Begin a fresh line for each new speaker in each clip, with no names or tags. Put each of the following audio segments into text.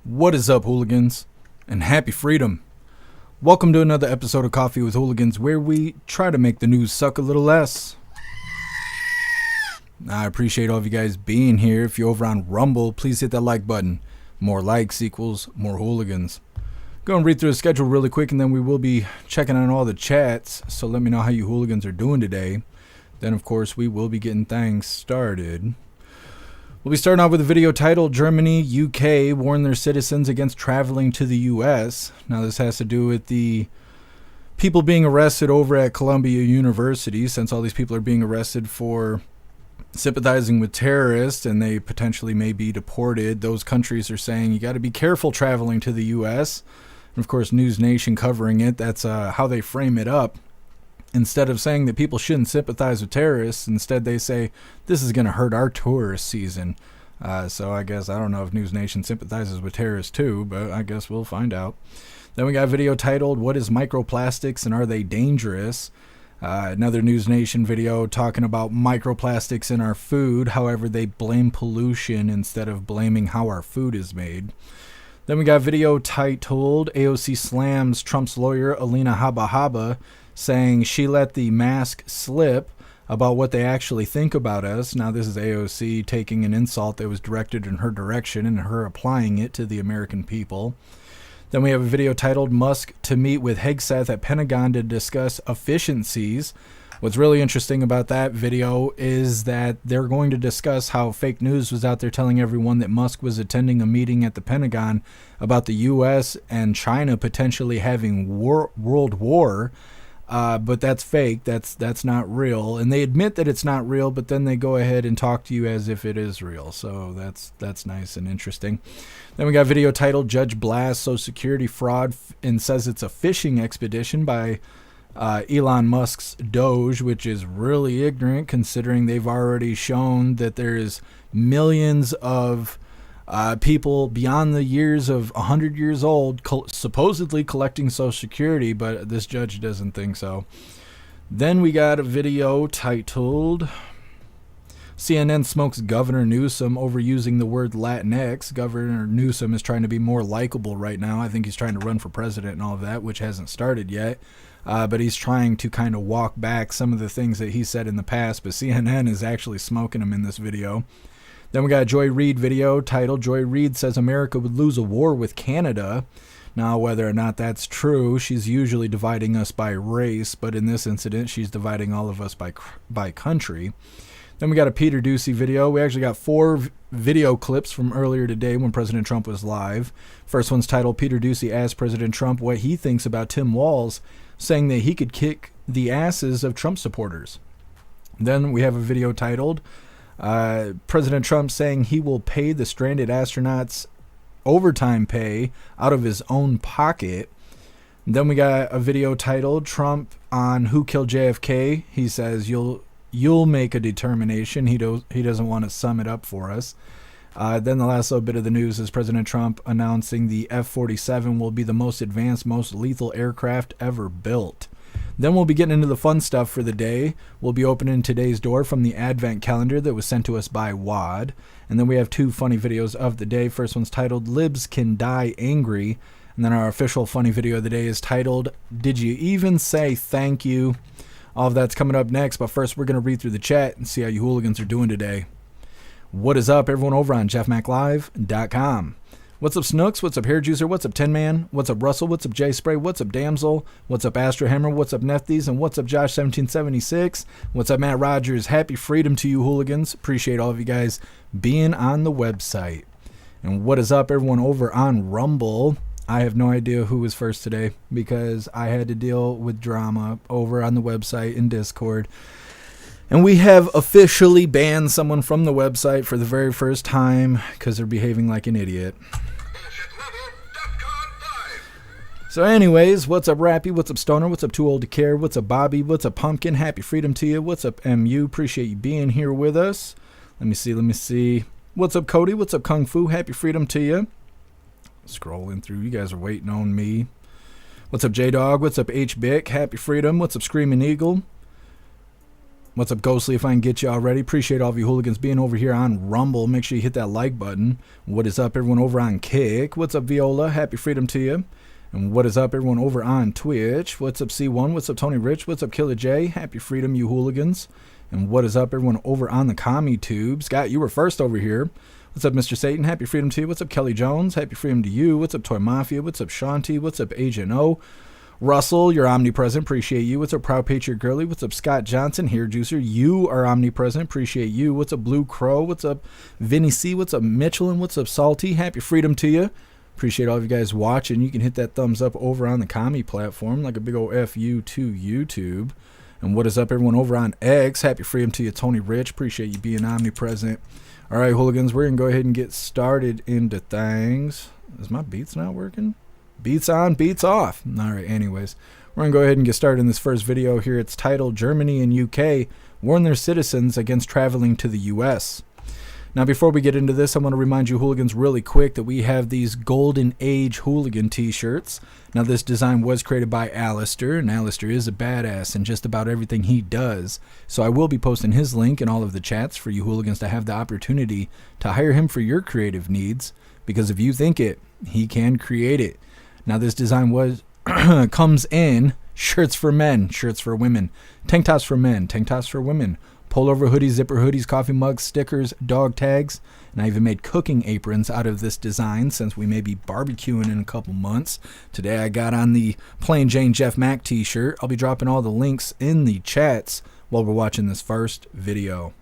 What is up, hooligans? And happy freedom. Welcome to another episode of Coffee with Hooligans, where we try to make the news suck a little less. I appreciate all of you guys being here. If you're over on Rumble, please hit that like button. More likes equals more hooligans. Go and read through the schedule really quick, and then we will be checking on all the chats. So let me know how you hooligans are doing today. Then, of course, we will be getting things started. We'll be starting out with a video titled Germany, UK warn their citizens against traveling to the US. Now this has to do with the people being arrested over at Columbia University, since all these people are being arrested for sympathizing with terrorists and they potentially may be deported. Those countries are saying you got to be careful traveling to the US. And of course, News Nation covering it. That's how they frame it up. Instead of saying that people shouldn't sympathize with terrorists, instead they say this is going to hurt our tourist season. So I guess, I don't know if News Nation sympathizes with terrorists too, but I guess we'll find out. Then we got a video titled, What is Microplastics and Are They Dangerous? Another News Nation video talking about microplastics in our food. However, they blame pollution instead of blaming how our food is made. Then we got a video titled, AOC slams Trump's lawyer, Alina Habba, saying she let the mask slip about what they actually think about us. Now this is AOC taking an insult that was directed in her direction and her applying it to the American people. Then we have a video titled Musk to meet with Hegseth at Pentagon to discuss efficiencies. What's really interesting about that video is that they're going to discuss how fake news was out there telling everyone that Musk was attending a meeting at the Pentagon about the US and China potentially having world war. But that's fake. That's not real. And they admit that it's not real, but then they go ahead and talk to you as if it is real. So that's nice and interesting. Then we got a video titled Judge blasts Social Security fraud and says it's a fishing expedition by Elon Musk's Doge, which is really ignorant considering they've already shown that there's millions of people beyond the years of 100 years old supposedly collecting Social Security, but this judge doesn't think so. Then we got a video titled CNN smokes Governor Newsome over using the word Latinx. Governor Newsome is trying to be more likable right now. I think he's trying to run for president and all of that, which hasn't started yet. But he's trying to kind of walk back some of the things that he said in the past, but CNN is actually smoking him in this video. Then we got a Joy Reid video titled Joy Reid says America would lose a war with Canada. Now, whether or not that's true, she's usually dividing us by race, but in this incident, she's dividing all of us by country. Then we got a Peter Doocy video. We actually got 4 video clips from earlier today when President Trump was live. First one's titled Peter Doocy asks President Trump what he thinks about Tim Walz saying that he could kick the asses of Trump supporters. Then we have a video titled President Trump saying he will pay the stranded astronauts overtime pay out of his own pocket. Then we got a video titled Trump on who killed JFK. He says you'll make a determination. He doesn't want to sum it up for us. Then the last little bit of the news is President Trump announcing the F-47 will be the most advanced, most lethal aircraft ever built. Then we'll be getting into the fun stuff for the day. We'll be opening today's door from the Advent calendar that was sent to us by Wad. And then we have 2 funny videos of the day. First one's titled Libs Can Die Angry. And then our official funny video of the day is titled Did You Even Say Thank You? All of that's coming up next. But first, we're going to read through the chat and see how you hooligans are doing today. What is up, everyone over on jeffmaclive.com? What's up, Snooks? What's up, Hair Juicer? What's up, Tin Man? What's up, Russell? What's up, J Spray? What's up, Damsel? What's up, Astro Hammer? What's up, Nefties? And what's up, Josh1776? What's up, Matt Rogers? Happy freedom to you, hooligans. Appreciate all of you guys being on the website. And what is up, everyone over on Rumble? I have no idea who was first today because I had to deal with drama over on the website in Discord. And we have officially banned someone from the website for the very first time because they're behaving like an idiot. So anyways, what's up, Rappy? What's up, Stoner? What's up, Too Old to Care? What's up, Bobby? What's up, Pumpkin? Happy freedom to you. What's up, MU? Appreciate you being here with us. Let me see. What's up, Cody? What's up, Kung Fu? Happy freedom to you. Scrolling through. You guys are waiting on me. What's up, J-Dog? What's up, H-Bick? Happy freedom. What's up, Screaming Eagle? What's up, Ghostly? If I can get you already, appreciate all of you hooligans being over here on Rumble. Make sure you hit that like button. What is up, everyone over on Kick? What's up, Viola? Happy freedom to you. And what is up, everyone over on Twitch? What's up, C1? What's up, Tony Rich? What's up, Killer J? Happy freedom, you hooligans. And what is up, everyone over on the commie tube? Scott, you were first over here. What's up, Mr. Satan? Happy freedom to you. What's up, Kelly Jones? Happy freedom to you. What's up, Toy Mafia? What's up, Shanti? What's up, Agent O? Russell, you're omnipresent. Appreciate you. What's up, Proud Patriot Girly? What's up, Scott Johnson? Hair Juicer, you are omnipresent. Appreciate you. What's up, Blue Crow? What's up, Vinny C? What's up, Michelin? What's up, Salty? Happy freedom to you. Appreciate all of you guys watching. You can hit that thumbs up over on the commie platform like a big old FU to YouTube. And what is up, everyone over on X? Happy freedom to you, Tony Rich. Appreciate you being omnipresent. All right, hooligans, we're going to go ahead and get started into things. Is my beats not working? Beats on, beats off. All right, anyways, we're going to go ahead and get started in this first video here. It's titled, Germany and UK warn their citizens against traveling to the US. Now, before we get into this, I want to remind you hooligans really quick that we have these Golden Age Hooligan t-shirts. Now, this design was created by Alistair, and Alistair is a badass in just about everything he does. So I will be posting his link in all of the chats for you hooligans to have the opportunity to hire him for your creative needs, because if you think it, he can create it. Now, this design comes in shirts for men, shirts for women, tank tops for men, tank tops for women, pullover hoodies, zipper hoodies, coffee mugs, stickers, dog tags, and I even made cooking aprons out of this design since we may be barbecuing in a couple months. Today I got on the plain Jane Jeff Mac t-shirt. I'll be dropping all the links in the chats while we're watching this first video.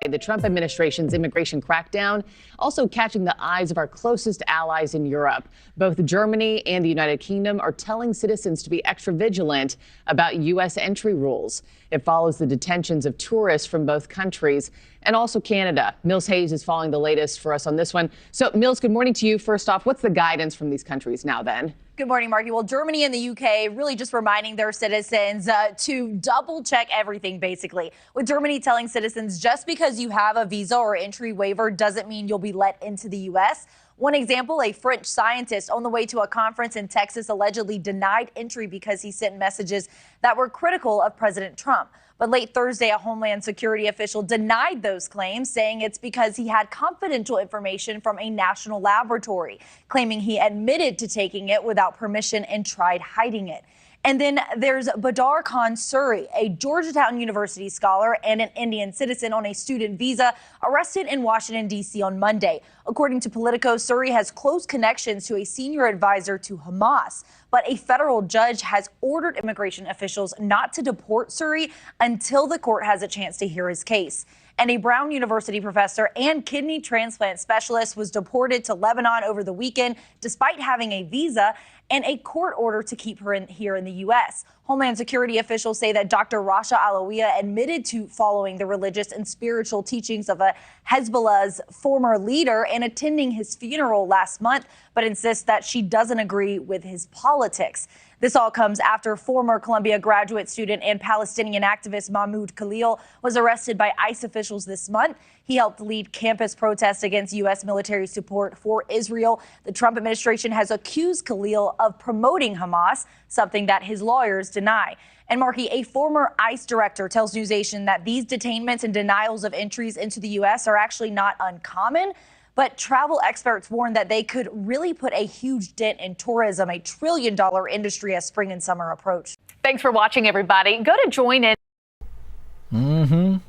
The Trump administration's immigration crackdown also catching the eyes of our closest allies in Europe. Both Germany and the United Kingdom are telling citizens to be extra vigilant about U.S. entry rules. It follows the detentions of tourists from both countries and also Canada. Mills Hayes is following the latest for us on this one. So, Mills, good morning to you. First off, what's the guidance from these countries now then?
Good morning, Marky. Well, Germany and the UK really just reminding their citizens to double check everything, basically. With Germany telling citizens just because you have a visa or entry waiver doesn't mean you'll be let into the U.S. One example, a French scientist on the way to a conference in Texas allegedly denied entry because he sent messages that were critical of President Trump. But late Thursday, a Homeland Security official denied those claims, saying it's because he had confidential information from a national laboratory, claiming he admitted to taking it without permission and tried hiding it. And then there's Badar Khan Suri, a Georgetown University scholar and an Indian citizen on a student visa, arrested in Washington, D.C. on Monday. According to Politico, Suri has close connections to a senior advisor to Hamas. But a federal judge has ordered immigration officials not to deport Suri until the court has a chance to hear his case. And a Brown University professor and kidney transplant specialist was deported to Lebanon over the weekend despite having a visa and a court order to keep her here in the U.S. Homeland Security officials say that Dr. Rasha Alawiya admitted to following the religious and spiritual teachings of a Hezbollah's former leader and attending his funeral last month, but insists that she doesn't agree with his politics. This all comes after former Columbia graduate student and Palestinian activist Mahmoud Khalil was arrested by ICE officials this month. He helped lead campus protests against U.S. military support for Israel. The Trump administration has accused Khalil of promoting Hamas, something that his lawyers deny. And Marky, a former ICE director tells NewsNation that these detainments and denials of entries into the U.S. are actually not uncommon. But travel experts warn that they could really put a huge dent in tourism, a trillion-dollar industry as spring and summer approach.
Thanks for watching, everybody. Go to join in.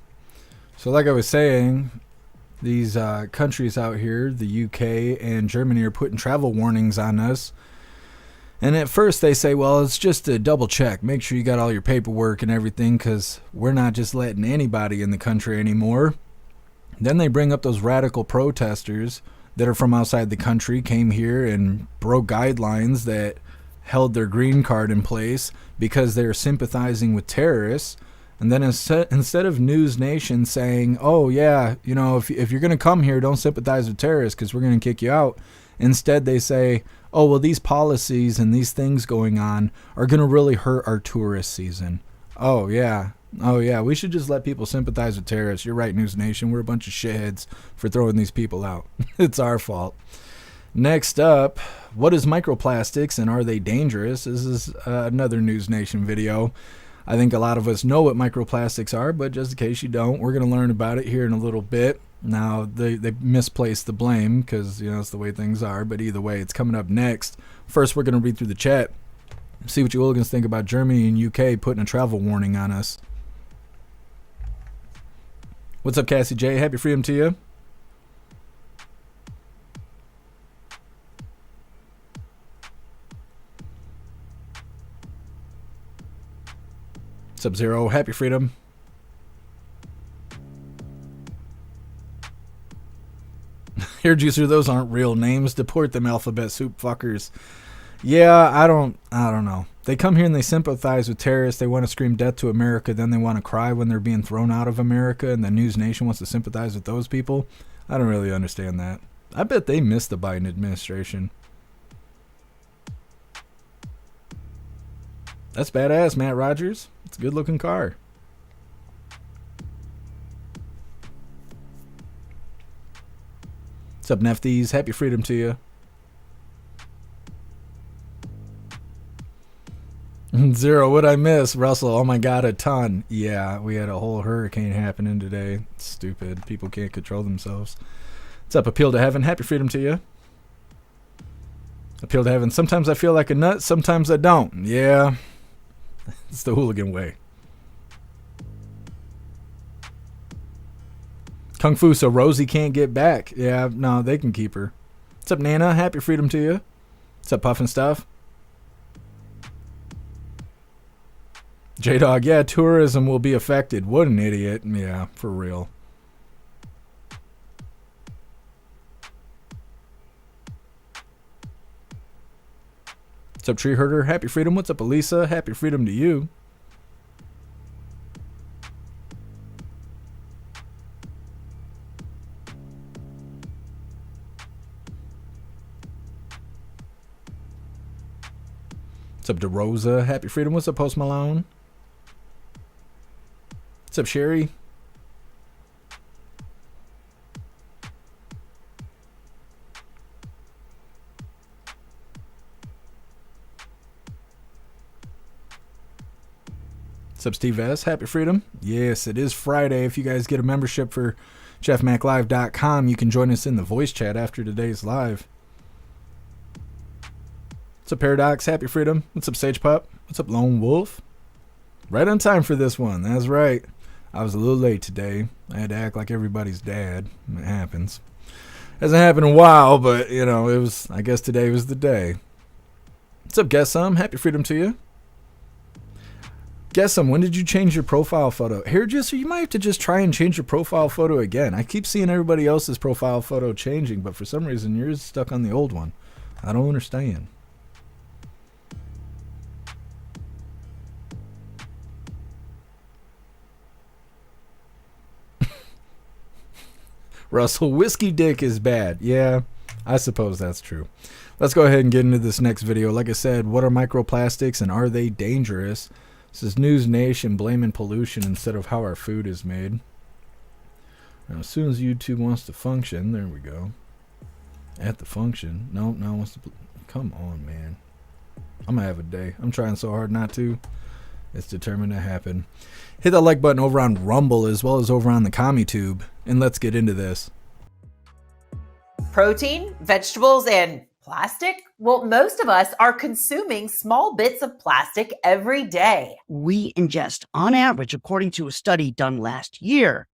So like I was saying, these countries out here, the UK and Germany, are putting travel warnings on us. And at first they say, well, it's just a double check. Make sure you got all your paperwork and everything, because we're not just letting anybody in the country anymore. Then they bring up those radical protesters that are from outside the country, came here and broke guidelines that held their green card in place because they're sympathizing with terrorists. And then instead of News Nation saying, oh, yeah, you know, if you're going to come here, don't sympathize with terrorists because we're going to kick you out. Instead, they say, oh, well, these policies and these things going on are going to really hurt our tourist season. Oh, yeah. Oh, yeah, we should just let people sympathize with terrorists. You're right, News Nation. We're a bunch of shitheads for throwing these people out. It's our fault. Next up, what is microplastics and are they dangerous? This is another News Nation video. I think a lot of us know what microplastics are, but just in case you don't, we're going to learn about it here in a little bit. Now, they misplaced the blame because, it's the way things are, but either way, it's coming up next. First, we're going to read through the chat, see what you hooligans think about Germany and UK putting a travel warning on us. What's up, Cassie J? Happy freedom to you. Sub-Zero, happy freedom. Hair juicer, those aren't real names. Deport them alphabet soup fuckers. Yeah, I don't know. They come here and they sympathize with terrorists. They want to scream death to America. Then they want to cry when they're being thrown out of America. And the News Nation wants to sympathize with those people. I don't really understand that. I bet they missed the Biden administration. That's badass, Matt Rogers. It's a good looking car. What's up, Nefties? Happy freedom to you. Zero, what'd I miss? Russell, oh my god, a ton. Yeah, we had a whole hurricane happening today. It's stupid. People can't control themselves. What's up, Appeal to Heaven? Happy freedom to you. Appeal to Heaven. Sometimes I feel like a nut, sometimes I don't. Yeah, it's the hooligan way. Kung Fu, so Rosie can't get back. Yeah, no, they can keep her. What's up, Nana? Happy freedom to you. What's up, Puffin Stuff? J-Dog, yeah, tourism will be affected. What an idiot. Yeah, for real. What's up, Tree Herder? Happy freedom. What's up, Elisa? Happy freedom to you. What's up, DeRosa? Happy freedom. What's up, Post Malone? What's up, Sherry? What's up, Steve S? Happy freedom. Yes, it is Friday. If you guys get a membership for jeffmaclive.com, you can join us in the voice chat after today's live. What's up, Paradox? Happy freedom. What's up, Sage Pup? What's up, Lone Wolf? Right on time for this one. That's right. I was a little late today. I had to act like everybody's dad. It happens. Hasn't happened in a while, but, it was, I guess today was the day. What's up, Guess Some? Happy freedom to you. Guess Some, when did you change your profile photo? Hairdresser, you might have to just try and change your profile photo again. I keep seeing everybody else's profile photo changing, but for some reason yours is stuck on the old one. I don't understand. Russell, whiskey dick is bad. Yeah, I suppose that's true. Let's go ahead and get into this next video. Like I said, what are microplastics and are they dangerous? This is News Nation blaming pollution instead of how our food is made. Now, as soon as YouTube wants to function, there we go. At the function. No, wants to. Come on, man. I'm gonna have a day. I'm trying so hard not to. It's determined to happen. Hit that like button over on Rumble as well as over on the CommuTube, and let's get into this.
Protein, vegetables, and plastic? Well, most of us are consuming small bits of plastic every day.
We ingest, on average, according to a study done last year,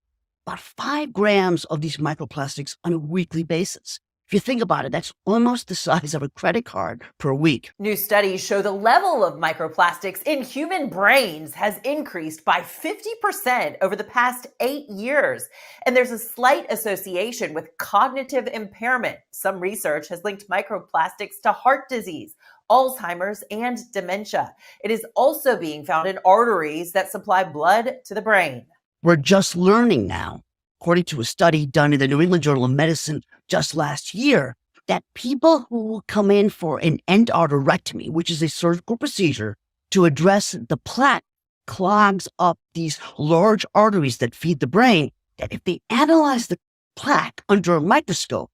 about 5 grams of these microplastics on a weekly basis. If you think about it, that's almost the size of a credit card per week.
New studies show the level of microplastics in human brains has increased by 50% over the past 8 years. And there's a slight association with cognitive impairment. Some research has linked microplastics to heart disease, Alzheimer's, and dementia. It is also being found in arteries that supply blood to the brain.
We're just learning now, according to a study done in the New England Journal of Medicine just last year, that people who will come in for an endarterectomy, which is a surgical procedure to address the plaque clogs up these large arteries that feed the brain, that if they analyze the plaque under a microscope,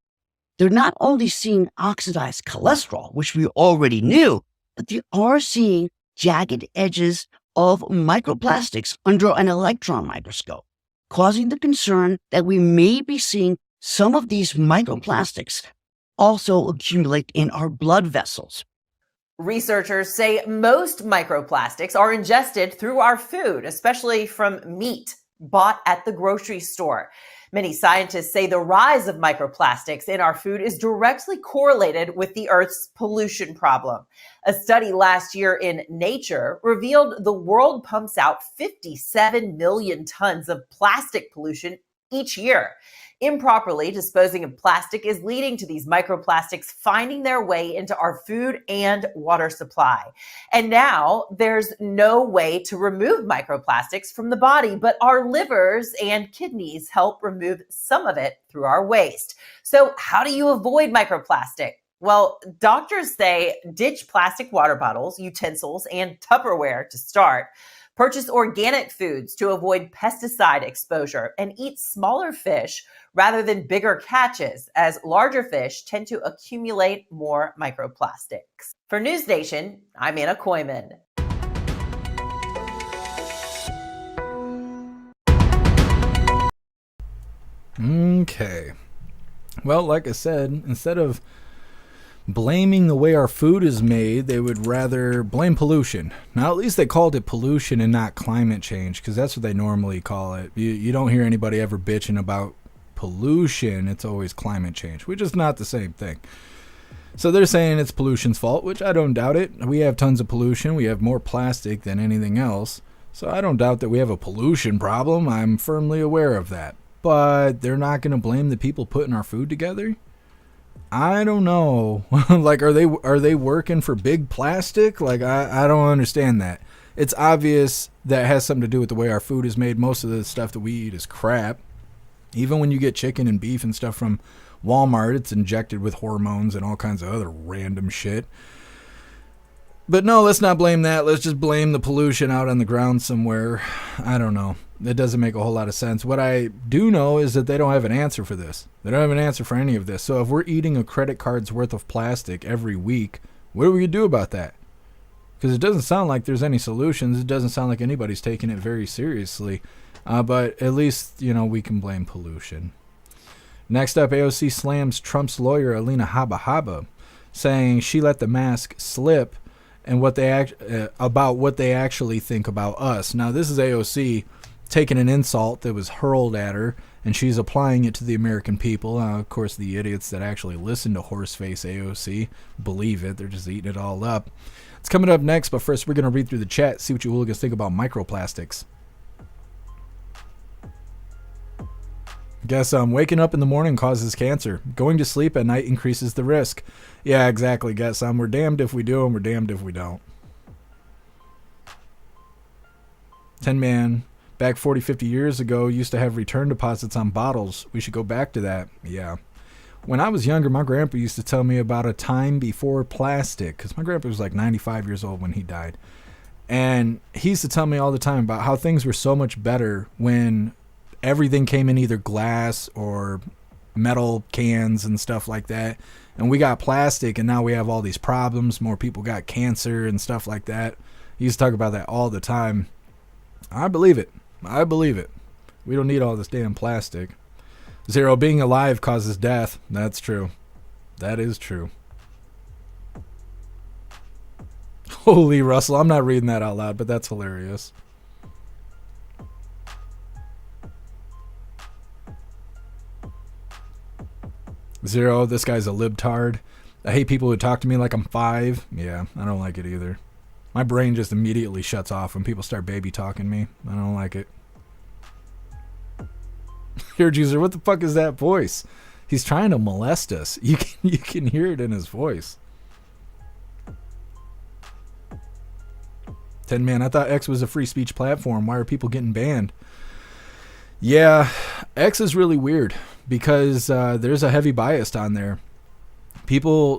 they're not only seeing oxidized cholesterol, which we already knew, but they are seeing jagged edges, of microplastics under an electron microscope, causing the concern that we may be seeing some of these microplastics also accumulate in our blood vessels.
Researchers say most microplastics are ingested through our food, especially from meat bought at the grocery store. Many scientists say the rise of microplastics in our food is directly correlated with the Earth's pollution problem. A study last year in Nature revealed the world pumps out 57 million tons of plastic pollution each year. Improperly disposing of plastic is leading to these microplastics finding their way into our food and water supply. And now there's no way to remove microplastics from the body, but our livers and kidneys help remove some of it through our waste. So how do you avoid microplastic? Well, doctors say ditch plastic water bottles, utensils, and Tupperware to start. Purchase organic foods to avoid pesticide exposure, and eat smaller fish rather than bigger catches, as larger fish tend to accumulate more microplastics. For News Nation, I'm Anna Koyman.
Okay. Well, like I said, instead of blaming the way our food is made, they would rather blame pollution. Now, at least they called it pollution and not climate change, because that's what they normally call it. You don't hear anybody ever bitching about pollution. It's always climate change, which is not the same thing. So they're saying it's pollution's fault, which I don't doubt it. We have tons of pollution. We have more plastic than anything else. So I don't doubt that we have a pollution problem. I'm firmly aware of that. But they're not going to blame the people putting our food together? I don't know. Like, are they working for big plastic? Like, I don't understand that. It's obvious that it has something to do with the way our food is made. Most of the stuff that we eat is crap. Even when you get chicken and beef and stuff from Walmart, it's injected with hormones and all kinds of other random shit. But no, let's not blame that. Let's just blame the pollution out on the ground somewhere. I don't know. That doesn't make a whole lot of sense. What I do know is that they don't have an answer for this. They don't have an answer for any of this. So if we're eating a credit card's worth of plastic every week, what are we going to do about that? Because it doesn't sound like there's any solutions. It doesn't sound like anybody's taking it very seriously. But at least, we can blame pollution. Next up, AOC slams Trump's lawyer, Alina Habba, saying she let the mask slip and about what they actually think about us. Now, this is AOC taking an insult that was hurled at her, and she's applying it to the American people. Of course, the idiots that actually listen to Horseface AOC believe it. They're just eating it all up. It's coming up next, but first we're going to read through the chat, see what you hooligans think about microplastics. Guess waking up in the morning causes cancer. Going to sleep at night increases the risk. Yeah, exactly. Guess we're damned if we do and we're damned if we don't. 10 Man. Back 40, 50 years ago, used to have return deposits on bottles. We should go back to that. Yeah. When I was younger, my grandpa used to tell me about a time before plastic, because my grandpa was like 95 years old when he died. And he used to tell me all the time about how things were so much better when everything came in either glass or metal cans and stuff like that. And we got plastic, and now we have all these problems. More people got cancer and stuff like that. He used to talk about that all the time. I believe it. I believe it. We don't need all this damn plastic. Zero, being alive causes death. That's true. That is true. Holy Russell, I'm not reading that out loud, but that's hilarious. Zero, this guy's a libtard. I hate people who talk to me like I'm 5. Yeah, I don't like it either. My brain just immediately shuts off when people start baby talking me. I don't like it. Here, Juicer, what the fuck is that voice? He's trying to molest us. You can hear it in his voice. 10 Man, I thought X was a free speech platform. Why are people getting banned? Yeah, X is really weird because there's a heavy bias on there.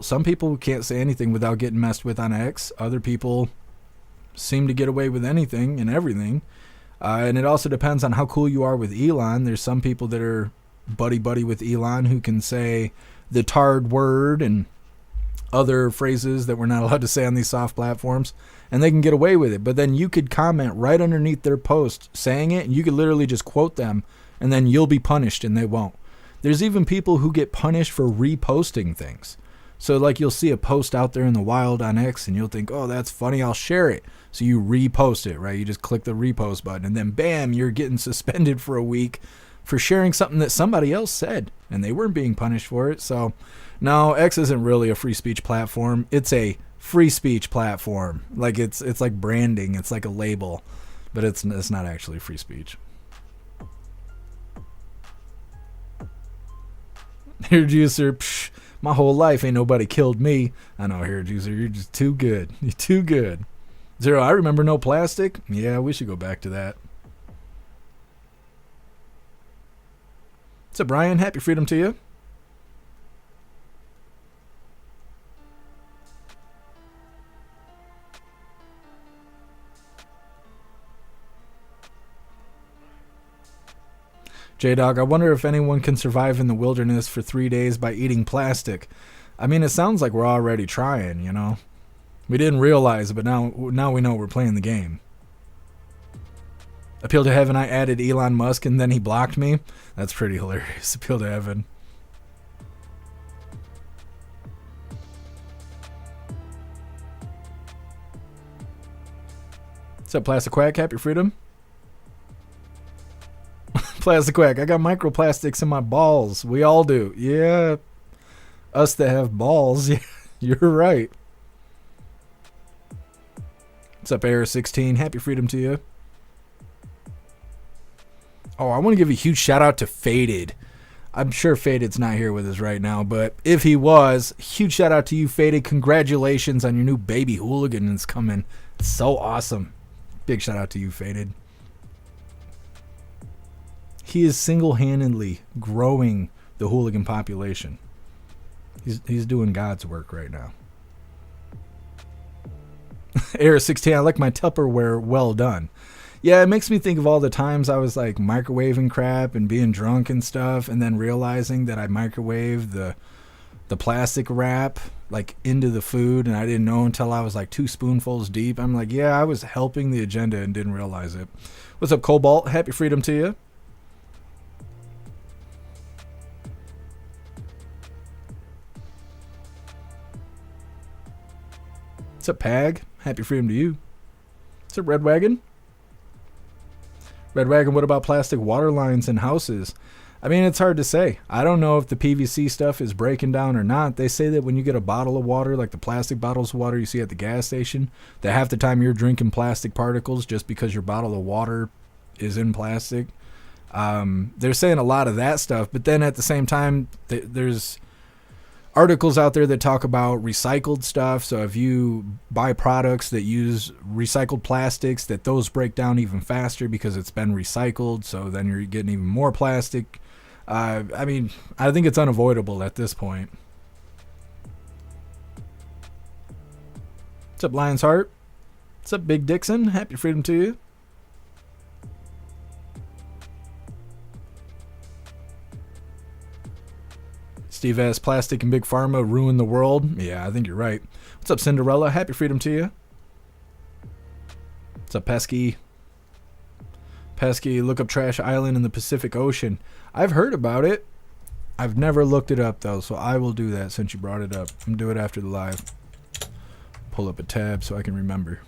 Some people can't say anything without getting messed with on X. Other people seem to get away with anything and everything. And it also depends on how cool you are with Elon. There's some people that are buddy-buddy with Elon who can say the tard word and other phrases that we're not allowed to say on these soft platforms, and they can get away with it. But then you could comment right underneath their post saying it, and you could literally just quote them, and then you'll be punished and they won't. There's even people who get punished for reposting things. So like you'll see a post out there in the wild on X and you'll think, oh, that's funny, I'll share it. So you repost it, right? You just click the repost button and then bam, you're getting suspended for a week for sharing something that somebody else said and they weren't being punished for it. So no, X isn't really a free speech platform. It's a free speech platform. Like it's like branding. It's like a label, but it's not actually free speech. Hair juicer, psh, my whole life ain't nobody killed me. I know, hair juicer, you're just too good. You're too good. Zero, I remember no plastic. Yeah, we should go back to that. What's up, Brian? Happy freedom to you. J-Dog, I wonder if anyone can survive in the wilderness for 3 days by eating plastic. I mean, it sounds like we're already trying, you know. We didn't realize it, but now we know we're playing the game. Appeal to Heaven, I added Elon Musk and then he blocked me. That's pretty hilarious. Appeal to Heaven. What's up, Plastic Quack? Happy freedom. Plastic Quack, I got microplastics in my balls. We all do. Yeah. Us that have balls. Yeah, you're right. What's up, Air 16? Happy freedom to you. Oh, I want to give a huge shout out to Faded. I'm sure Faded's not here with us right now, but if he was, huge shout out to you, Faded. Congratulations on your new baby Hooligan that's coming. It's so awesome. Big shout out to you, Faded. He is single-handedly growing the hooligan population. He's doing God's work right now. Air 16, I like my Tupperware well done. Yeah, it makes me think of all the times I was like microwaving crap and being drunk and stuff, and then realizing that I microwaved the plastic wrap like into the food, and I didn't know until I was like 2 spoonfuls deep. I'm like, yeah, I was helping the agenda and didn't realize it. What's up, Cobalt? Happy freedom to you. What's up, Pag? Happy freedom to you. What's up, Red Wagon? Red Wagon, what about plastic water lines in houses? I mean, it's hard to say. I don't know if the PVC stuff is breaking down or not. They say that when you get a bottle of water, like the plastic bottles of water you see at the gas station, that half the time you're drinking plastic particles just because your bottle of water is in plastic. They're saying a lot of that stuff, but then at the same time, there's articles out there that talk about recycled stuff. So if you buy products that use recycled plastics, that those break down even faster because it's been recycled. So then you're getting even more plastic. I mean, I think it's unavoidable at this point. What's up, Lion's Heart? What's up, Big Dixon? Happy freedom to you. Steve S. Plastic and Big Pharma ruin the world. Yeah, I think you're right. What's up, Cinderella? Happy freedom to you. What's up, Pesky? Pesky, look up Trash Island in the Pacific Ocean. I've heard about it. I've never looked it up, though, so I will do that since you brought it up. I'm going to do it after the live. Pull up a tab so I can remember.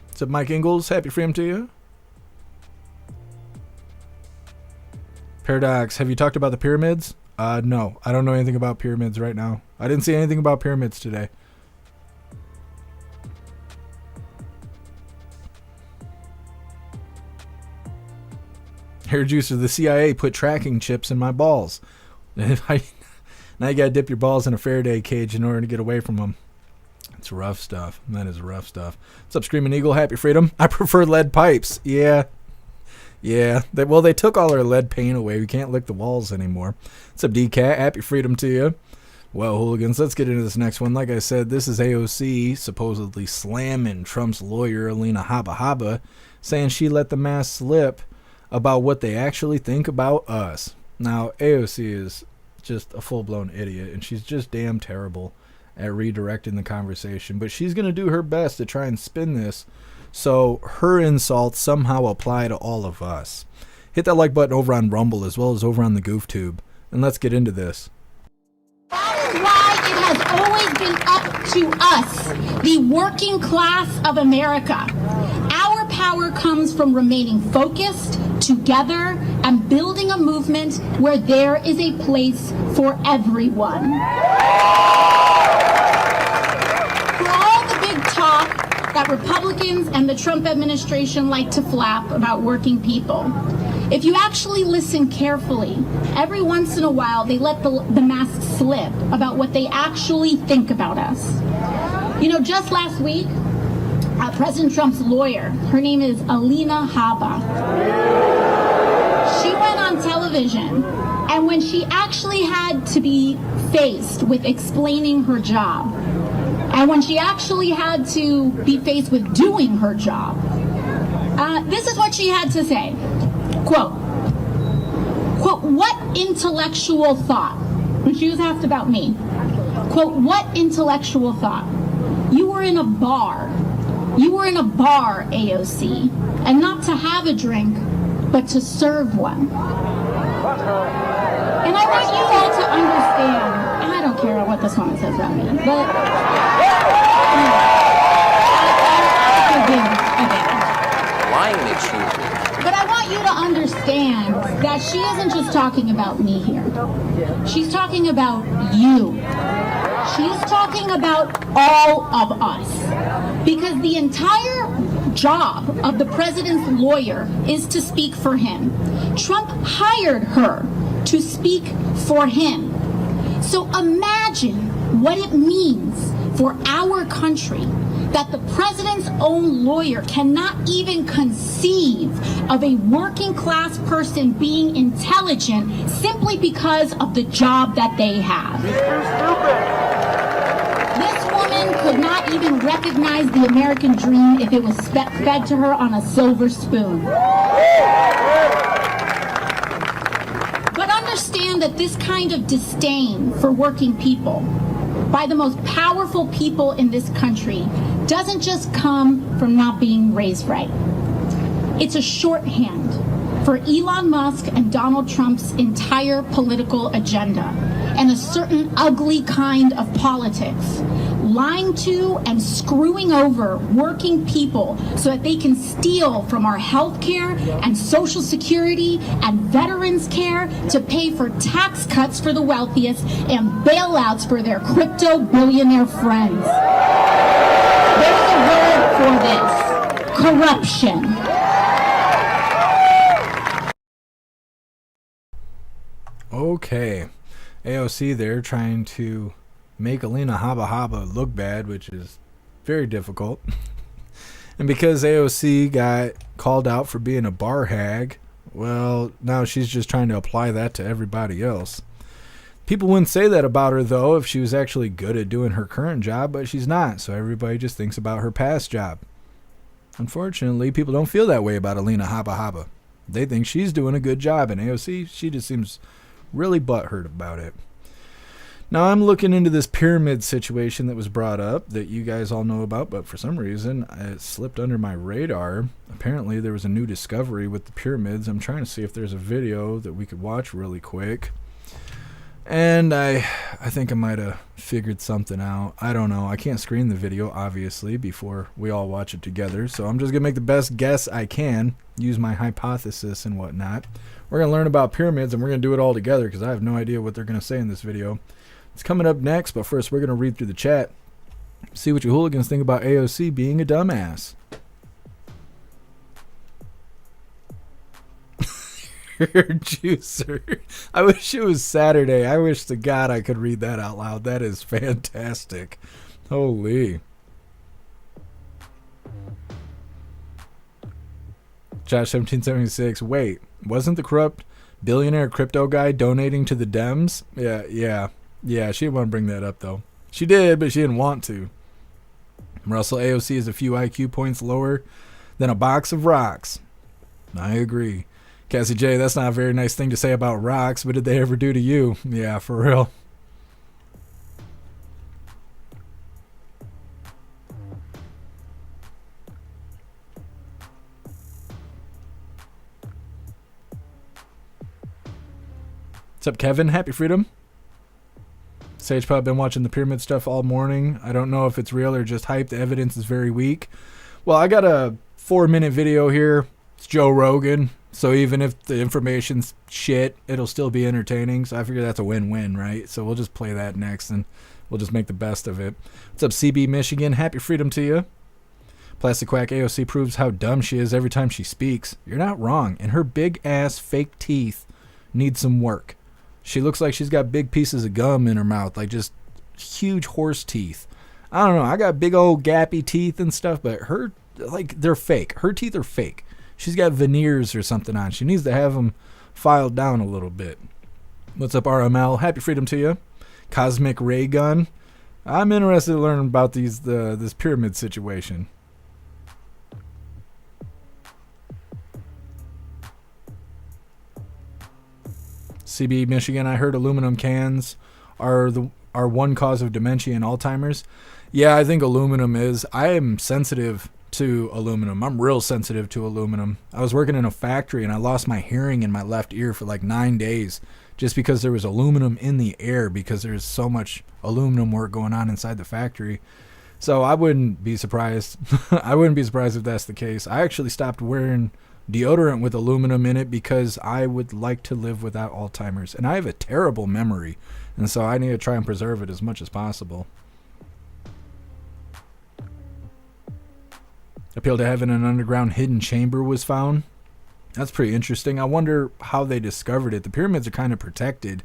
What's up, Mike Ingalls? Happy freedom to you. Paradox, have you talked about the pyramids? No, I don't know anything about pyramids right now. I didn't see anything about pyramids today. Hair juicer, the CIA put tracking chips in my balls. Now you gotta dip your balls in a Faraday cage in order to get away from them. It's rough stuff. That is rough stuff. What's up, Screaming Eagle? Happy freedom. I prefer lead pipes. Yeah. They took all our lead paint away. We can't lick the walls anymore. What's up, D-Cat? Happy freedom to you. Well, hooligans, let's get into this next one. Like I said, this is AOC supposedly slamming Trump's lawyer, Alina Habba, saying she let the mask slip about what they actually think about us. Now, AOC is just a full-blown idiot, and she's just damn terrible at redirecting the conversation. But she's going to do her best to try and spin this so her insults somehow apply to all of us. Hit that like button over on Rumble as well as over on the GoofTube, and let's get into this.
That is why it has always been up to us, the working class of America. Our power comes from remaining focused, together, and building a movement where there is a place for everyone. For all the big talk that Republicans and the Trump administration like to flap about working people, if you actually listen carefully, every once in a while they let the mask slip about what they actually think about us. You know, just last week, President Trump's lawyer, her name is Alina Habba, she went on television, and when she actually had to be faced with explaining her job, and when she actually had to be faced with doing her job, this is what she had to say. Quote, what intellectual thought? When she was asked about me, quote, what intellectual thought? You were in a bar. You were in a bar, AOC, and not to have a drink, but to serve one. And I want you all to understand, I don't care what this woman says about me, but
Lying makes you.
But I want you to understand that she isn't just talking about me here. She's talking about you. She's talking about all of us. Because the entire job of the president's lawyer is to speak for him. Trump hired her to speak for him. So imagine what it means for our country that the president's own lawyer cannot even conceive of a working class person being intelligent simply because of the job that they have. This woman could not even recognize the American dream if it was fed to her on a silver spoon. But understand that this kind of disdain for working people by the most powerful people in this country doesn't just come from not being raised right. It's a shorthand for Elon Musk and Donald Trump's entire political agenda and a certain ugly kind of politics, lying to and screwing over working people so that they can steal from our health care and Social Security and veterans care to pay for tax cuts for the wealthiest and bailouts for their crypto billionaire friends. There's a word for this: corruption.
Okay, AOC there trying to make Alina Habba look bad, which is very difficult. And because AOC got called out for being a bar hag, well, now she's just trying to apply that to everybody else. People wouldn't say that about her, though, if she was actually good at doing her current job, but she's not, so everybody just thinks about her past job. Unfortunately, people don't feel that way about Alina Habba. They think she's doing a good job, and AOC, she just seems really butthurt about it. Now, I'm looking into this pyramid situation that was brought up that you guys all know about, but for some reason, it slipped under my radar. Apparently, there was a new discovery with the pyramids. I'm trying to see if there's a video that we could watch really quick. And I think I might have figured something out. I don't know. I can't screen the video, obviously, before we all watch it together. So I'm just going to make the best guess I can, use my hypothesis and whatnot. We're going to learn about pyramids, and we're going to do it all together because I have no idea what they're going to say in this video. It's coming up next, but first we're going to read through the chat. See what you hooligans think about AOC being a dumbass. Juicer. I wish it was Saturday. I wish to God I could read that out loud. That is fantastic. Holy. Josh 1776. Wait, wasn't the corrupt billionaire crypto guy donating to the Dems? Yeah. She didn't want to bring that up though. She did, but she didn't want to. Russell, AOC is a few IQ points lower than a box of rocks. I agree. Cassie J, that's not a very nice thing to say about rocks. What did they ever do to you? Yeah, for real. What's up, Kevin? Happy Freedom. Sage Pub, been watching the pyramid stuff all morning. I don't know if it's real or just hype. The evidence is very weak. Well, I got a 4-minute video here. It's Joe Rogan. So even if the information's shit, it'll still be entertaining. So I figure that's a win-win, right? So we'll just play that next and we'll just make the best of it. What's up, CB Michigan? Happy Freedom to you. Plastic Quack AOC proves how dumb she is every time she speaks. You're not wrong. And her big-ass fake teeth need some work. She looks like she's got big pieces of gum in her mouth, like just huge horse teeth. I don't know. I got big old gappy teeth and stuff, but her, like, they're fake. Her teeth are fake. She's got veneers or something on. She needs to have them filed down a little bit. What's up, RML? Happy Freedom to you. Cosmic Ray Gun. I'm interested to learn about this pyramid situation. CB Michigan, I heard aluminum cans are one cause of dementia and Alzheimer's. Yeah, I think aluminum is. I am sensitive to aluminum. I'm real sensitive to aluminum. I was working in a factory and I lost my hearing in my left ear for like 9 days just because there was aluminum in the air because there's so much aluminum work going on inside the factory. So I wouldn't be surprised. I wouldn't be surprised if that's the case. I actually stopped wearing deodorant with aluminum in it because I would like to live without Alzheimer's. And I have a terrible memory. And so I need to try and preserve it as much as possible. Appeal to Heaven, an underground hidden chamber was found. That's pretty interesting. I wonder how they discovered it. The pyramids are kind of protected.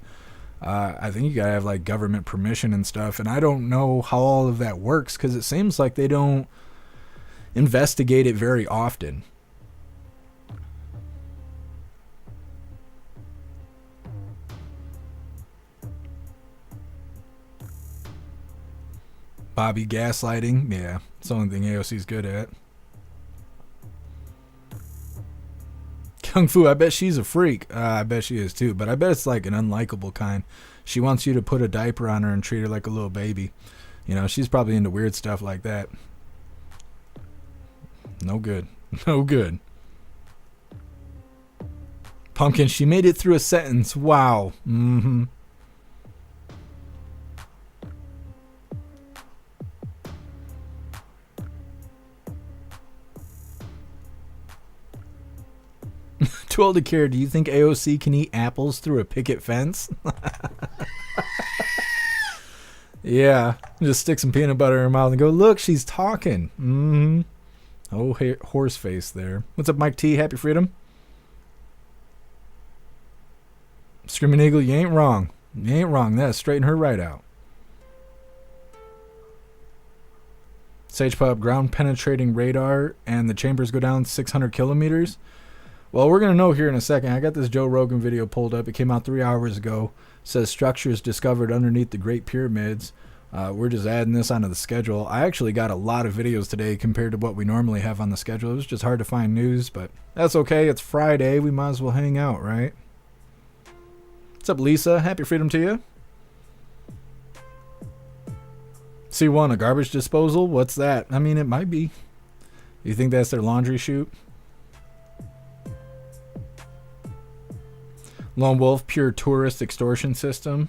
I think you gotta have like government permission and stuff. And I don't know how all of that works because it seems like they don't investigate it very often. Bobby gaslighting. Yeah, it's the only thing AOC's good at. Kung Fu, I bet she's a freak. I bet she is too, but I bet it's like an unlikable kind. She wants you to put a diaper on her and treat her like a little baby. You know, she's probably into weird stuff like that. No good. No good. Pumpkin, she made it through a sentence. Wow. Mm-hmm. Too old to care. Do you think AOC can eat apples through a picket fence? Yeah. Just stick some peanut butter in her mouth and go, look, she's talking. Mm-hmm. Oh, horse face there. What's up, Mike T? Happy Freedom. Screaming Eagle, you ain't wrong. You ain't wrong. That straighten her right out. Sage Pub, ground penetrating radar, and the chambers go down 600 kilometers. Well, we're going to know here in a second. I got this Joe Rogan video pulled up. It came out 3 hours ago. It says structures discovered underneath the Great Pyramids. We're just adding this onto the schedule. I actually got a lot of videos today compared to what we normally have on the schedule. It was just hard to find news, but that's okay. It's Friday. We might as well hang out, right? What's up, Lisa? Happy Freedom to you. C1, a garbage disposal? What's that? I mean, it might be. You think that's their laundry chute? Lone Wolf, pure tourist extortion system.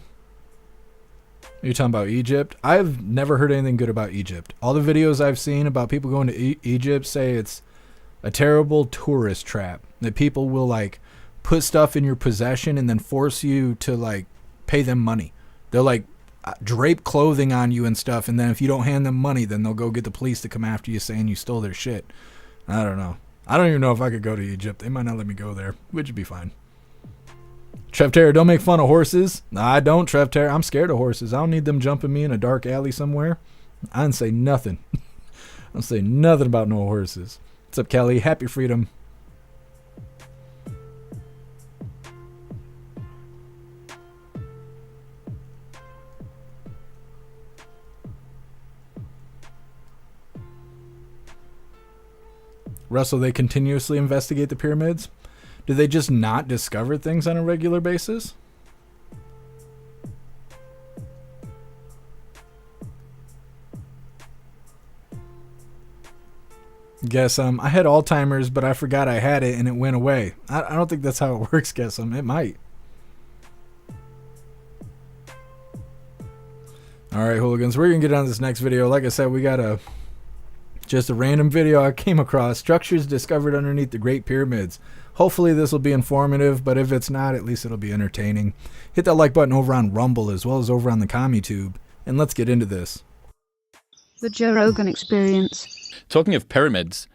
You're talking about Egypt? I've never heard anything good about Egypt. All the videos I've seen about people going to Egypt say it's a terrible tourist trap. That people will like put stuff in your possession and then force you to like pay them money. They'll like drape clothing on you and stuff, and then if you don't hand them money, then they'll go get the police to come after you saying you stole their shit. I don't know. I don't even know if I could go to Egypt. They might not let me go there, which would be fine. Trev Terror, don't make fun of horses. Nah, I don't, Trev Terror. I'm scared of horses. I don't need them jumping me in a dark alley somewhere. I didn't say nothing. I don't say nothing about no horses. What's up, Kelly? Happy Freedom. Russell, they continuously investigate the pyramids. Do they just not discover things on a regular basis? Guess I had Alzheimer's, but I forgot I had it and it went away. I don't think that's how it works, guess it might. Alright, hooligans, we're gonna get on this next video. Like I said, we got just a random video I came across. Structures discovered underneath the Great Pyramids. Hopefully this will be informative, but if it's not, at least it'll be entertaining. Hit that like button over on Rumble as well as over on the CommuTube, and let's get into this.
The Joe Rogan Experience.
Talking of pyramids,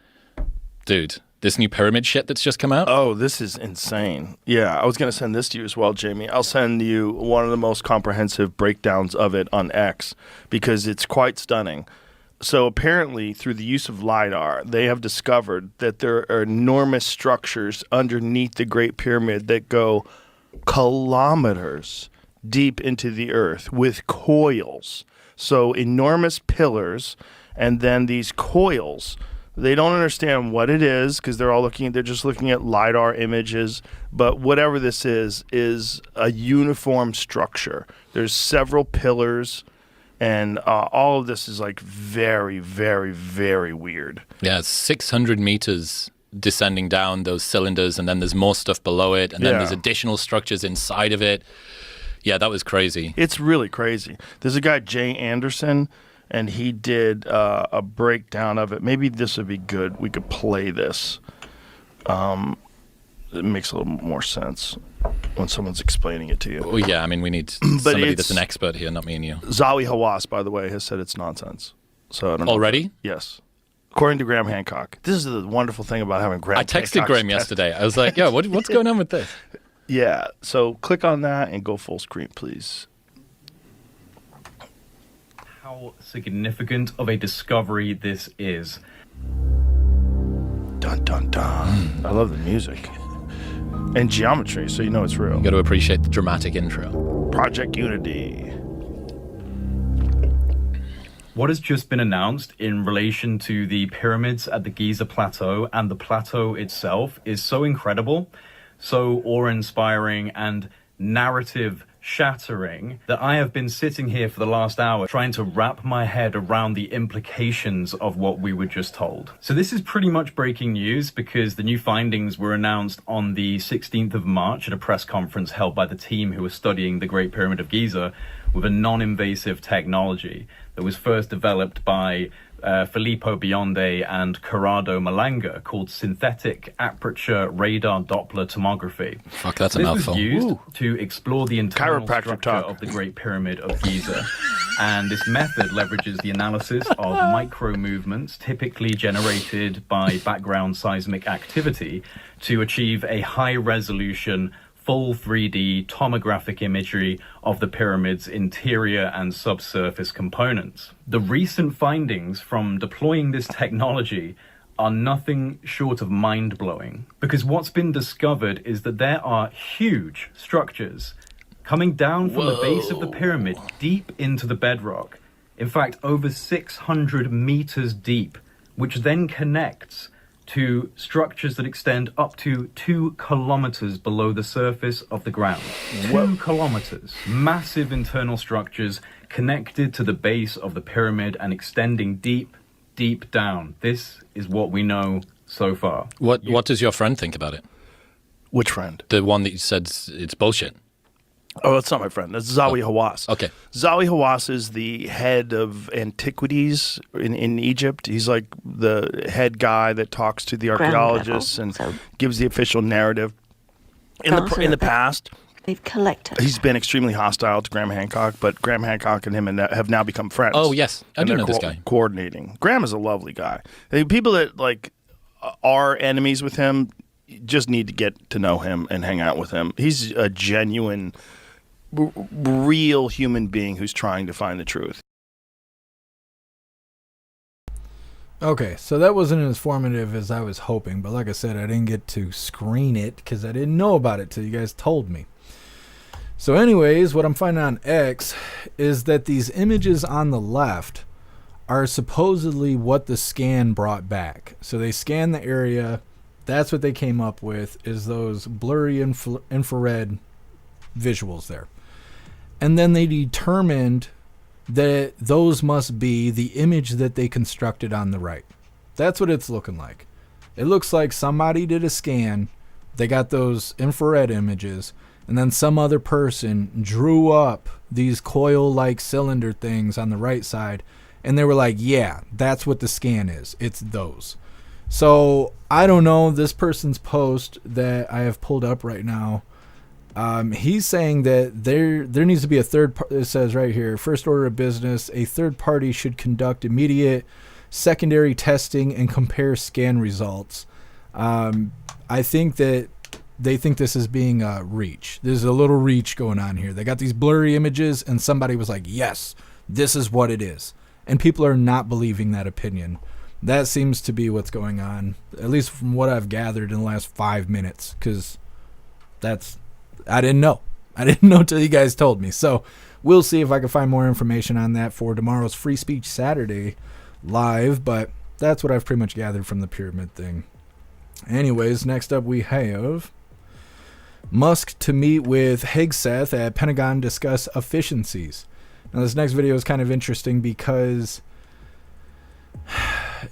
dude, this new pyramid shit that's just come out?
Oh, this is insane. Yeah, I was going to send this to you as well, Jamie. I'll send you one of the most comprehensive breakdowns of it on X because it's quite stunning. So apparently, through the use of LiDAR, they have discovered that there are enormous structures underneath the Great Pyramid that go kilometers deep into the earth with coils. So enormous pillars, and then these coils. They don't understand what it is because they're just looking at LiDAR images. But whatever this is a uniform structure. There's several pillars. And all of this is like very, very, very weird.
Yeah, it's 600 meters descending down those cylinders, and then there's more stuff below it, and then there's additional structures inside of it. Yeah, that was crazy.
It's really crazy. There's a guy, Jay Anderson, and he did a breakdown of it. Maybe this would be good. We could play this. It makes a little more sense when someone's explaining it to you.
Well, yeah, I mean, we need somebody that's an expert here, not me and you.
Zawi Hawass, by the way, has said it's nonsense. So I don't know.
Already?
Yes. According to Graham Hancock. This is the wonderful thing about having Graham Hancock.
I texted Graham yesterday. I was like, yeah, what's going on with this?
Yeah, so click on that and go full screen, please.
How significant of a discovery this is.
Dun, dun, dun. I love the music. And geometry, so you know it's real.
You got to appreciate the dramatic intro.
Project Unity.
What has just been announced in relation to the pyramids at the Giza Plateau and the plateau itself is so incredible, so awe-inspiring and narrative-shattering that I have been sitting here for the last hour trying to wrap my head around the implications of what we were just told. So this is pretty much breaking news because the new findings were announced on the 16th of March at a press conference held by the team who was studying the Great Pyramid of Giza with a non-invasive technology that was first developed by Filippo Bionde and Corrado Malanga called synthetic aperture radar Doppler tomography.
Fuck, that's a mouthful.
This was used to explore the internal structure of the Great Pyramid of Giza. And this method leverages the analysis of micro movements typically generated by background seismic activity to achieve a high resolution full 3D tomographic imagery of the pyramid's interior and subsurface components. The recent findings from deploying this technology are nothing short of mind-blowing, because what's been discovered is that there are huge structures coming down from the base of the pyramid deep into the bedrock. In fact, over 600 meters deep, which then connects to structures that extend up to 2 kilometers below the surface of the ground. 2 kilometers. Massive internal structures connected to the base of the pyramid and extending deep, deep down. This is what we know so far.
What does your friend think about it?
Which friend?
The one that you said it's bullshit.
Oh, that's not my friend. That's Zawi Hawass.
Okay.
Zawi Hawass is the head of antiquities in Egypt. He's like the head guy that talks to the archaeologists and gives the official narrative. In the past,
they've collected.
He's been extremely hostile to Graham Hancock, but Graham Hancock and him have now become friends.
Oh, yes. I do know this guy.
Coordinating. Graham is a lovely guy. People that like are enemies with him just need to get to know him and hang out with him. He's a genuine, real human being who's trying to find the truth.
Okay, so that wasn't as informative as I was hoping, but like I said, I didn't get to screen it because I didn't know about it till you guys told me. So anyways, what I'm finding on X is that these images on the left are supposedly what the scan brought back. So they scanned the area That's what they came up with, is those blurry infrared visuals there. And then they determined that those must be the image that they constructed on the right. That's what it's looking like. It looks like somebody did a scan, they got those infrared images, and then some other person drew up these coil-like cylinder things on the right side, and they were like, yeah, that's what the scan is. It's those. So, I don't know, this person's post that I have pulled up right now, he's saying that there needs to be a it says right here, first order of business, a third party should conduct immediate secondary testing and compare scan results. I think that they think this is being reach. There's a little reach going on here. They got these blurry images and somebody was like, yes, this is what it is. And people are not believing that opinion. That seems to be what's going on, at least from what I've gathered in the last 5 minutes, because I didn't know. I didn't know till you guys told me. So we'll see if I can find more information on that for tomorrow's Free Speech Saturday live, but that's what I've pretty much gathered from the pyramid thing. Anyways, next up we have Musk to meet with Hegseth at Pentagon, discuss efficiencies. Now this next video is kind of interesting because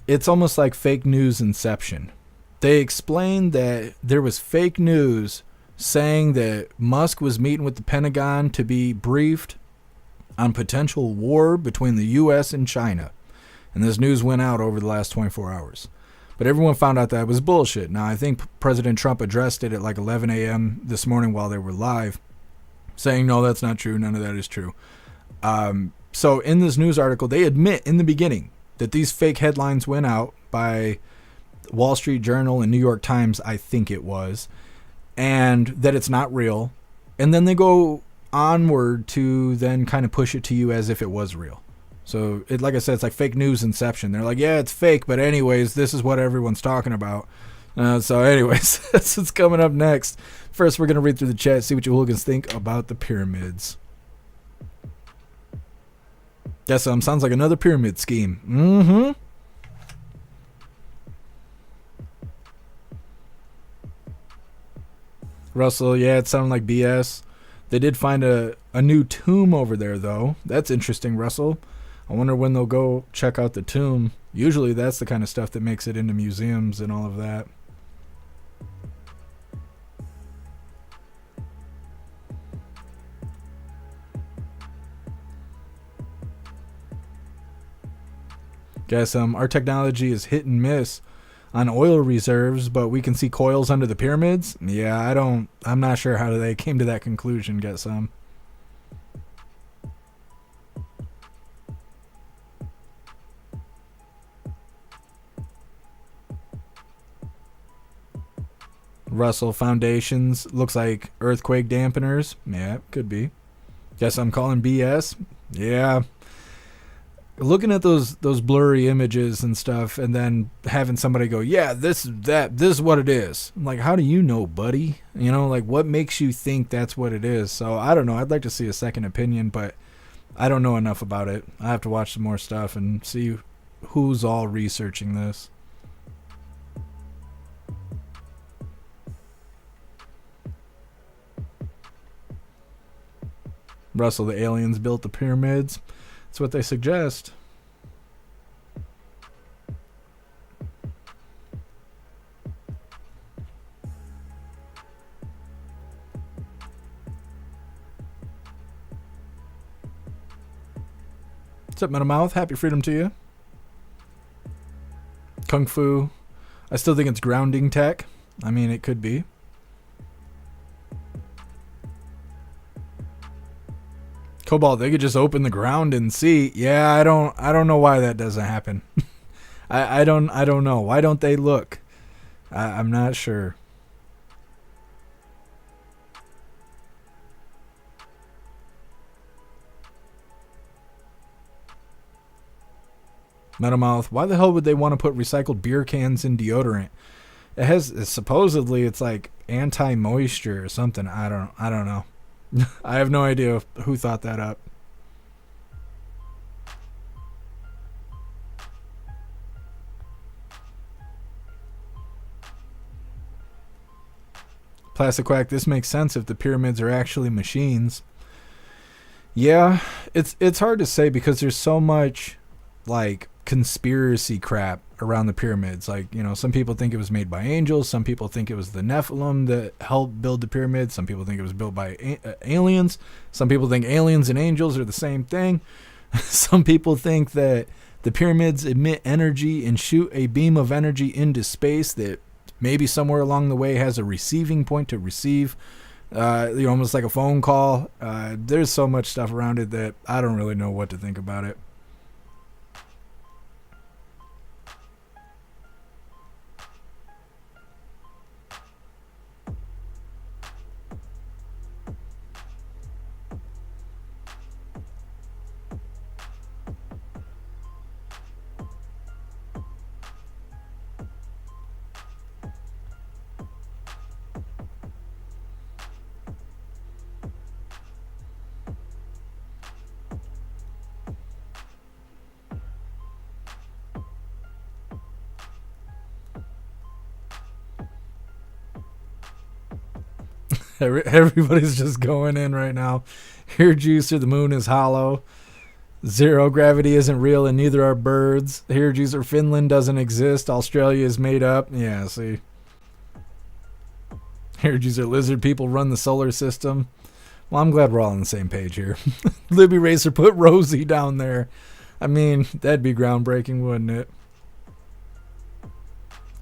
it's almost like fake news inception. They explained that there was fake news saying that Musk was meeting with the Pentagon to be briefed on potential war between the U.S. and China. And this news went out over the last 24 hours. But everyone found out that it was bullshit. Now, I think President Trump addressed it at like 11 a.m. this morning while they were live, saying, no, that's not true. None of that is true. So in this news article, they admit in the beginning that these fake headlines went out by Wall Street Journal and New York Times, I think it was, and that it's not real. And then they go onward to then kind of push it to you as if it was real. So, like I said, it's like fake news inception. They're like, yeah, it's fake, but anyways, this is what everyone's talking about. So anyways, that's what's coming up next. First, we're going to read through the chat, see what you hooligans think about the pyramids. Guess sounds like another pyramid scheme. Mm-hmm. Russell, yeah, it sounded like BS. They did find a new tomb over there, though. That's interesting, Russell. I wonder when they'll go check out the tomb. Usually that's the kind of stuff that makes it into museums and all of that. Guess our technology is hit and miss on oil reserves, but we can see coils under the pyramids. Yeah, I'm not sure how they came to that conclusion. Get some. Russell, foundations looks like earthquake dampeners. Yeah, could be. Guess I'm calling BS. Yeah. Looking at those blurry images and stuff, and then having somebody go, yeah, this is what it is. I'm like, how do you know, buddy? You know, like, what makes you think that's what it is? So I don't know. I'd like to see a second opinion, but I don't know enough about it. I have to watch some more stuff and see who's all researching this. Russell, the aliens built the pyramids. That's what they suggest. What's up, Metamouth? Happy freedom to you. Kung Fu. I still think it's grounding tech. I mean, it could be. Cobalt, they could just open the ground and see. Yeah, I don't know why that doesn't happen. I don't know. Why don't they look? I'm not sure. Metamouth, why the hell would they want to put recycled beer cans in deodorant? Supposedly it's like anti-moisture or something. I don't know. I have no idea who thought that up. Plastic Quack, this makes sense if the pyramids are actually machines. Yeah, it's hard to say because there's so much like conspiracy crap around the pyramids. Like, you know, some people think it was made by angels. Some people think it was the Nephilim that helped build the pyramids. Some people think it was built by aliens. Some people think aliens and angels are the same thing. Some people think that the pyramids emit energy and shoot a beam of energy into space that maybe somewhere along the way has a receiving point to receive, almost like a phone call. There's so much stuff around it that I don't really know what to think about it. Everybody's just going in right now. Here, Juicer, the moon is hollow. Zero gravity isn't real, and neither are birds. Here, Juicer, Finland doesn't exist. Australia is made up. Yeah, see. Here, Juicer, lizard people run the solar system. Well, I'm glad we're all on the same page here. Libby Racer, put Rosie down there. I mean, that'd be groundbreaking, wouldn't it?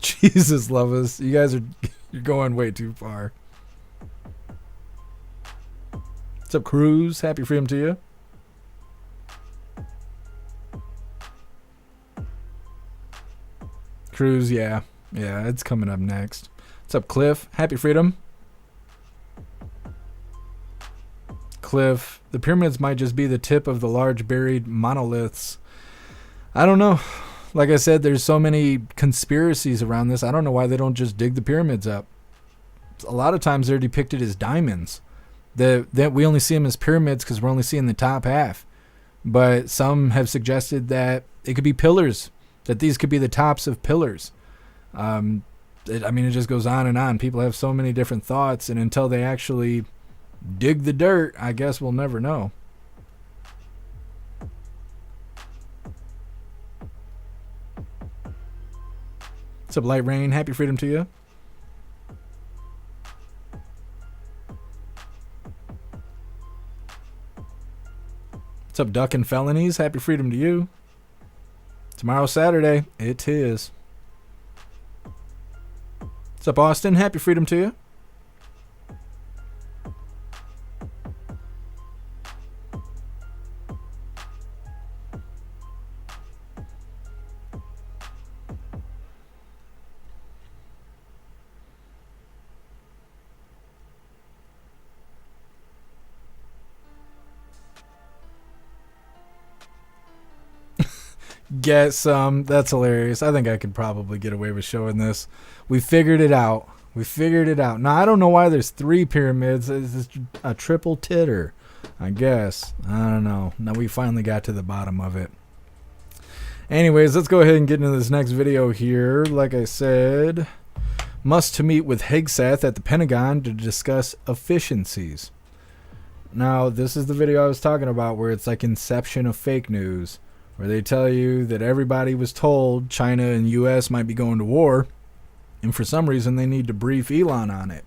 Jesus, love us. You guys you're going way too far. What's up, Cruz? Happy freedom to you. Cruz, yeah, it's coming up next. What's up, Cliff? Happy freedom. Cliff, the pyramids might just be the tip of the large buried monoliths. I don't know. Like I said, there's so many conspiracies around this. I don't know why they don't just dig the pyramids up. A lot of times they're depicted as diamonds. That we only see them as pyramids because we're only seeing the top half. But some have suggested that it could be pillars, that these could be the tops of pillars. It just goes on and on. People have so many different thoughts, and until they actually dig the dirt, I guess we'll never know. What's up, Light Rain? Happy freedom to you. What's up, Duck and Felonies? Happy freedom to you. Tomorrow's Saturday. It is. What's up, Austin? Happy freedom to you. Get some. That's hilarious. I think I could probably get away with showing this. We figured it out. Now, I don't know why there's 3 pyramids. It's a triple titter, I guess. I don't know. Now we finally got to the bottom of it. Anyways, let's go ahead and get into this next video here. Like I said, Musk to meet with Hegseth at the Pentagon to discuss efficiencies. Now, this is the video I was talking about where it's like inception of fake news, where they tell you that everybody was told China and U.S. might be going to war, and for some reason they need to brief Elon on it.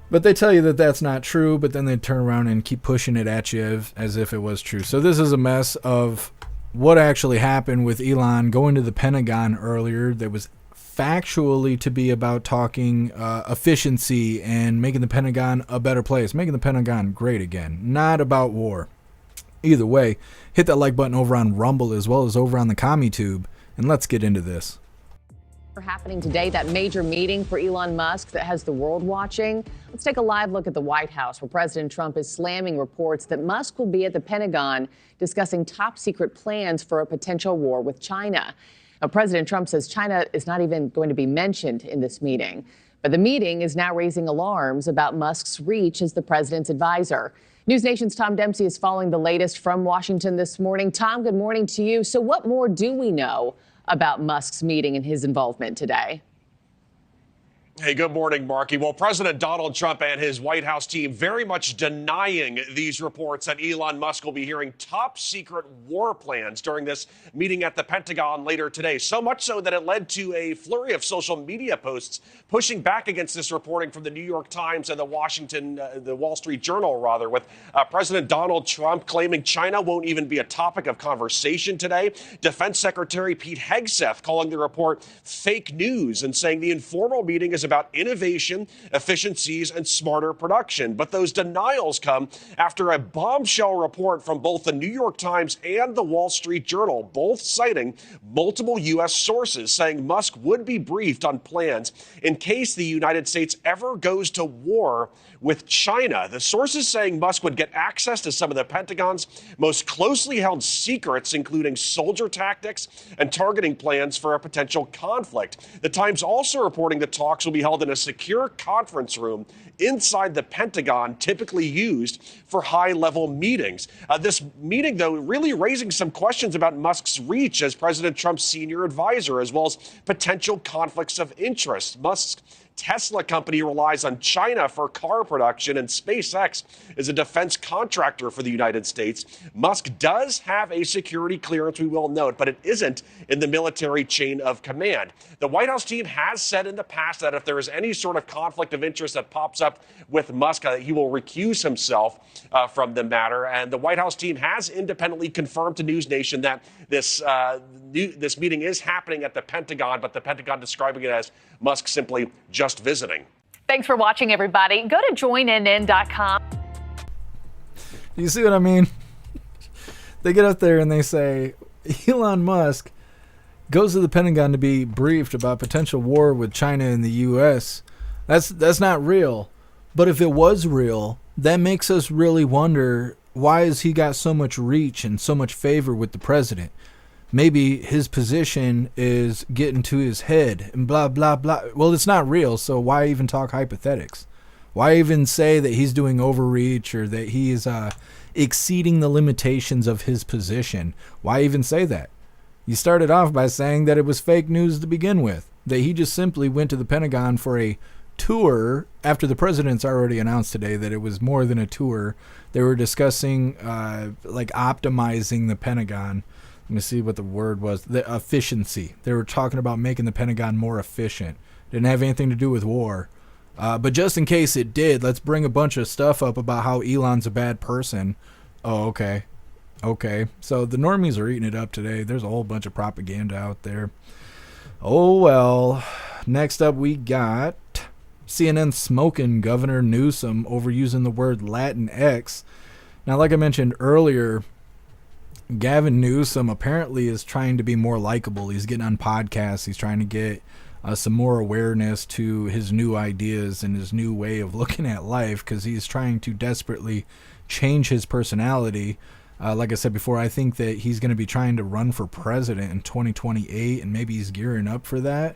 But they tell you that that's not true, but then they turn around and keep pushing it at you as if it was true. So this is a mess of what actually happened with Elon going to the Pentagon earlier that was factually to be about talking efficiency and making the Pentagon a better place, making the Pentagon great again, not about war. Either way, hit that like button over on Rumble as well as over on the CommuTube, and let's get into this.
Happening today, that major meeting for Elon Musk that has the world watching. Let's take a live look at the White House, where President Trump is slamming reports that Musk will be at the Pentagon discussing top secret plans for a potential war with China. Now, President Trump says China is not even going to be mentioned in this meeting. But the meeting is now raising alarms about Musk's reach as the president's advisor. News Nation's Tom Dempsey is following the latest from Washington this morning. Tom, good morning to you. So what more do we know about Musk's meeting and his involvement today?
Hey, good morning, Marky. Well, President Donald Trump and his White House team very much denying these reports that Elon Musk will be hearing top secret war plans during this meeting at the Pentagon later today. So much so that it led to a flurry of social media posts pushing back against this reporting from the New York Times and the Wall Street Journal, rather, with President Donald Trump claiming China won't even be a topic of conversation today. Defense Secretary Pete Hegseth calling the report fake news and saying the informal meeting is about innovation, efficiencies, and smarter production. But those denials come after a bombshell report from both the New York Times and the Wall Street Journal, both citing multiple U.S. sources saying Musk would be briefed on plans in case the United States ever goes to war with China. The sources saying Musk would get access to some of the Pentagon's most closely held secrets, including soldier tactics and targeting plans for a potential conflict. The Times also reporting the talks will be held in a secure conference room inside the Pentagon, typically used for high-level meetings. This meeting, though, really raising some questions about Musk's reach as President Trump's senior advisor, as well as potential conflicts of interest. Musk's Tesla company relies on China for car production, and SpaceX is a defense contractor for the United States. Musk does have a security clearance, we will note, but it isn't in the military chain of command. The White House team has said in the past that if there is any sort of conflict of interest that pops up with Musk, he will recuse himself from the matter. And the White House team has independently confirmed to News Nation that this meeting is happening at the Pentagon, but the Pentagon describing it as Musk simply just visiting.
Thanks for watching, everybody. Go to joininn.com.
You see what I mean? They get up there and they say, Elon Musk goes to the Pentagon to be briefed about potential war with China and the U.S. That's not real. But if it was real, that makes us really wonder, why has he got so much reach and so much favor with the president? Maybe his position is getting to his head and blah, blah, blah. Well, it's not real, so why even talk hypothetics? Why even say that he's doing overreach or that he is exceeding the limitations of his position? Why even say that? You started off by saying that it was fake news to begin with, that he just simply went to the Pentagon for a tour after the president's already announced today that it was more than a tour. They were discussing optimizing the Pentagon. Let me see what the word was. The efficiency. They were talking about making the Pentagon more efficient. Didn't have anything to do with war. But just in case it did, let's bring a bunch of stuff up about how Elon's a bad person. Oh, okay. Okay. So the normies are eating it up today. There's a whole bunch of propaganda out there. Oh, well. Next up, we got CNN smoking Governor Newsome over using the word Latinx. Now, like I mentioned earlier, Gavin Newsom apparently is trying to be more likable. He's getting on podcasts. He's trying to get some more awareness to his new ideas and his new way of looking at life, because he's trying to desperately change his personality. Like I said before, I think that he's going to be trying to run for president in 2028, and maybe he's gearing up for that.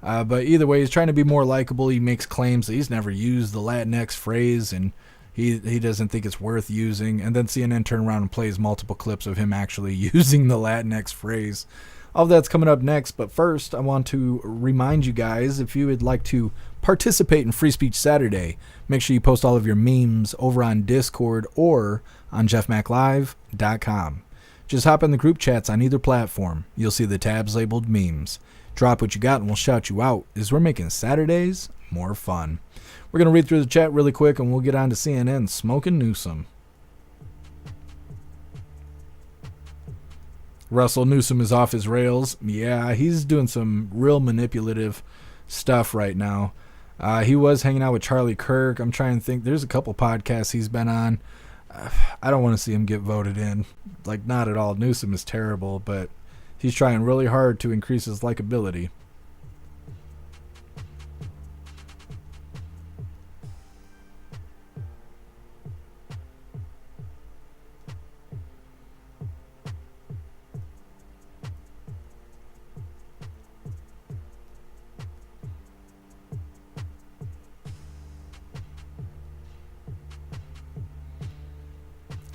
But either way, he's trying to be more likable. He makes claims that he's never used the Latinx phrase, and he doesn't think it's worth using. And then CNN turn around and plays multiple clips of him actually using the Latinx phrase. All that's coming up next. But first, I want to remind you guys, if you would like to participate in Free Speech Saturday, make sure you post all of your memes over on Discord or on jeffmaclive.com. Just hop in the group chats on either platform. You'll see the tabs labeled memes. Drop what you got and we'll shout you out, as we're making Saturdays more fun. We're going to read through the chat really quick and we'll get on to CNN smoking Newsom. Russell Newsom is off his rails. Yeah, he's doing some real manipulative stuff right now. He was hanging out with Charlie Kirk. I'm trying to think. There's a couple podcasts he's been on. I don't want to see him get voted in. Like, not at all. Newsom is terrible, but he's trying really hard to increase his likability.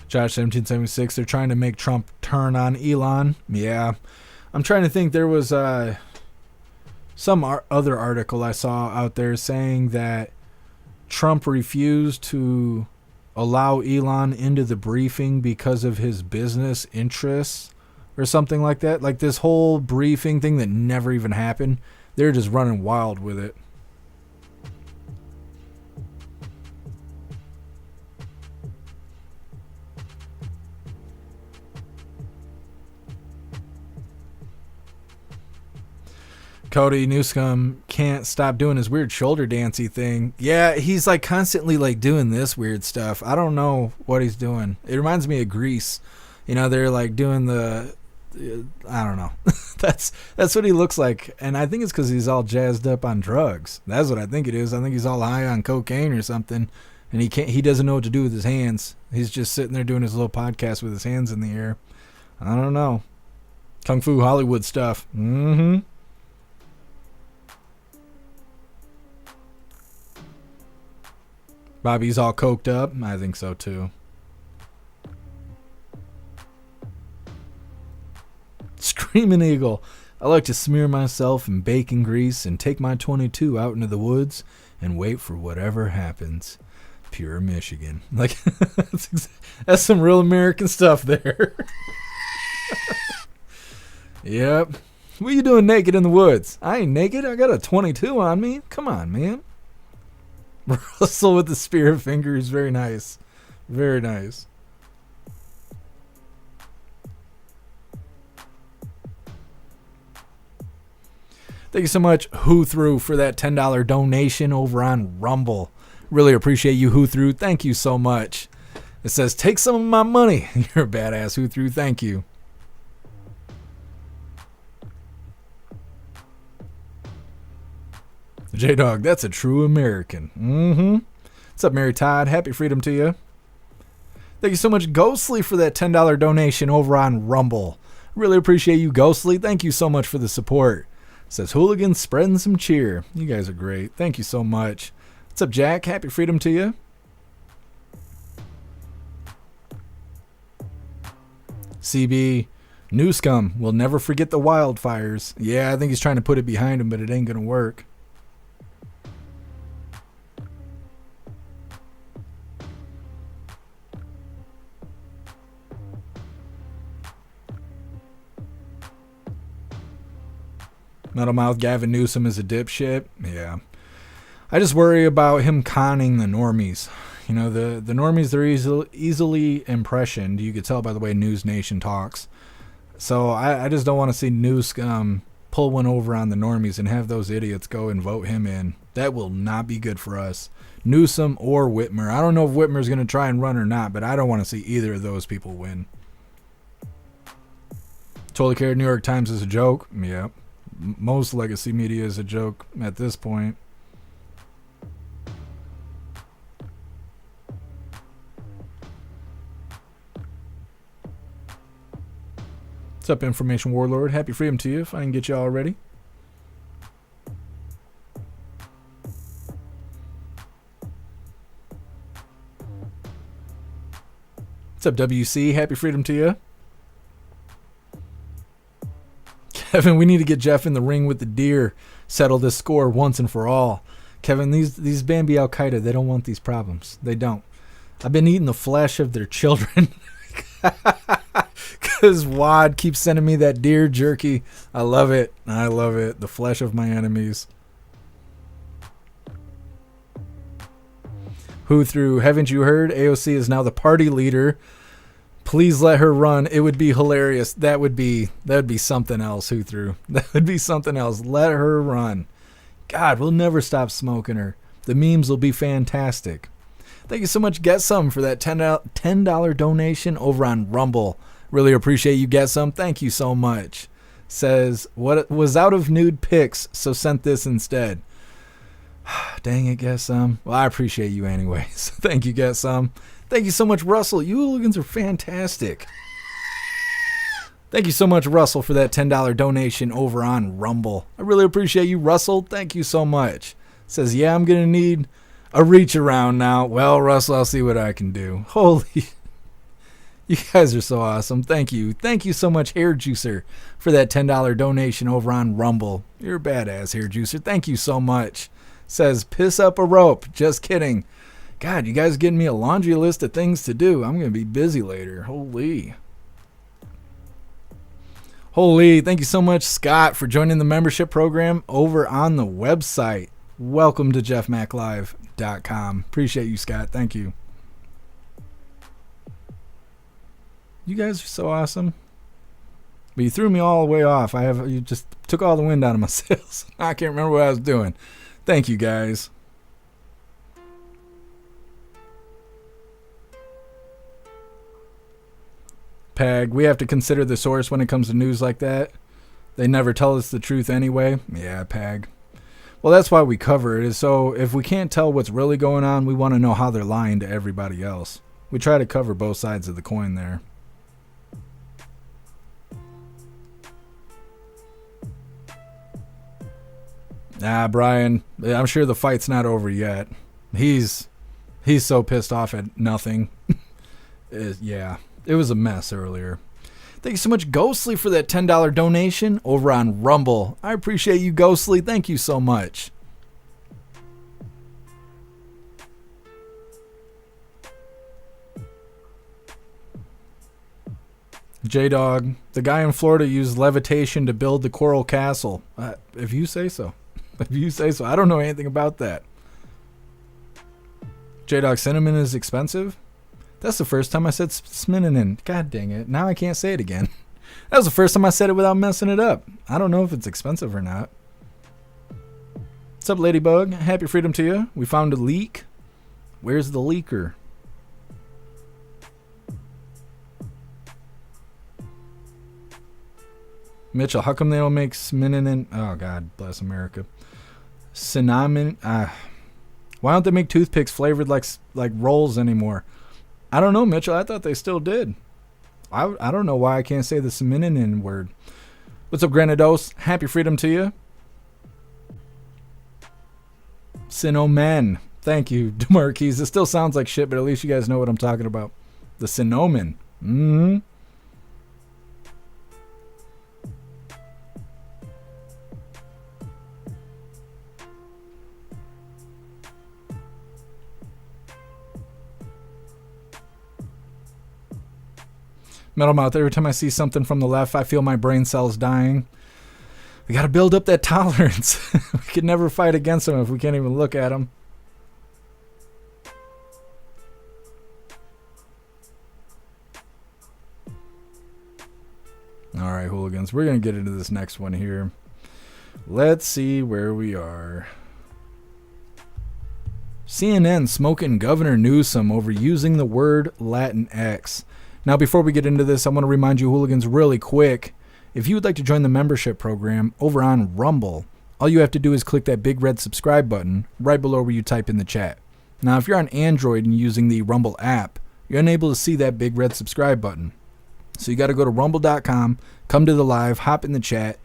Josh 1776, they're trying to make Trump turn on Elon. Yeah. I'm trying to think. There was other article I saw out there saying that Trump refused to allow Elon into the briefing because of his business interests or something like that. Like this whole briefing thing that never even happened. They're just running wild with it. Cody Newsome can't stop doing his weird shoulder dancey thing. Yeah, he's like constantly like doing this weird stuff. I don't know what he's doing. It reminds me of Grease. You know, they're like doing the I don't know. That's what he looks like, and I think it's because he's all jazzed up on drugs. That's what I think it is. I think he's all high on cocaine or something, and he doesn't know what to do with his hands. He's just sitting there doing his little podcast with his hands in the air. I don't know. Kung Fu Hollywood stuff. Mm-hmm. Bobby's all coked up. I think so too. Screaming Eagle. I like to smear myself in bacon grease and take my 22 out into the woods and wait for whatever happens. Pure Michigan. Like that's some real American stuff there. Yep. What are you doing naked in the woods? I ain't naked. I got a 22 on me. Come on, man. Russell with the spirit fingers. Very nice. Very nice. Thank you so much, Who Through, for that $10 donation over on Rumble. Really appreciate you, Who Through. Thank you so much. It says, take some of my money. You're a badass, Who Through. Thank you. J-Dog, that's a true American. Mm-hmm. What's up, Mary Todd? Happy freedom to you. Thank you so much, Ghostly, for that $10 donation over on Rumble. Really appreciate you, Ghostly. Thank you so much for the support. It says, Hooligans spreading some cheer. You guys are great. Thank you so much. What's up, Jack? Happy freedom to you. CB, Newsome will never forget the wildfires. Yeah, I think he's trying to put it behind him, but it ain't going to work. Metalmouth Gavin Newsom is a dipshit. Yeah. I just worry about him conning the normies. You know, the normies, they're easily impressioned. You could tell by the way News Nation talks. So I just don't want to see Newsom pull one over on the normies and have those idiots go and vote him in. That will not be good for us. Newsom or Whitmer. I don't know if Whitmer's going to try and run or not, but I don't want to see either of those people win. Totally cared New York Times is a joke. Yeah. Most legacy media is a joke at this point. What's up, Information Warlord? Happy freedom to you if I can get you all ready. What's up, WC? Happy freedom to you. Kevin, we need to get Jeff in the ring with the deer. Settle this score once and for all. Kevin, these Bambi Al-Qaeda, they don't want these problems. They don't. I've been eating the flesh of their children. Because Wad keeps sending me that deer jerky. I love it. I love it. The flesh of my enemies. Who Through, haven't you heard? AOC is now the party leader. Please let her run. It would be hilarious. That would be something else, Who Through. That would be something else. Let her run. God, we'll never stop smoking her. The memes will be fantastic. Thank you so much, Get Some, for that $10 donation over on Rumble. Really appreciate you, Get Some. Thank you so much. Says, what was out of nude pics, so sent this instead. Dang it, Get Some. Well, I appreciate you anyways. Thank you, Get Some. Thank you so much, Russell. You hooligans are fantastic. Thank you so much, Russell, for that $10 donation over on Rumble. I really appreciate you, Russell. Thank you so much. Says, yeah, I'm going to need a reach around now. Well, Russell, I'll see what I can do. Holy. You guys are so awesome. Thank you. Thank you so much, Hair Juicer, for that $10 donation over on Rumble. You're a badass, Hair Juicer. Thank you so much. Says, piss up a rope. Just kidding. God, you guys getting me a laundry list of things to do. I'm going to be busy later. Holy. Thank you so much, Scott, for joining the membership program over on the website. Welcome to jeffmaclive.com. Appreciate you, Scott. Thank you. You guys are so awesome. But you threw me all the way off. You just took all the wind out of my sails. I can't remember what I was doing. Thank you, guys. Peg, we have to consider the source when it comes to news like that. They never tell us the truth anyway. Yeah, Peg. Well, that's why we cover it. So if we can't tell what's really going on, we want to know how they're lying to everybody else. We try to cover both sides of the coin there. Brian, I'm sure the fight's not over yet. He's so pissed off at nothing. Yeah, it was a mess earlier. Thank you so much, Ghostly, for that $10 donation over on Rumble. I appreciate you, Ghostly. Thank you so much. J-Dog, the guy in Florida used levitation to build the Coral Castle. If you say so. If you say so. I don't know anything about that. J-Dog, cinnamon is expensive? That's the first time I said cinnamon. God dang it. Now I can't say it again. That was the first time I said it without messing it up. I don't know if it's expensive or not. What's up, Ladybug? Happy freedom to you. We found a leak. Where's the leaker? Mitchell, how come they don't make cinnamon? Oh, God bless America. Cinnamon. Why don't they make toothpicks flavored like rolls anymore? I don't know, Mitchell. I thought they still did. I don't know why I can't say the cinnamon word. What's up, Granados? Happy freedom to you. Cinnamon. Thank you, DeMarquise. It still sounds like shit, but at least you guys know what I'm talking about. The cinnamon. Mm-hmm. Metal Mouth, every time I see something from the left, I feel my brain cells dying. We got to build up that tolerance. We can never fight against them if we can't even look at them. All right, hooligans. We're going to get into this next one here. Let's see where we are. CNN smoking Governor Newsome over using the word Latinx. Now, before we get into this, I want to remind you, hooligans, really quick, if you would like to join the membership program over on Rumble, all you have to do is click that big red subscribe button right below where you type in the chat. Now, if you're on Android and using the Rumble app, you're unable to see that big red subscribe button. So you got to go to rumble.com, come to the live, hop in the chat,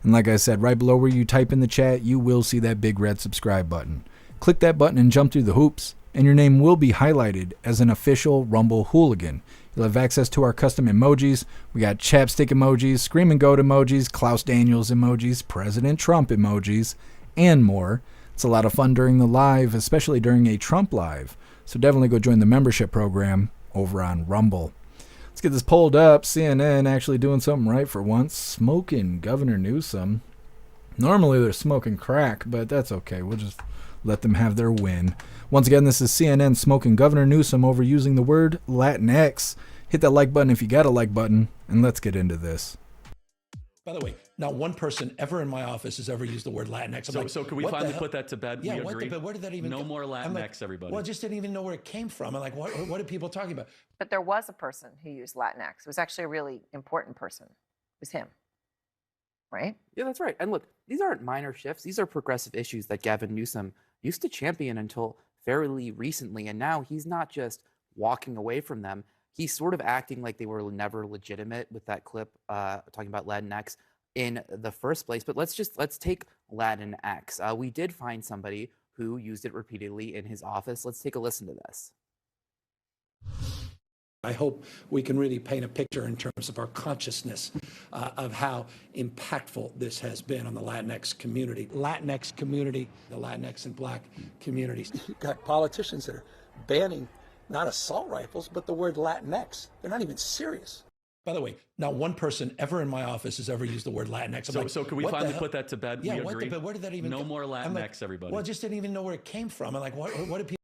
and like I said, right below where you type in the chat, you will see that big red subscribe button. Click that button and jump through the hoops, and your name will be highlighted as an official Rumble hooligan. You'll have access to our custom emojis. We got chapstick emojis, scream and goat emojis, Klaus Daniels emojis, President Trump emojis, and more. It's a lot of fun during the live, especially during a Trump live. So definitely go join the membership program over on Rumble. Let's get this pulled up. CNN actually doing something right for once. Smoking Governor Newsome. Normally they're smoking crack, but that's okay. We'll just let them have their win. Once again, this is CNN smoking Governor Newsome over using the word Latinx. Hit that like button if you got a like button, and let's get into this.
By the way, not one person ever in my office has ever used the word Latinx.
So can we finally put that to bed?
Yeah,
we agree?
where did that even
No more Latinx, everybody.
Well, I just didn't even know where it came from. I'm like, what are people talking about?
But there was a person who used Latinx. It was actually a really important person. It was him. Right?
Yeah, that's right. And look, these aren't minor shifts. These are progressive issues that Gavin Newsom used to champion until fairly recently. And now he's not just walking away from them. He's sort of acting like they were never legitimate with that clip talking about Latinx in the first place. But let's take Latinx. We did find somebody who used it repeatedly in his office. Let's take a listen to this.
I hope we can really paint a picture in terms of our consciousness of how impactful this has been on the Latinx community. The Latinx and Black communities. You've got politicians that are banning not assault rifles, but the word Latinx. They're not even serious. By the way, not one person ever in my office has ever used the word Latinx.
So can we finally put that to bed?
Yeah,
we agree?
where did that even
No
go?
more Latinx, everybody.
Well, I just didn't even know where it came from. I'm like, what did people...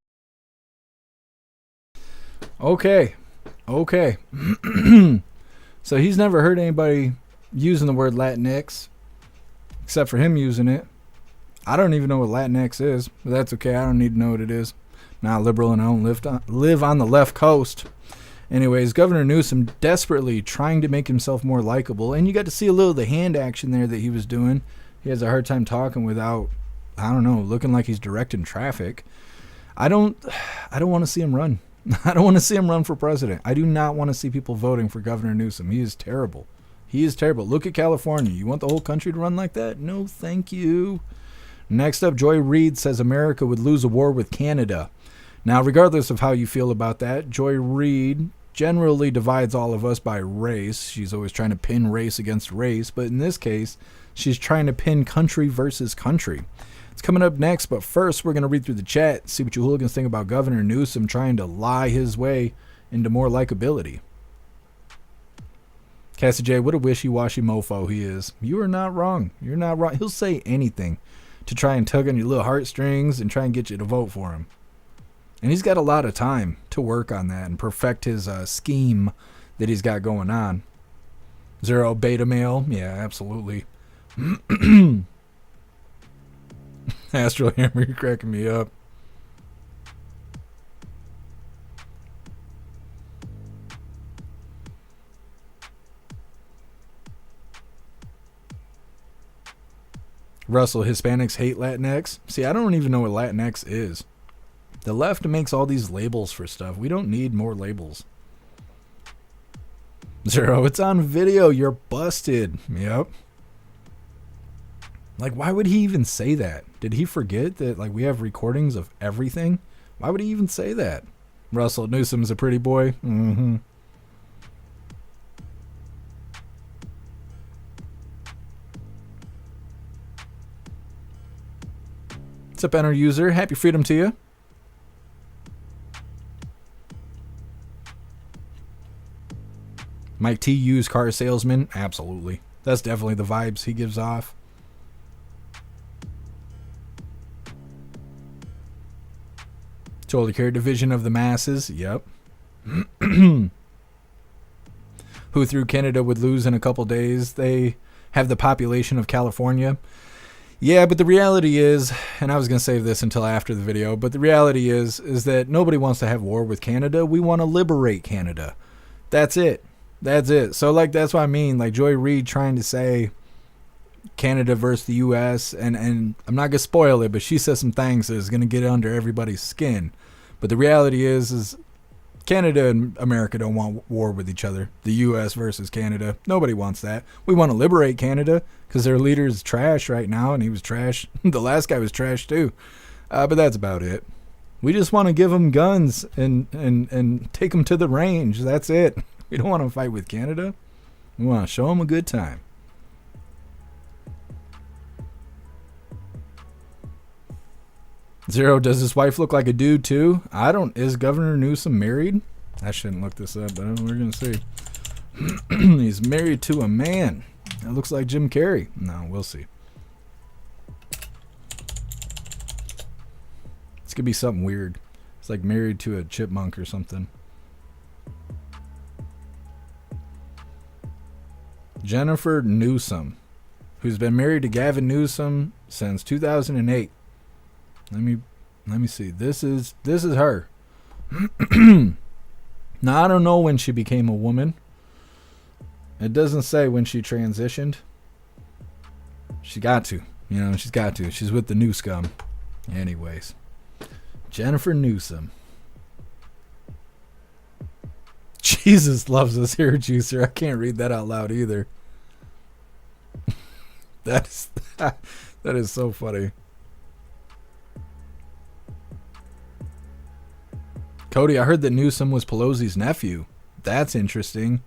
Okay. So he's never heard anybody using the word Latinx, except for him using it. I don't even know what Latinx is, but that's okay. I don't need to know what it is. I'm not liberal and I don't live on the left coast. Anyways, Governor Newsom desperately trying to make himself more likable, and you got to see a little of the hand action there that he was doing. He has a hard time talking without, I don't know, looking like he's directing traffic. I don't want to see him run. I don't want to see him run for president. I do not want to see people voting for Governor Newsom. He is terrible. He is terrible. Look at California. You want the whole country to run like that? No, thank you. Next up, Joy Reid says America would lose a war with Canada. Now, regardless of how you feel about that, Joy Reid generally divides all of us by race. She's always trying to pin race against race, but in this case, she's trying to pin country versus country. It's coming up next, but first we're going to read through the chat, see what you hooligans think about Governor Newsom trying to lie his way into more likability. Cassie J, what a wishy-washy mofo he is. You are not wrong. You're not wrong. He'll say anything to try and tug on your little heartstrings and try and get you to vote for him. And he's got a lot of time to work on that and perfect his scheme that he's got going on. Zero beta male? Yeah, absolutely. Astro Hammer, you're cracking me up. Russell, Hispanics hate Latinx. See, I don't even know what Latinx is. The left makes all these labels for stuff. We don't need more labels. Zero, it's on video. You're busted. Yep. Like, why would he even say that? Did he forget that, like, we have recordings of everything? Why would he even say that? Russell, Newsom's a pretty boy. Mm-hmm. What's up, Enter User? Happy freedom to you. Mike T, used car salesman? Absolutely. That's definitely the vibes he gives off. Shoulder care division of the masses? Yep. Who through Canada would lose in a couple days? They have the population of California. Yeah, but the reality is, and I was going to save this until after the video, but the reality is that nobody wants to have war with Canada. We want to liberate Canada. That's it. That's it. So, like, that's what I mean. Like, Joy Reid trying to say Canada versus the U.S., and I'm not going to spoil it, but she says some things that is going to get under everybody's skin. But the reality is Canada and America don't want war with each other. The U.S. versus Canada. Nobody wants that. We want to liberate Canada because their leader is trash right now, and he was trash. The last guy was trash too. But that's about it. We just want to give them guns and take them to the range. That's it. We don't want to fight with Canada. We want to show them a good time. Zero, does his wife look like a dude too? Is Governor Newsom married? I shouldn't look this up, but we're going to see. He's married to a man. It looks like Jim Carrey. No, we'll see. It's going to be something weird. It's like married to a chipmunk or something. Jennifer Newsom, who's been married to Gavin Newsom since 2008. Let me see. This is her. Now, I don't know when she became a woman. It doesn't say when she transitioned. She got to. She's got to. She's with the new scum. Anyways. Jennifer Newsom. Jesus loves us hair juicer. I can't read that out loud either. That is so funny. Cody, I heard that Newsom was Pelosi's nephew. That's interesting.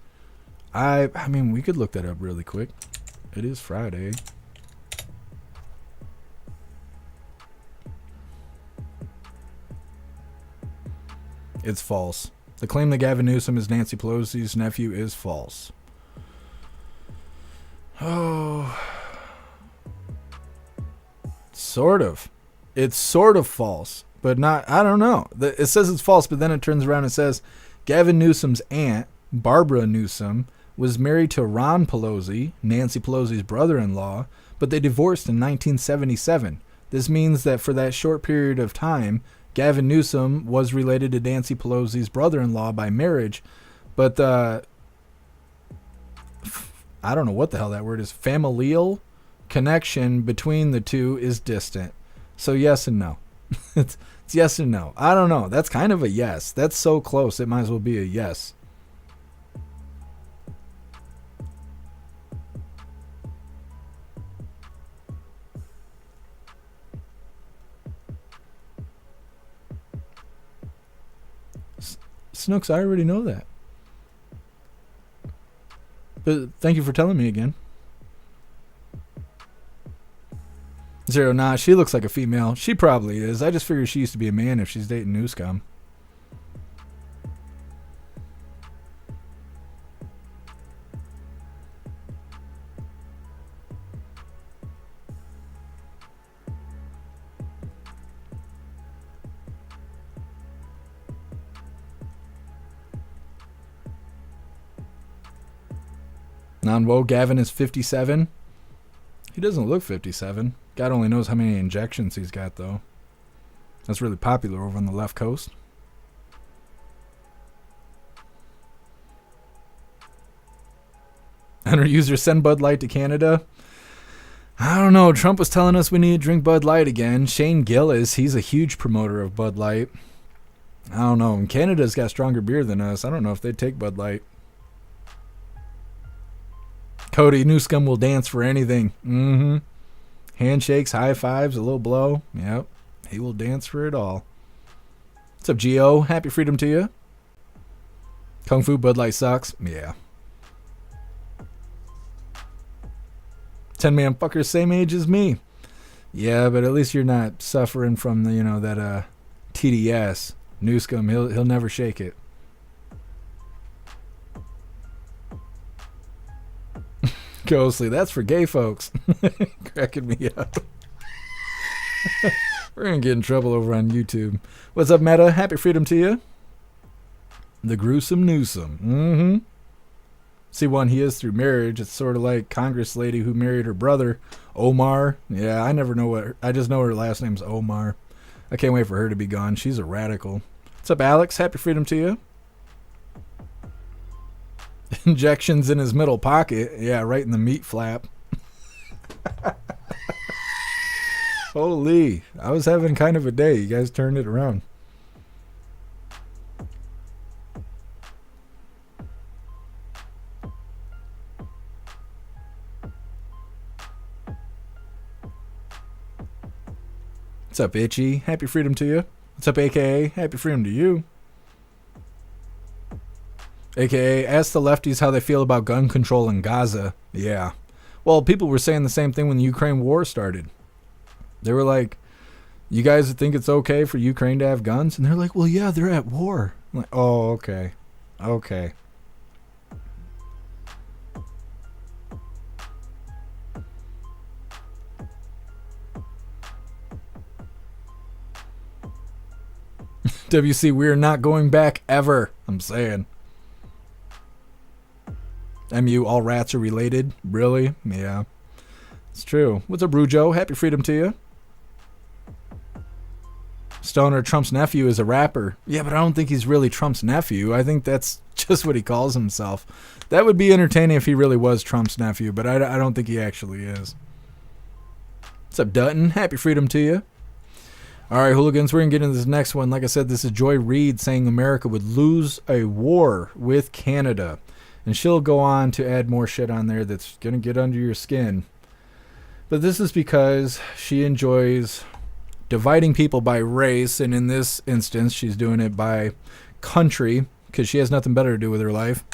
I mean, we could look that up really quick. It is Friday. It's false. The claim that Gavin Newsom is Nancy Pelosi's nephew is false. Oh. Sort of. It's sort of false, but not, I don't know. It says it's false, but then it turns around and says Gavin Newsom's aunt, Barbara Newsom, was married to Ron Pelosi, Nancy Pelosi's brother-in-law, but they divorced in 1977. This means that for that short period of time, Gavin Newsom was related to Nancy Pelosi's brother-in-law by marriage, but I don't know what the hell that word is. Familial connection between the two is distant. So yes and no. It's yes and no. I don't know. That's kind of a yes. That's so close. It might as well be a yes. Snooks, I already know that. But thank you for telling me again. Zero, nah, she looks like a female. She probably is. I just figured she used to be a man if she's dating Newscom. Non-woke Gavin is 57. He doesn't look 57. God only knows how many injections he's got, though. That's really popular over on the left coast. Enter user send Bud Light to Canada. I don't know. Trump was telling us we need to drink Bud Light again. Shane Gillis, he's a huge promoter of Bud Light. I don't know. And Canada's got stronger beer than us. I don't know if they'd take Bud Light. Cody, Newscom will dance for anything. Mm-hmm. Handshakes, high fives, a little blow. Yep. He will dance for it all. What's up, Gio? Happy freedom to you. Kung Fu Bud Light sucks. Yeah. 10-man fucker, same age as me. Yeah, but at least you're not suffering from the, that TDS. Newscom, he'll never shake it. Ghostly, that's for gay folks. Cracking me up. We're gonna get in trouble over on YouTube. What's up, Meta? Happy freedom to you. The gruesome Newsom. Mm-hmm. See, one, he is through marriage. It's sort of like Congress lady who married her brother, Omar. Yeah, I never know I just know her last name's Omar. I can't wait for her to be gone. She's a radical. What's up, Alex? Happy freedom to you. Injections in his middle pocket. Yeah, right in the meat flap. Holy. I was having kind of a day. You guys turned it around. What's up, Itchy? Happy freedom to you. What's up, AKA? Happy freedom to you. AKA, ask the lefties how they feel about gun control in Gaza. Yeah. Well, people were saying the same thing when the Ukraine war started. They were like, you guys think it's okay for Ukraine to have guns? And they're like, well, yeah, they're at war. I'm like, oh, okay. Okay. WC, we're not going back ever. I'm saying. MU, all rats are related? Really? Yeah. It's true. What's up, Brujo? Happy freedom to you. Stoner, Trump's nephew is a rapper. Yeah, but I don't think he's really Trump's nephew. I think that's just what he calls himself. That would be entertaining if he really was Trump's nephew, but I don't think he actually is. What's up, Dutton? Happy freedom to you. All right, hooligans, we're going to get into this next one. Like I said, this is Joy Reid saying America would lose a war with Canada. And she'll go on to add more shit on there that's going to get under your skin. But this is because she enjoys dividing people by race. And in this instance, she's doing it by country. because she has nothing better to do with her life.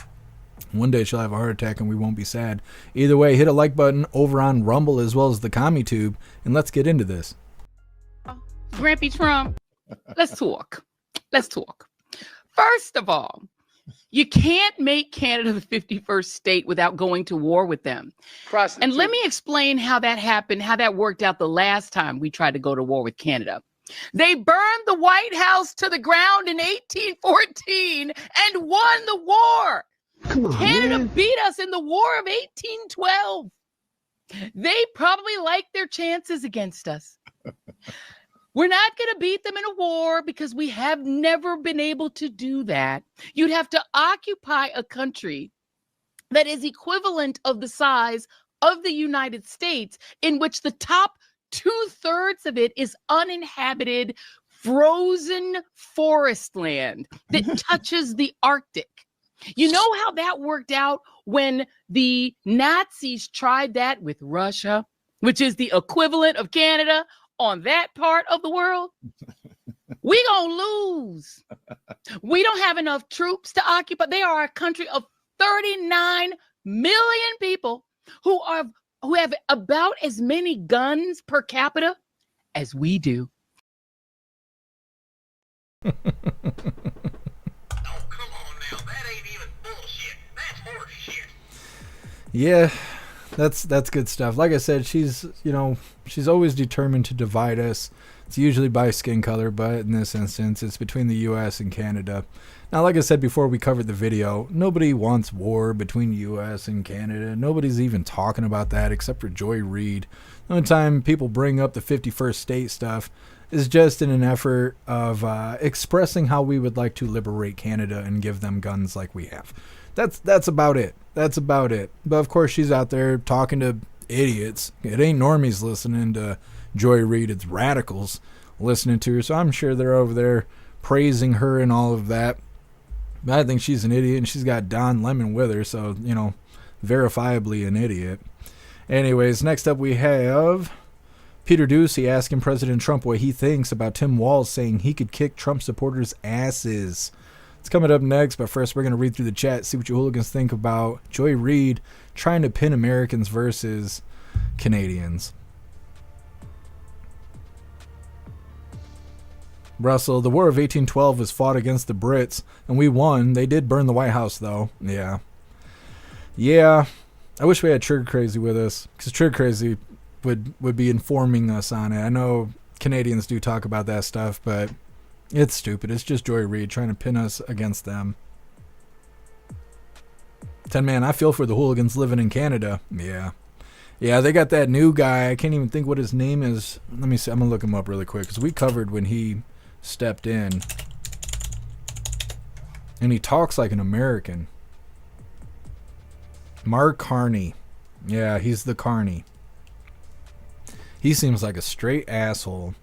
One day she'll have a heart attack and we won't be sad. Either way, hit a like button over on Rumble as well as the CommuTube, and let's get into this.
Grampy Trump, let's talk. Let's talk. First of all, you can't make Canada the 51st state without going to war with them. And let me explain how that happened, how that worked out the last time we tried to go to war with Canada. They burned the White House to the ground in 1814 and won the war. Canada beat us in the War of 1812. They probably liked their chances against us. We're not going to beat them in a war because we have never been able to do that. You'd have to occupy a country that is equivalent of the size of the United States, in which the top 2/3 of it is uninhabited, frozen forest land that touches the Arctic. You know how that worked out when the Nazis tried that with Russia, which is the equivalent of Canada on that part of the world? We gonna lose. We don't have enough troops to occupy. They are a country of 39 million people who have about as many guns per capita as we do.
Yeah, that's good stuff. Like I said, she's always determined to divide us. It's usually by skin color, but in this instance, it's between the U.S. and Canada. Now, like I said before we covered the video, nobody wants war between U.S. and Canada. Nobody's even talking about that except for Joy Reid. The only time people bring up the 51st state stuff is just in an effort of expressing how we would like to liberate Canada and give them guns like we have. That's about it. That's about it. But of course, she's out there talking to idiots. It ain't normies listening to Joy Reid. It's radicals listening to her. So I'm sure they're over there praising her and all of that. But I think she's an idiot, and she's got Don Lemon with her. So, verifiably an idiot. Anyways, next up we have Peter Ducey asking President Trump what he thinks about Tim Walz saying he could kick Trump supporters' asses. It's coming up next, but first we're going to read through the chat, see what you hooligans think about Joy Reid trying to pin Americans versus Canadians. Russell, the War of 1812 was fought against the Brits, and we won. They did burn the White House, though. Yeah. I wish we had Trigger Crazy with us, because Trigger Crazy would be informing us on it. I know Canadians do talk about that stuff, but it's stupid. It's just Joy Reid trying to pin us against them. 10-man, I feel for the hooligans living in Canada. Yeah, they got that new guy. I can't even think what his name is. Let me see. I'm going to look him up really quick, because we covered when he stepped in. And he talks like an American. Mark Carney. Yeah, he's the Carney. He seems like a straight asshole.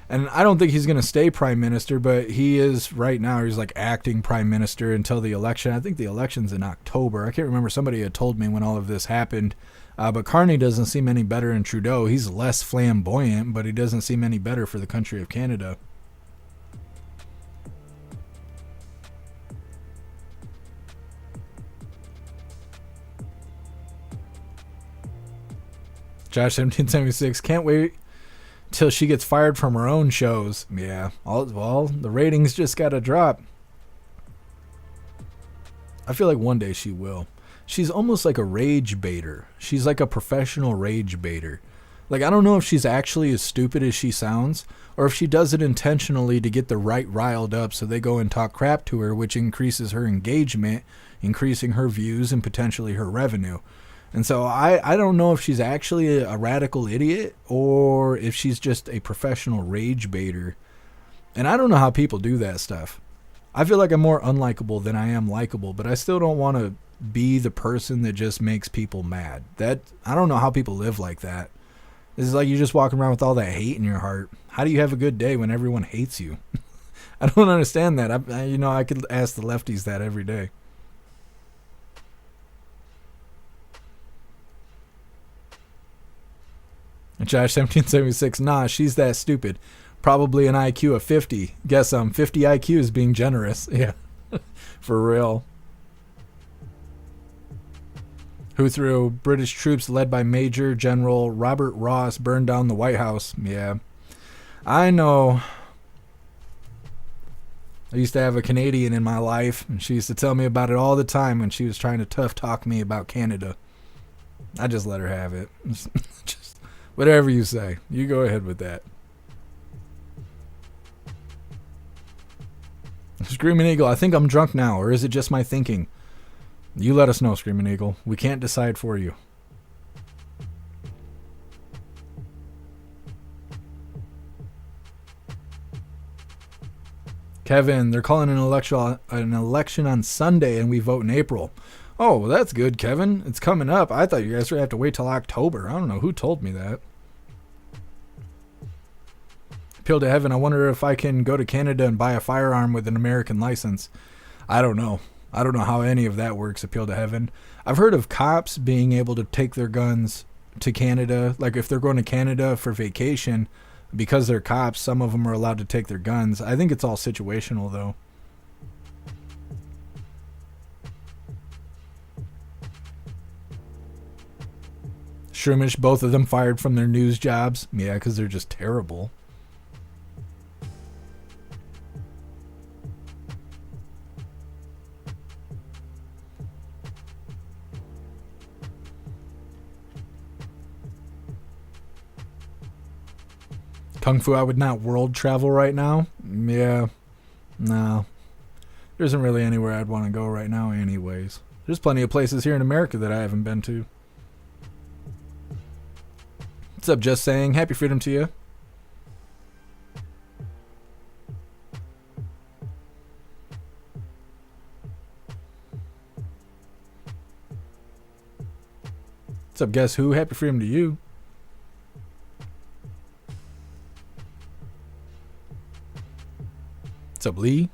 And I don't think he's going to stay prime minister, but he is right now. He's like acting prime minister until the election. I think the election's in October. I can't remember. Somebody had told me when all of this happened. But Carney doesn't seem any better than Trudeau. He's less flamboyant, but he doesn't seem any better for the country of Canada. Josh 1776, can't wait till she gets fired from her own shows. Yeah, well, the ratings just gotta drop. I feel like one day she will. She's almost like a rage baiter. She's like a professional rage baiter. Like, I don't know if she's actually as stupid as she sounds, or if she does it intentionally to get the right riled up so they go and talk crap to her, which increases her engagement, increasing her views and potentially her revenue. And so I don't know if she's actually a radical idiot or if she's just a professional rage baiter. And I don't know how people do that stuff. I feel like I'm more unlikable than I am likable, but I still don't want to be the person that just makes people mad. I don't know how people live like that. It's like you're just walking around with all that hate in your heart. How do you have a good day when everyone hates you? I don't understand that. I could ask the lefties that every day. Josh 1776, nah, she's that stupid. Probably an IQ of 50. Guess 50 IQ is being generous. Yeah. For real. Who through British troops led by Major General Robert Ross burned down the White House. Yeah. I know. I used to have a Canadian in my life, and she used to tell me about it all the time when she was trying to tough talk me about Canada. I just let her have it. Just whatever you say. You go ahead with that. Screaming Eagle, I think I'm drunk now, or is it just my thinking? You let us know, Screaming Eagle. We can't decide for you. Kevin, they're calling an election on Sunday, and we vote in April. Oh, well, that's good, Kevin. It's coming up. I thought you guys would have to wait till October. I don't know who told me that. Appeal to Heaven, I wonder if I can go to Canada and buy a firearm with an American license. I don't know. I don't know how any of that works, Appeal to Heaven. I've heard of cops being able to take their guns to Canada. Like if they're going to Canada for vacation, because they're cops, some of them are allowed to take their guns. I think it's all situational, though. Shroomish, both of them fired from their news jobs. Yeah, because they're just terrible. Kung Fu, I would not world travel right now. Yeah, no. There isn't really anywhere I'd want to go right now anyways. There's plenty of places here in America that I haven't been to. What's up, Just Saying? Happy Freedom to you. What's up, Guess Who? Happy Freedom to you. What's up, Lee?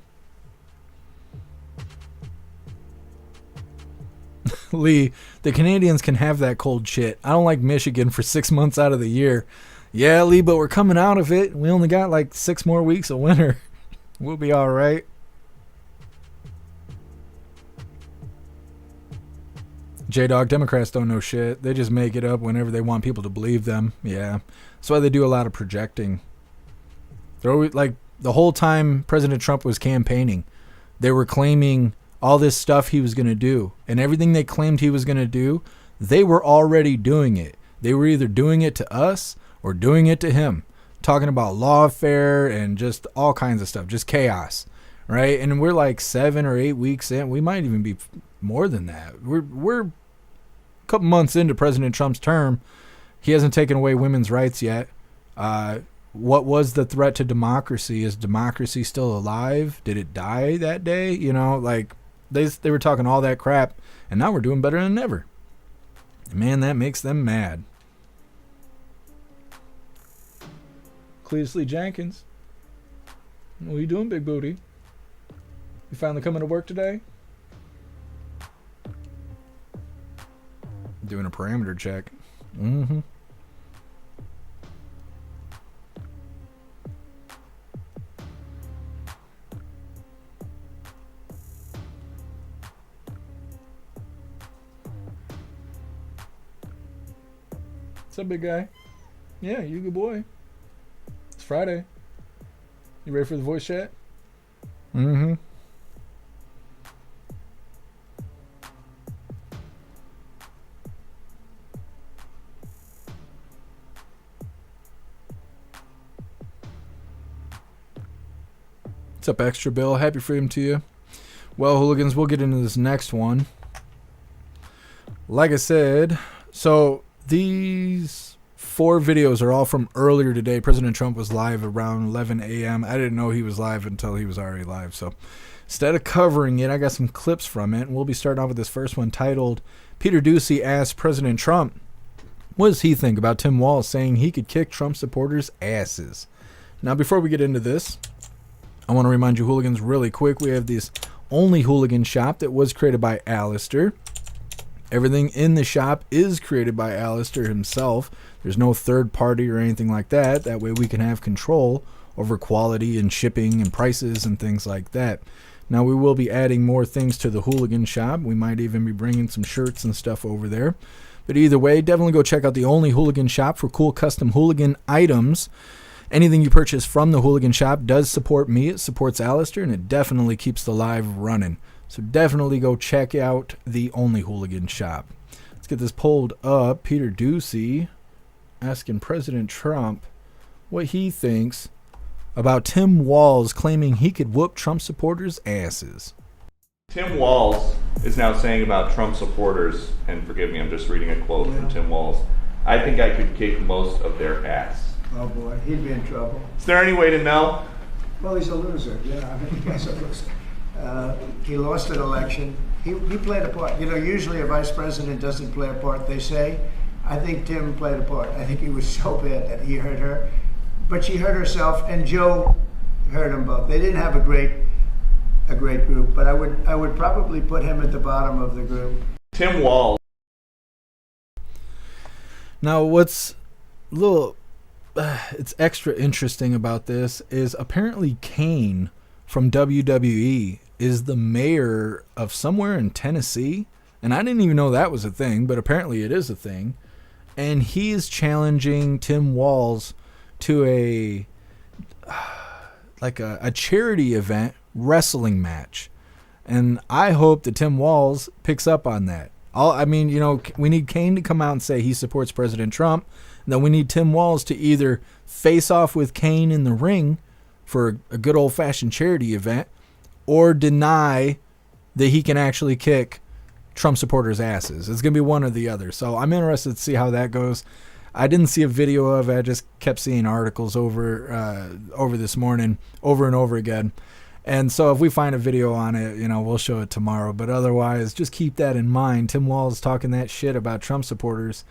Lee, the Canadians can have that cold shit. I don't like Michigan for 6 months out of the year. Yeah, Lee, but we're coming out of it. We only got like 6 more weeks of winter. We'll be all right. J-Dog, Democrats don't know shit. They just make it up whenever they want people to believe them. Yeah. That's why they do a lot of projecting. They're always like, the whole time President Trump was campaigning, they were claiming all this stuff he was going to do. And everything they claimed he was going to do, they were already doing it. They were either doing it to us or doing it to him. Talking about lawfare and just all kinds of stuff. Just chaos. Right? And we're like 7 or 8 weeks in. We might even be more than that. We're a couple months into President Trump's term. He hasn't taken away women's rights yet. What was the threat to democracy? Is democracy still alive? Did it die that day? You know, like they were talking all that crap, and now we're doing better than ever. Man, that makes them mad. Cleasley Jenkins, what are you doing, big booty? You finally coming to work today? Doing a parameter check. Mm-hmm. What's up, big guy? Yeah, you good boy. It's Friday. You ready for the voice chat? Mm-hmm. What's up, Extra Bill? Happy Freedom to you. Well, hooligans, we'll get into this next one. Like I said, so these 4 videos are all from earlier today. President Trump was live around 11 a.m. I didn't know he was live until he was already live. So instead of covering it, I got some clips from it. And we'll be starting off with this first one titled, Peter Doocy asked President Trump, what does he think about Tim Walz saying he could kick Trump supporters' asses? Now, before we get into this, I want to remind you, hooligans, really quick, we have this Only Hooligan shop that was created by Alistair. Everything in the shop is created by Alistair himself. There's no third party or anything like that. That way we can have control over quality and shipping and prices and things like that. Now, we will be adding more things to the Hooligan shop. We might even be bringing some shirts and stuff over there. But either way, definitely go check out the Only Hooligan shop for cool custom Hooligan items. Anything you purchase from the Hooligan shop does support me. It supports Alistair, and it definitely keeps the live running. So definitely go check out the Only Hooligan shop. Let's get this pulled up. Peter Ducey asking President Trump what he thinks about Tim Walz claiming he could whoop Trump supporters' asses.
Tim Walz is now saying about Trump supporters, and forgive me, I'm just reading a quote from Tim Walz, "I think I could kick most of their ass."
Oh boy, he'd be in trouble.
Is there any way to know?
Well, he's a loser. Yeah, I mean, he's a loser. He lost an election. He played a part. You know, usually a vice president doesn't play a part, they say. I think Tim played a part. I think he was so bad that he hurt her. But she hurt herself, and Joe hurt them both. They didn't have a great group, but I would probably put him at the bottom of the group.
Tim Walz.
Now, what's a little it's extra interesting about this is apparently Kane from WWE is the mayor of somewhere in Tennessee, and I didn't even know that was a thing, but apparently it is a thing. And he is challenging Tim Walz to a charity event wrestling match, and I hope that Tim Walz picks up on that. We need Kane to come out and say he supports President Trump, and then we need Tim Walz to either face off with Kane in the ring for a good old-fashioned charity event, or deny that he can actually kick Trump supporters' asses. It's gonna be one or the other. So I'm interested to see how that goes. I didn't see a video of it. I just kept seeing articles over this morning, over and over again. And so if we find a video on it, we'll show it tomorrow. But otherwise, just keep that in mind. Tim Walz talking that shit about Trump supporters.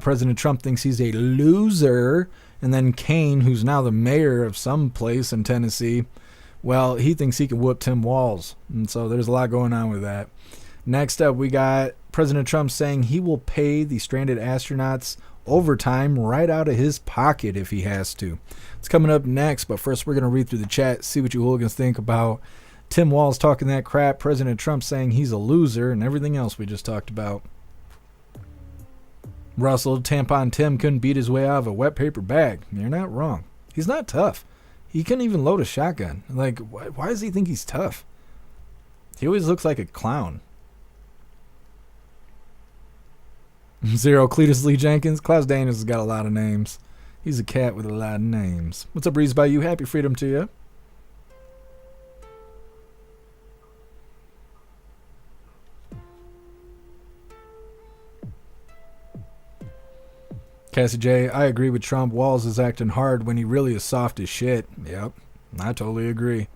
President Trump thinks he's a loser. And then Kane, who's now the mayor of some place in Tennessee, well, he thinks he can whoop Tim Walz. And so there's a lot going on with that. Next up, we got President Trump saying he will pay the stranded astronauts overtime right out of his pocket if he has to. It's coming up next, but first we're going to read through the chat, see what you hooligans think about Tim Walz talking that crap, President Trump saying he's a loser, and everything else we just talked about. Russell, Tampon Tim couldn't beat his way out of a wet paper bag. You're not wrong. He's not tough. He couldn't even load a shotgun. Like, why does he think he's tough? He always looks like a clown. Zero, Cletus Lee Jenkins. Klaus Daniels has got a lot of names. He's a cat with a lot of names. What's up, Breeze by you? Happy freedom to you. Cassie J, I agree with Trump. Walz is acting hard when he really is soft as shit. Yep, I totally agree.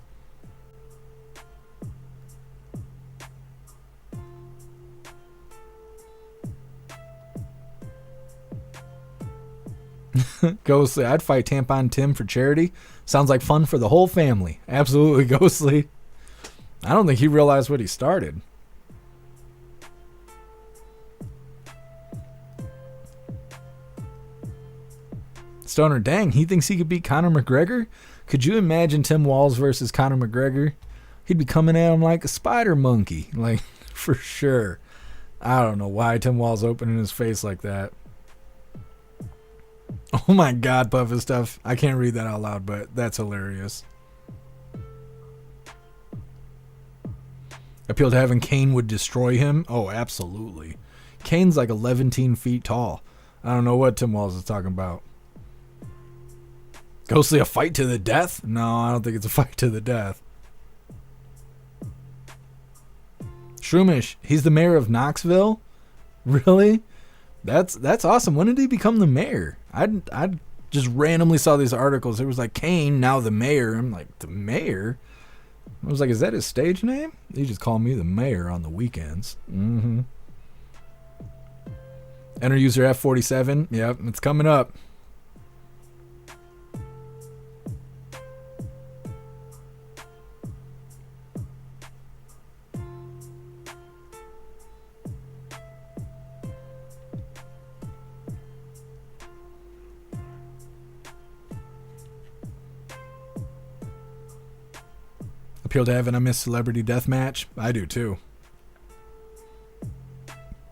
Ghostly, I'd fight Tampon Tim for charity. Sounds like fun for the whole family. Absolutely, Ghostly. I don't think he realized what he started. Stoner, dang, he thinks he could beat Conor McGregor? Could you imagine Tim Walz versus Conor McGregor? He'd be coming at him like a spider monkey. Like, for sure. I don't know why Tim Walz opening his face like that. Oh my God, Puffin stuff. I can't read that out loud, but that's hilarious. Appeal to heaven, Kane would destroy him? Oh, absolutely. Kane's like 11 feet tall. I don't know what Tim Walz is talking about. Ghostly, a fight to the death? No, I don't think it's a fight to the death. Shroomish, he's the mayor of Knoxville? Really? That's awesome. When did he become the mayor? I just randomly saw these articles. It was like Kane, now the mayor. I'm like, the mayor? I was like, is that his stage name? He just called me the mayor on the weekends. Enter user F47. Yep, it's coming up. appeal to heaven. I miss Celebrity Deathmatch. I do too.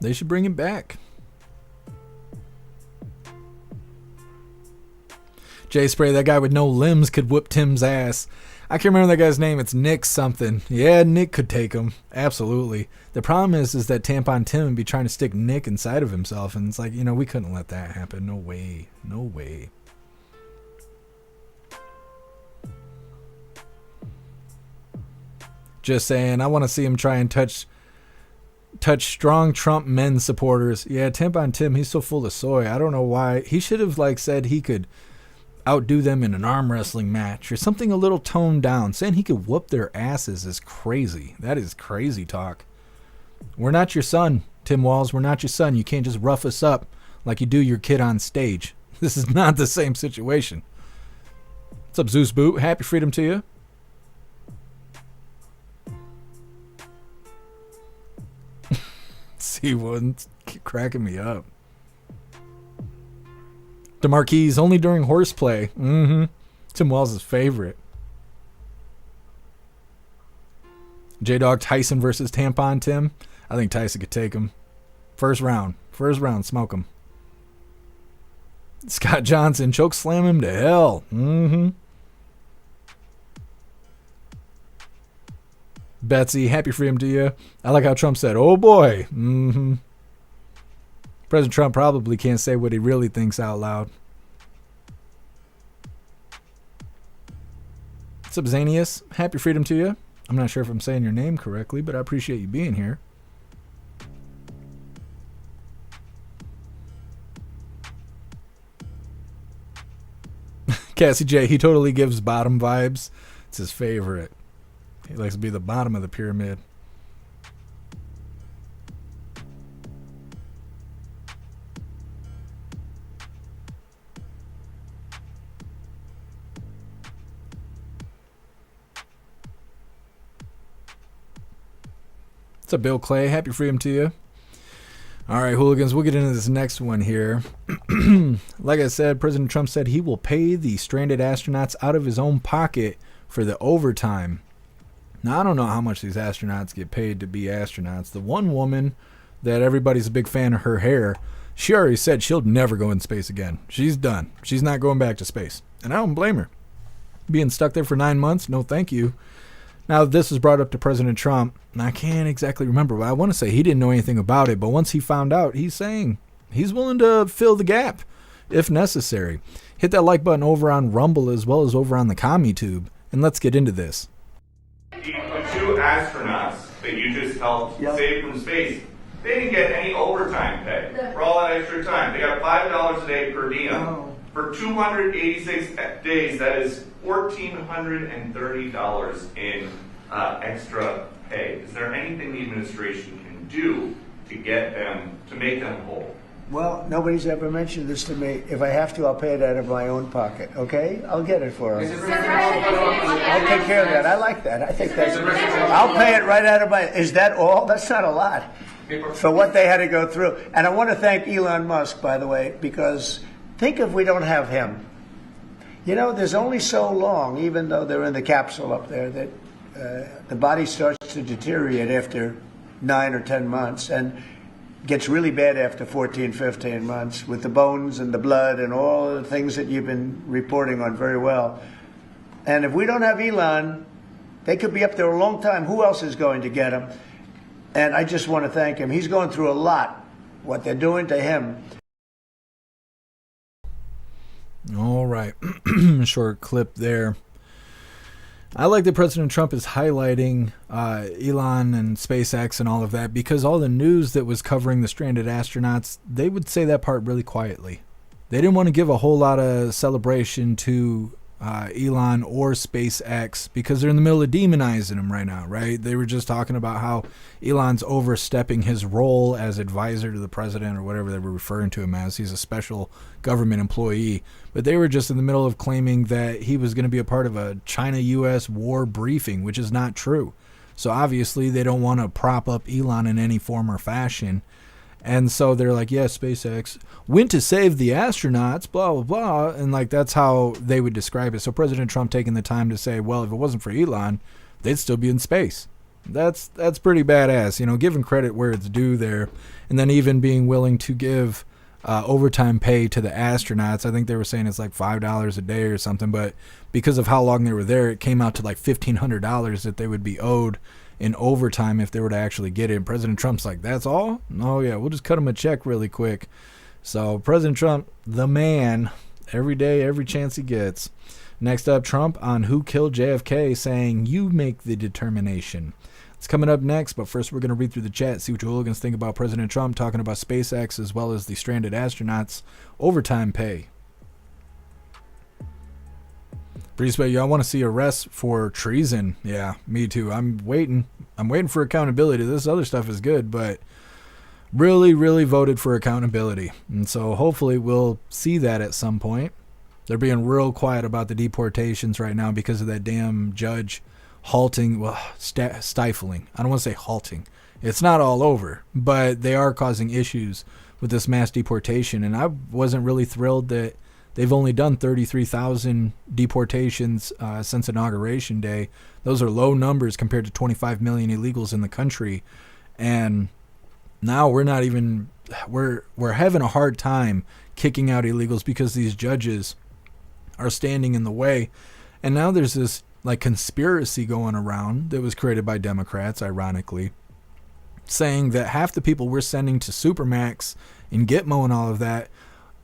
They should bring it back. Jay Spray, that guy with no limbs could whoop Tim's ass. I can't remember that guy's name. It's Nick something. Yeah, Nick could take him. Absolutely. The problem is that Tampon Tim would be trying to stick Nick inside of himself. And it's like, we couldn't let that happen. No way. No way. Just saying, I want to see him try and touch strong Trump men supporters. Yeah, Tampon Tim, he's so full of soy. I don't know why. He should have said he could outdo them in an arm wrestling match or something a little toned down. Saying he could whoop their asses is crazy. That is crazy talk. We're not your son, Tim Walz. We're not your son. You can't just rough us up like you do your kid on stage. This is not the same situation. What's up, Zeus Boot? Happy freedom to you. See, one's cracking me up. DeMarquise, only during horseplay. Tim Walz' favorite. J-Dog Tyson versus Tampon Tim. I think Tyson could take him. First round, smoke him. Scott Johnson, choke slam him to hell. Betsy, happy freedom to you. I like how Trump said, oh boy. President Trump probably can't say what he really thinks out loud. What's up, Zanius? Happy freedom to you. I'm not sure if I'm saying your name correctly, but I appreciate you being here. Cassie J, he totally gives bottom vibes. It's his favorite. He likes to be the bottom of the pyramid. What's up, Bill Clay? Happy freedom to you. All right, hooligans, we'll get into this next one here. Like I said, President Trump said he will pay the stranded astronauts out of his own pocket for the overtime. Now, I don't know how much these astronauts get paid to be astronauts. The one woman that everybody's a big fan of her hair, she already said she'll never go in space again. She's done. She's not going back to space. And I don't blame her. Being stuck there for 9 months, no thank you. Now, this was brought up to President Trump, and I can't exactly remember, but I want to say he didn't know anything about it. But once he found out, he's saying he's willing to fill the gap if necessary. Hit that like button over on Rumble as well as over on the CommuTube, and let's get into this.
The two astronauts that you just helped save from space, they didn't get any overtime pay for all that extra time. They got $5 a day per diem. For 286 days, that is $1,430 in extra pay. Is there anything the administration can do to get them, to make them whole?
Well, nobody's ever mentioned this to me. If I have to, I'll pay it out of my own pocket, okay? I'll get it for them. I'll take care of that. I like that. I think that's... I'll pay it right out of my... Is that all? That's not a lot for what they had to go through. And I want to thank Elon Musk, by the way, because think if we don't have him. You know, there's only so long, even though they're in the capsule up there, that the body starts to deteriorate after 9 or 10 months and gets really bad after 14, 15 months with the bones and the blood and all the things that you've been reporting on very well. And if we don't have Elon, they could be up there a long time. Who else is going to get him? And I just want to thank him. He's going through a lot, what they're doing to him.
All right. Short clip there. I like that President Trump is highlighting Elon and SpaceX and all of that because all the news that was covering the stranded astronauts, they would say that part really quietly. They didn't want to give a whole lot of celebration to Elon or SpaceX because they're in the middle of demonizing him right now, right? They were just talking about how Elon's overstepping his role as advisor to the president or whatever they were referring to him as. He's a special government employee. But they were just in the middle of claiming that he was going to be a part of a China-U.S. war briefing, which is not true. So obviously they don't want to prop up Elon in any form or fashion. And so they're like, yeah, SpaceX went to save the astronauts, blah, blah, blah. And like, that's how they would describe it. So President Trump taking the time to say, well, if it wasn't for Elon, they'd still be in space. That's pretty badass, you know, giving credit where it's due there. And then even being willing to give overtime pay to the astronauts. I think they were saying it's like $5 a day or something, but because of how long they were there, it came out to like $1,500 that they would be owed in overtime if they were to actually get it. And President Trump's like, that's all? Oh yeah, we'll just cut him a check really quick. So President Trump, the man, every day, every chance he gets. Next up, Trump on who killed JFK, saying, you make the determination. It's coming up next, but first we're going to read through the chat, see what your hooligans think about President Trump talking about SpaceX as well as the stranded astronauts' overtime pay. Breezeway, y'all want to see arrests for treason? Yeah, me too. I'm waiting for accountability. This other stuff is good, but really voted for accountability. And so hopefully we'll see that at some point. They're being real quiet about the deportations right now because of that damn judge stifling. I don't want to say halting. It's not all over, but they are causing issues with this mass deportation. And I wasn't really thrilled that they've only done 33,000 deportations since Inauguration Day. Those are low numbers compared to 25 million illegals in the country. And now we're having a hard time kicking out illegals because these judges are standing in the way. And now there's this like conspiracy going around that was created by Democrats, ironically, saying that half the people we're sending to Supermax and Gitmo and all of that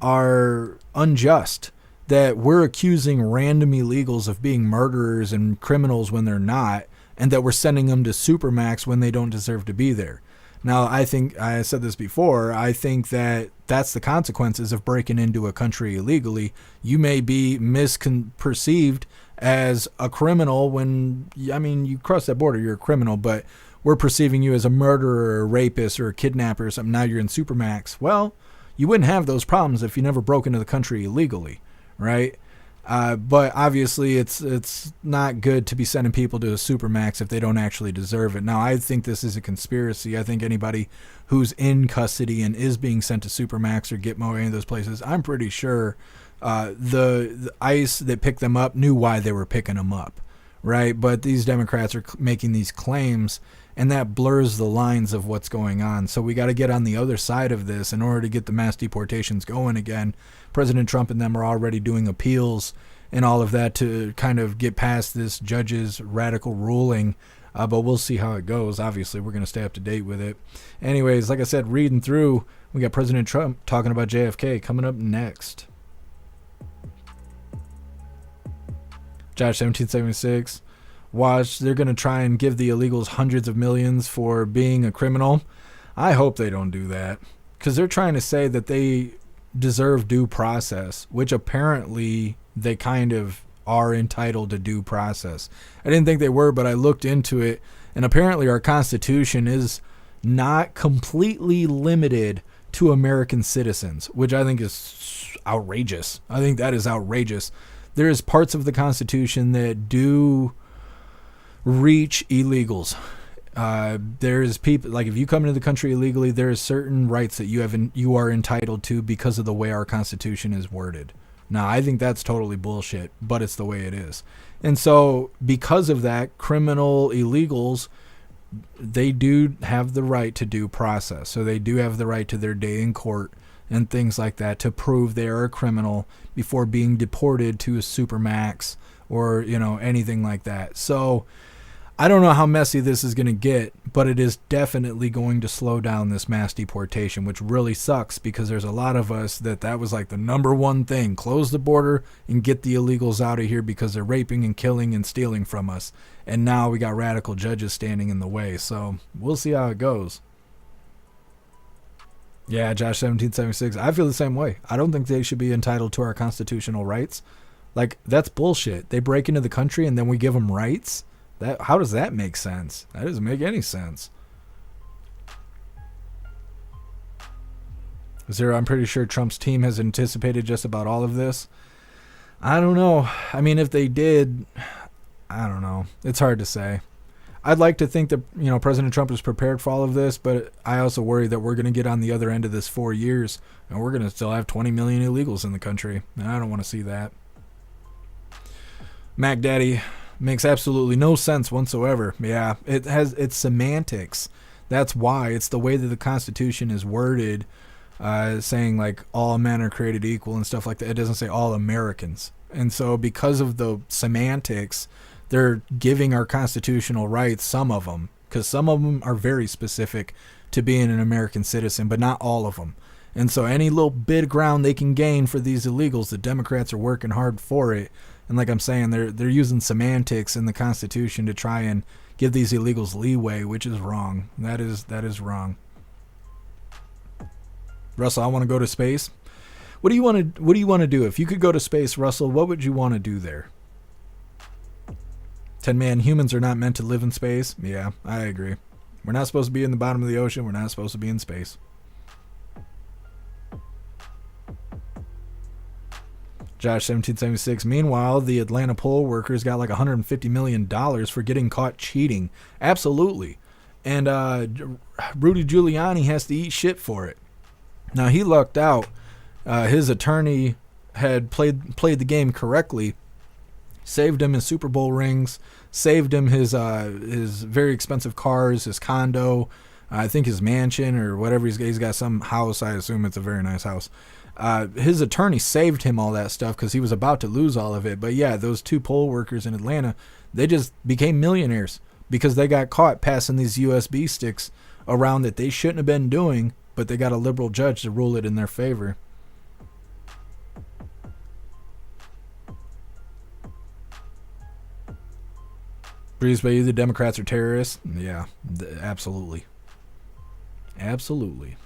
are unjust, that we're accusing random illegals of being murderers and criminals when they're not, and that we're sending them to Supermax when they don't deserve to be there. Now, I think, I said this before, I think that that's the consequences of breaking into a country illegally. You may be misperceived as a criminal when, I mean, you cross that border, you're a criminal, but we're perceiving you as a murderer or a rapist or a kidnapper or something. Now you're in Supermax. Well, you wouldn't have those problems if you never broke into the country illegally, right? But obviously it's not good to be sending people to a Supermax if they don't actually deserve it. Now, I think this is a conspiracy. I think anybody who's in custody and is being sent to Supermax or Gitmo or any of those places, I'm pretty sure the ICE that picked them up knew why they were picking them up, right? But these Democrats are making these claims, and that blurs the lines of what's going on. So we got to get on the other side of this in order to get the mass deportations going again. President Trump and them are already doing appeals and all of that to kind of get past this judge's radical ruling. But we'll see how it goes. Obviously, we're going to stay up to date with it. Anyways, like I said, reading through, we got President Trump talking about JFK coming up next. Josh 1776. Watch, they're going to try and give the illegals hundreds of millions for being a criminal. I hope they don't do that, because they're trying to say that they deserve due process, which apparently they kind of are entitled to due process. I didn't think they were, but I looked into it, and apparently our Constitution is not completely limited to American citizens, which I think is outrageous. I think that is outrageous. There's parts of the Constitution that do reach illegals. There's people, like if you come into the country illegally, there's certain rights that you are entitled to because of the way our Constitution is worded. Now, I think that's totally bullshit, but it's the way it is. And so because of that, criminal illegals, they do have the right to due process. So they do have the right to their day in court and things like that to prove they are a criminal before being deported to a Supermax or, you know, anything like that. So I don't know how messy this is going to get, but it is definitely going to slow down this mass deportation, which really sucks because there's a lot of us that was like the number one thing. Close the border and get the illegals out of here because they're raping and killing and stealing from us. And now we got radical judges standing in the way. So we'll see how it goes. Yeah, Josh 1776. I feel the same way. I don't think they should be entitled to our constitutional rights. Like, that's bullshit. They break into the country and then we give them rights? How does that make sense? That doesn't make any sense. I'm pretty sure Trump's team has anticipated just about all of this. I don't know. I mean, if they did, I don't know. It's hard to say. I'd like to think that, you know, President Trump is prepared for all of this, but I also worry that we're going to get on the other end of this 4 years and we're going to still have 20 million illegals in the country. And I don't want to see that. Mac Daddy Makes absolutely no sense whatsoever. Yeah, it's semantics. That's why. It's the way that the Constitution is worded, saying like all men are created equal and stuff like that. It doesn't say all Americans. And so because of the semantics, they're giving our constitutional rights, some of them, because some of them are very specific to being an American citizen, but not all of them. And so any little bit of ground they can gain for these illegals, the Democrats are working hard for it. And like I'm saying, they're using semantics in the Constitution to try and give these illegals leeway, which is wrong. That is wrong. Russell, I want to go to space. What do you want to do? If you could go to space, Russell, what would you want to do there? 10-man, humans are not meant to live in space. Yeah, I agree. We're not supposed to be in the bottom of the ocean. We're not supposed to be in space. Josh 1776. Meanwhile, the Atlanta poll workers got like $150 million for getting caught cheating. Absolutely. And Rudy Giuliani has to eat shit for it. Now, he lucked out. His attorney had played the game correctly, saved him his Super Bowl rings, saved him his very expensive cars, his condo, I think his mansion or whatever. He's got some house. I assume it's a very nice house. His attorney saved him all that stuff because he was about to lose all of it. But yeah, those two poll workers in Atlanta, they just became millionaires because they got caught passing these USB sticks around that they shouldn't have been doing, but they got a liberal judge to rule it in their favor. Breeze by you, the Democrats are terrorists. Yeah, absolutely. Absolutely.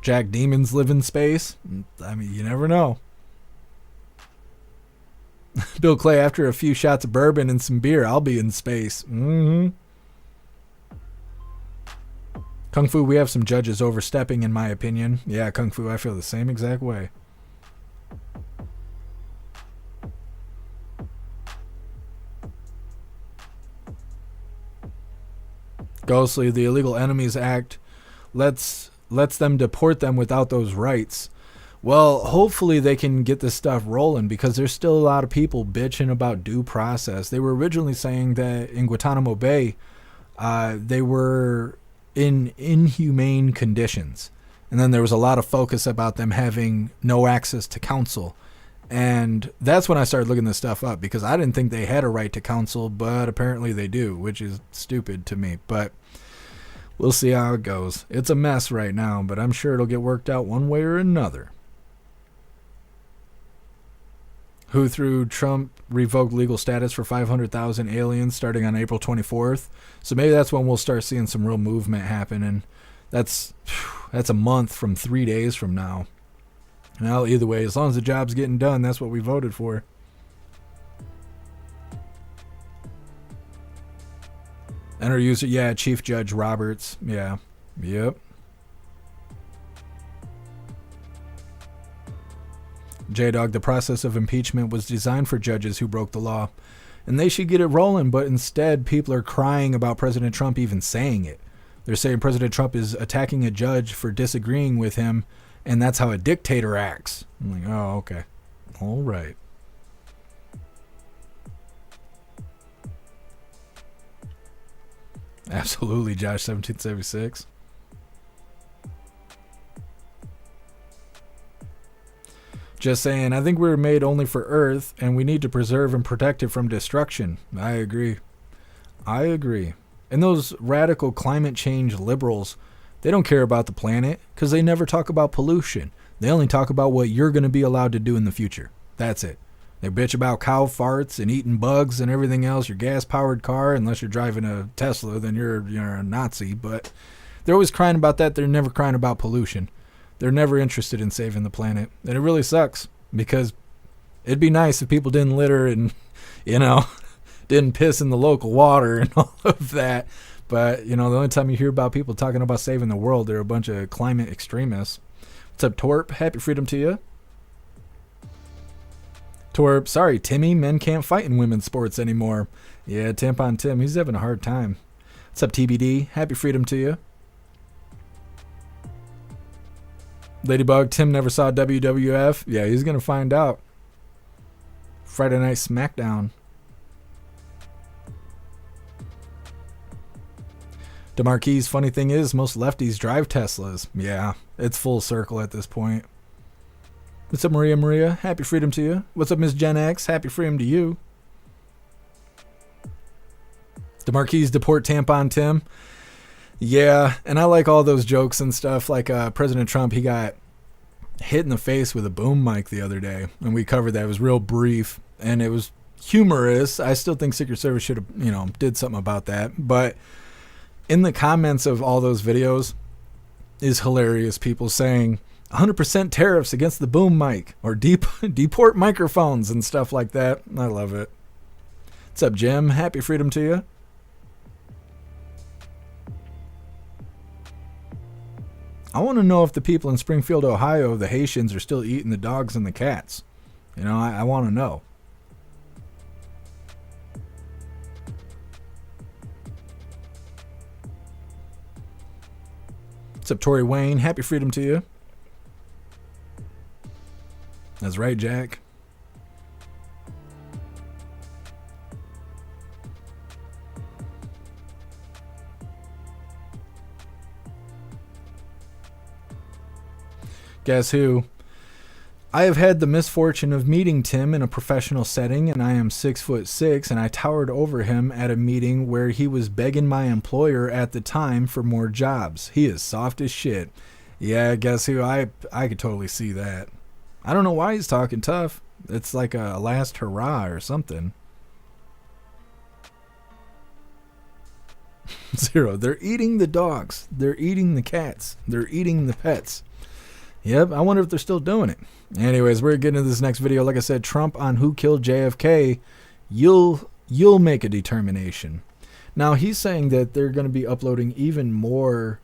Jack Demons live in space? I mean, you never know. Bill Clay, after a few shots of bourbon and some beer, I'll be in space. Mm-hmm. Kung Fu, we have some judges overstepping, in my opinion. Yeah, Kung Fu, I feel the same exact way. Ghostly, the Illegal Enemies Act lets them deport them without those rights. Well, hopefully they can get this stuff rolling because there's still a lot of people bitching about due process. They were originally saying that in Guantanamo Bay, they were in inhumane conditions. And then there was a lot of focus about them having no access to counsel. And that's when I started looking this stuff up because I didn't think they had a right to counsel, but apparently they do, which is stupid to me. But we'll see how it goes. It's a mess right now, but I'm sure it'll get worked out one way or another. Who through Trump revoked legal status for 500,000 aliens starting on April 24th. So maybe that's when we'll start seeing some real movement happen. And that's a month from 3 days from now. Well, either way, as long as the job's getting done, that's what we voted for. Enter user, yeah, Chief Judge Roberts, yeah, yep. J-Dog, the process of impeachment was designed for judges who broke the law, and they should get it rolling, but instead people are crying about President Trump even saying it. They're saying President Trump is attacking a judge for disagreeing with him, and that's how a dictator acts. I'm like, oh, okay. All right. Absolutely, Josh 1776. Just saying, I think we were made only for Earth, and we need to preserve and protect it from destruction. I agree. I agree. And those radical climate change liberals, they don't care about the planet because they never talk about pollution. They only talk about what you're going to be allowed to do in the future. That's it. They bitch about cow farts and eating bugs and everything else. Your gas-powered car, unless you're driving a Tesla, then you're a Nazi. But they're always crying about that. They're never crying about pollution. They're never interested in saving the planet. And it really sucks because it'd be nice if people didn't litter and, didn't piss in the local water and all of that. But, the only time you hear about people talking about saving the world, they're a bunch of climate extremists. What's up, Torp? Happy freedom to you. Torp, sorry, Timmy, men can't fight in women's sports anymore. Yeah, Tampon Tim, he's having a hard time. What's up, TBD? Happy freedom to you. Ladybug, Tim never saw WWF. Yeah, he's going to find out. Friday Night SmackDown. DeMarquis, funny thing is, most lefties drive Teslas. Yeah, it's full circle at this point. What's up, Maria? Maria, happy freedom to you. What's up, Miss Gen X? Happy freedom to you. DeMarquis, deport tampon Tim. Yeah, and I like all those jokes and stuff. Like President Trump, he got hit in the face with a boom mic the other day, and we covered that. It was real brief, and it was humorous. I still think Secret Service should have, did something about that. But in the comments of all those videos is hilarious. People saying 100% tariffs against the boom mic or deport microphones and stuff like that. I love it. What's up, Jim? Happy freedom to you. I want to know if the people in Springfield, Ohio, the Haitians, are still eating the dogs and the cats. I want to know. What's up, Tori Wayne? Happy freedom to you. That's right, Jack. Guess who? I have had the misfortune of meeting Tim in a professional setting, and I am 6'6", and I towered over him at a meeting where he was begging my employer at the time for more jobs. He is soft as shit. Yeah, guess who? I could totally see that. I don't know why he's talking tough. It's like a last hurrah or something. Zero. They're eating the dogs. They're eating the cats. They're eating the pets. Yep, I wonder if they're still doing it. Anyways, we're getting into this next video. Like I said, Trump on who killed JFK. You'll make a determination. Now, he's saying that they're going to be uploading even more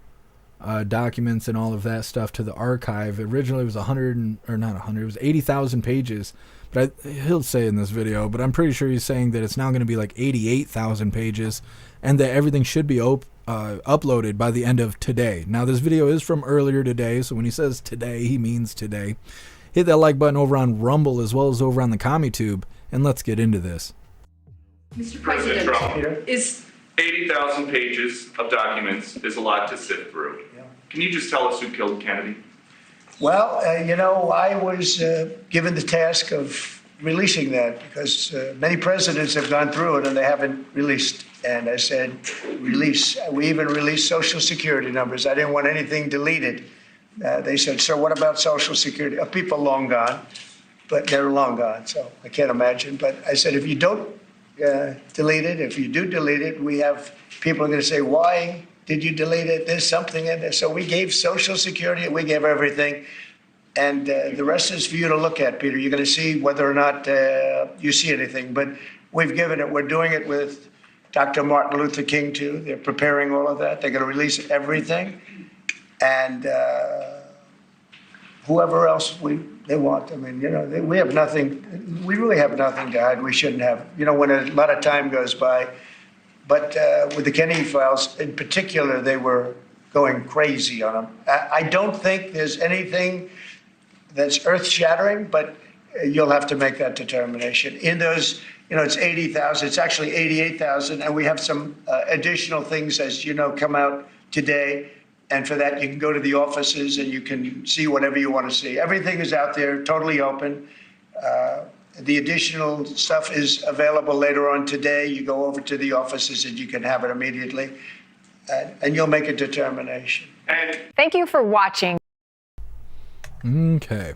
documents and all of that stuff to the archive. Originally, it was 80,000 pages. But he'll say in this video, but I'm pretty sure he's saying that it's now going to be like 88,000 pages and that everything should be uploaded by the end of today. Now, this video is from earlier today, so when he says today, he means today. Hit that like button over on Rumble as well as over on the CommuTube, and let's get into this.
Mr. President Trump, is 80,000 pages of documents is a lot to sift through. Yeah. Can you just tell us who killed Kennedy?
Well, I was given the task of releasing that because many presidents have gone through it and they haven't released. And I said, release. We even released Social Security numbers. I didn't want anything deleted. They said, sir, what about Social Security? People long gone, but they're long gone, so I can't imagine. But I said, if you don't delete it, if you do delete it, we have people are going to say, why did you delete it? There's something in there. So we gave Social Security, we gave everything. And the rest is for you to look at, Peter. You're going to see whether or not you see anything. But we've given it. We're doing it with Dr. Martin Luther King, too. They're preparing all of that. They're going to release everything. And whoever else they want. I mean, we have nothing. We really have nothing to hide. We shouldn't have. When a lot of time goes by. But with the Kennedy files in particular, they were going crazy on them. I don't think there's anything that's earth-shattering, but you'll have to make that determination. In those, it's 80,000. It's actually 88,000, and we have some additional things, as you know, come out today. And for that, you can go to the offices and you can see whatever you want to see. Everything is out there, totally open. The additional stuff is available later on today. You go over to the offices and you can have it immediately. And you'll make a determination.
Thank you for watching.
Okay.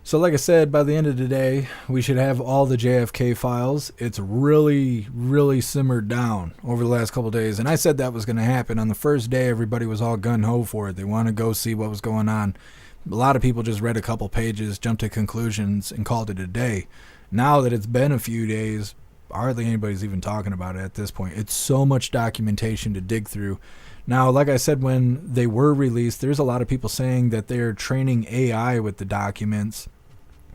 So like I said, by the end of the day, we should have all the JFK files. It's really, really simmered down over the last couple of days. And I said that was going to happen. On the first day, everybody was all gun-ho for it. They want to go see what was going on. A lot of people just read a couple pages, jumped to conclusions, and called it a day. Now that it's been a few days, hardly anybody's even talking about it at this point. It's so much documentation to dig through. Now, like I said, when they were released, there's a lot of people saying that they're training AI with the documents.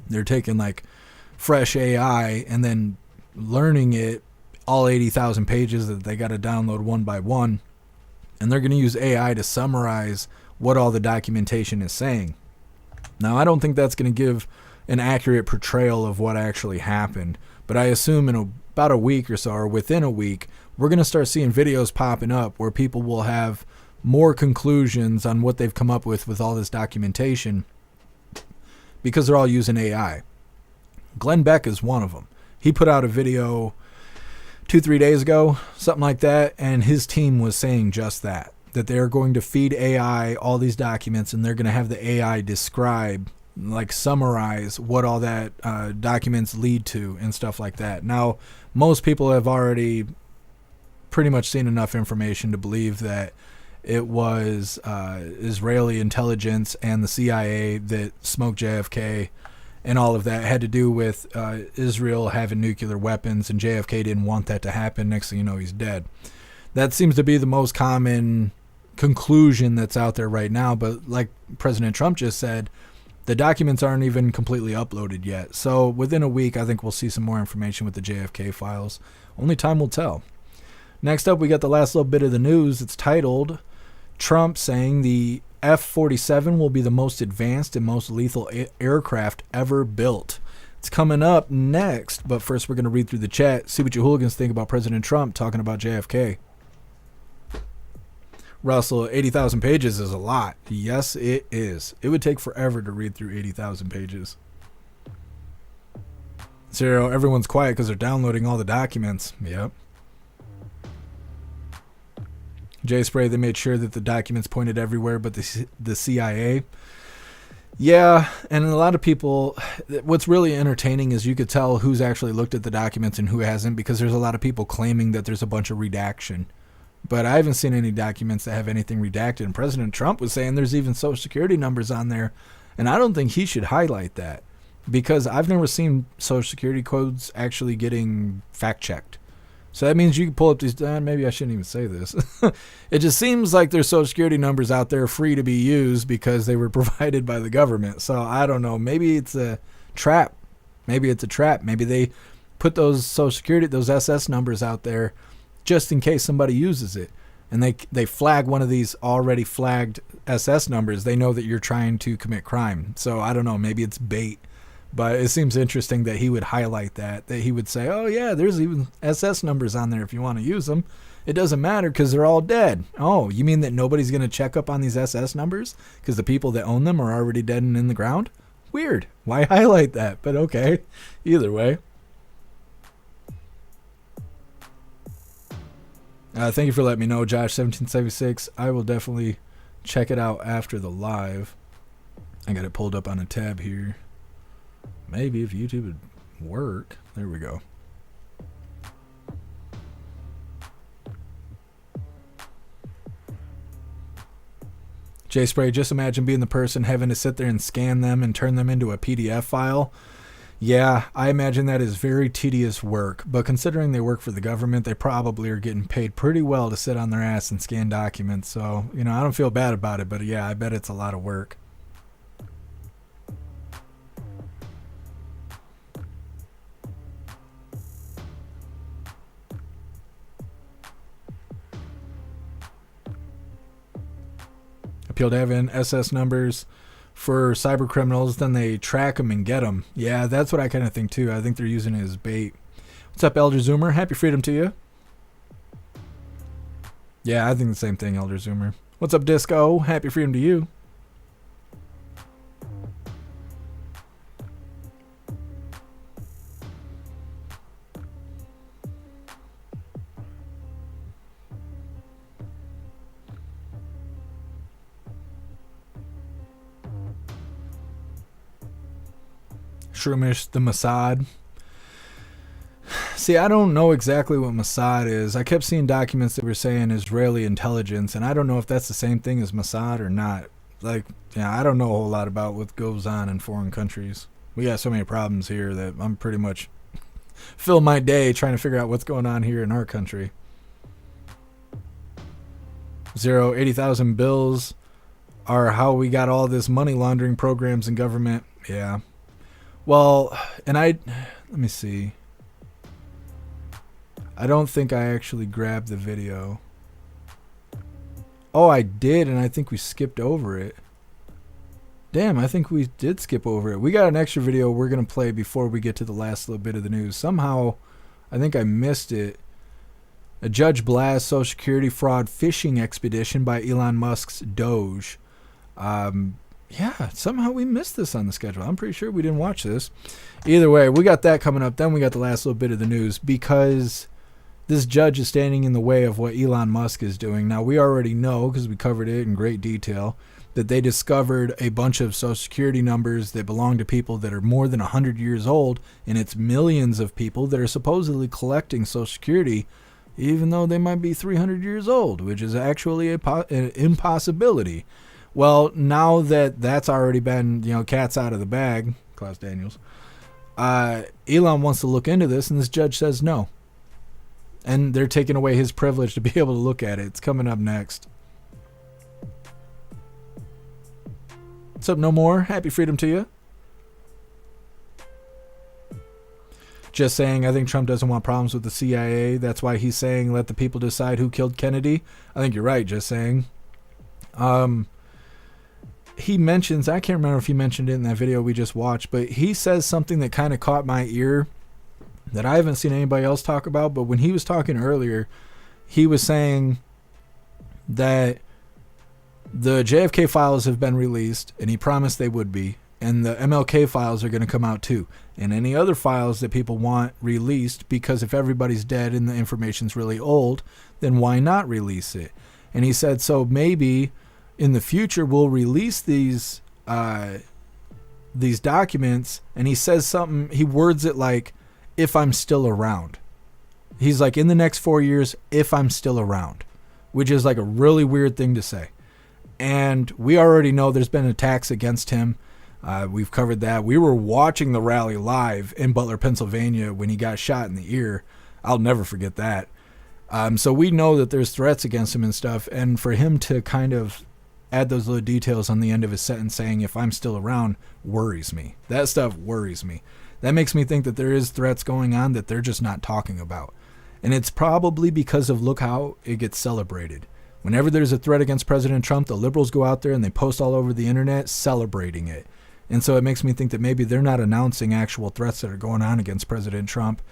They're taking like fresh AI and then learning it, all 80,000 pages that they got to download one by one. And they're going to use AI to summarize what all the documentation is saying. Now, I don't think that's going to give an accurate portrayal of what actually happened, but I assume in about a week or so, or within a week, we're going to start seeing videos popping up where people will have more conclusions on what they've come up with all this documentation, because they're all using AI. Glenn Beck is one of them. He put out a video 2-3 days ago, something like that, and his team was saying just that they're going to feed AI all these documents, and they're going to have the AI describe, like summarize what all that documents lead to and stuff like that. Now, most people have already pretty much seen enough information to believe that it was Israeli intelligence and the CIA that smoked JFK, and all of that had to do with Israel having nuclear weapons, and JFK didn't want that to happen. Next thing you know, he's dead. That seems to be the most common conclusion that's out there right now. But like President Trump just said, the documents aren't even completely uploaded yet. So within a week, I think we'll see some more information with the JFK files. Only time will tell. Next up, we got the last little bit of the news. It's titled, Trump saying the F-47 will be the most advanced and most lethal aircraft ever built. It's coming up next, but first we're going to read through the chat, see what you hooligans think about President Trump talking about JFK. Russell, 80,000 pages is a lot. Yes, it is. It would take forever to read through 80,000 pages. Zero, everyone's quiet because they're downloading all the documents. Yep. J Spray, they made sure that the documents pointed everywhere but the CIA. Yeah, and a lot of people, what's really entertaining is you could tell who's actually looked at the documents and who hasn't, because there's a lot of people claiming that there's a bunch of redaction. But I haven't seen any documents that have anything redacted. And President Trump was saying there's even Social Security numbers on there. And I don't think he should highlight that, because I've never seen Social Security codes actually getting fact-checked. So that means you can pull up these, maybe I shouldn't even say this. It just seems like there's Social Security numbers out there free to be used because they were provided by the government. So I don't know. Maybe it's a trap. Maybe it's a trap. Maybe they put those Social Security, those SS numbers out there just in case somebody uses it. And they flag one of these already flagged SS numbers. They know that you're trying to commit crime. So I don't know. Maybe it's bait. But it seems interesting that he would highlight that he would say, oh, yeah, there's even SS numbers on there if you want to use them. It doesn't matter because they're all dead. Oh, you mean that nobody's going to check up on these SS numbers because the people that own them are already dead and in the ground? Weird. Why highlight that? But okay, either way. Thank you for letting me know, Josh1776. I will definitely check it out after the live. I got it pulled up on a tab here. Maybe if YouTube would work. There we go. J Spray, just imagine being the person having to sit there and scan them and turn them into a PDF file. Yeah, I imagine that is very tedious work, but considering they work for the government, they probably are getting paid pretty well to sit on their ass and scan documents. So, I don't feel bad about it, but yeah, I bet it's a lot of work. Appeal to having SS numbers for cyber criminals, then they track them and get them. Yeah, that's what I kind of think too. I think they're using it as bait. What's up, Elder Zoomer? Happy freedom to you. Yeah, I think the same thing, Elder Zoomer. What's up, Disco? Happy freedom to you. Shroomish, the Mossad. See, I don't know exactly what Mossad is. I kept seeing documents that were saying Israeli intelligence, and I don't know if that's the same thing as Mossad or not. I don't know a whole lot about what goes on in foreign countries. We got so many problems here that I'm pretty much fill my day trying to figure out what's going on here in our country. 80,000 bills are how we got all this money laundering programs in government. Yeah. Well, and let me see. I don't think I actually grabbed the video. Oh, I did, and I think we skipped over it. Damn, I think we did skip over it. We got an extra video we're going to play before we get to the last little bit of the news. Somehow, I think I missed it A judge blasts Social Security fraud phishing expedition by Elon Musk's Doge. Yeah, somehow we missed this on the schedule. I'm pretty sure we didn't watch this. Either way, we got that coming up. Then we got the last little bit of the news because this judge is standing in the way of what Elon Musk is doing. Now, we already know, because we covered it in great detail, that they discovered a bunch of Social Security numbers that belong to people that are more than 100 years old, and it's millions of people that are supposedly collecting Social Security, even though they might be 300 years old, which is actually an impossibility. Well, now that that's already been, cat's out of the bag, Klaus Daniels, Elon wants to look into this, and this judge says no. And they're taking away his privilege to be able to look at it. It's coming up next. What's up, No More? Happy freedom to you. Just saying, I think Trump doesn't want problems with the CIA. That's why he's saying let the people decide who killed Kennedy. I think you're right, just saying. He mentions, I can't remember if he mentioned it in that video we just watched, but he says something that kind of caught my ear that I haven't seen anybody else talk about. But when he was talking earlier, he was saying that the JFK files have been released, and he promised they would be, and the MLK files are going to come out too, and any other files that people want released, because if everybody's dead and the information's really old, then why not release it? And he said, so maybe in the future we'll release these documents. And he says something, he words it like, if I'm still around. He's like, in the next 4 years, if I'm still around, which is like a really weird thing to say. And we already know there's been attacks against him. We've covered that. We were watching the rally live in Butler, Pennsylvania when he got shot in the ear. I'll never forget that. So we know that there's threats against him and stuff. And for him to kind of add those little details on the end of his sentence saying, if I'm still around, worries me. That stuff worries me. That makes me think that there is threats going on that they're just not talking about. And it's probably because of look how it gets celebrated. Whenever there's a threat against President Trump, the liberals go out there and they post all over the internet celebrating it. And so it makes me think that maybe they're not announcing actual threats that are going on against President Trump.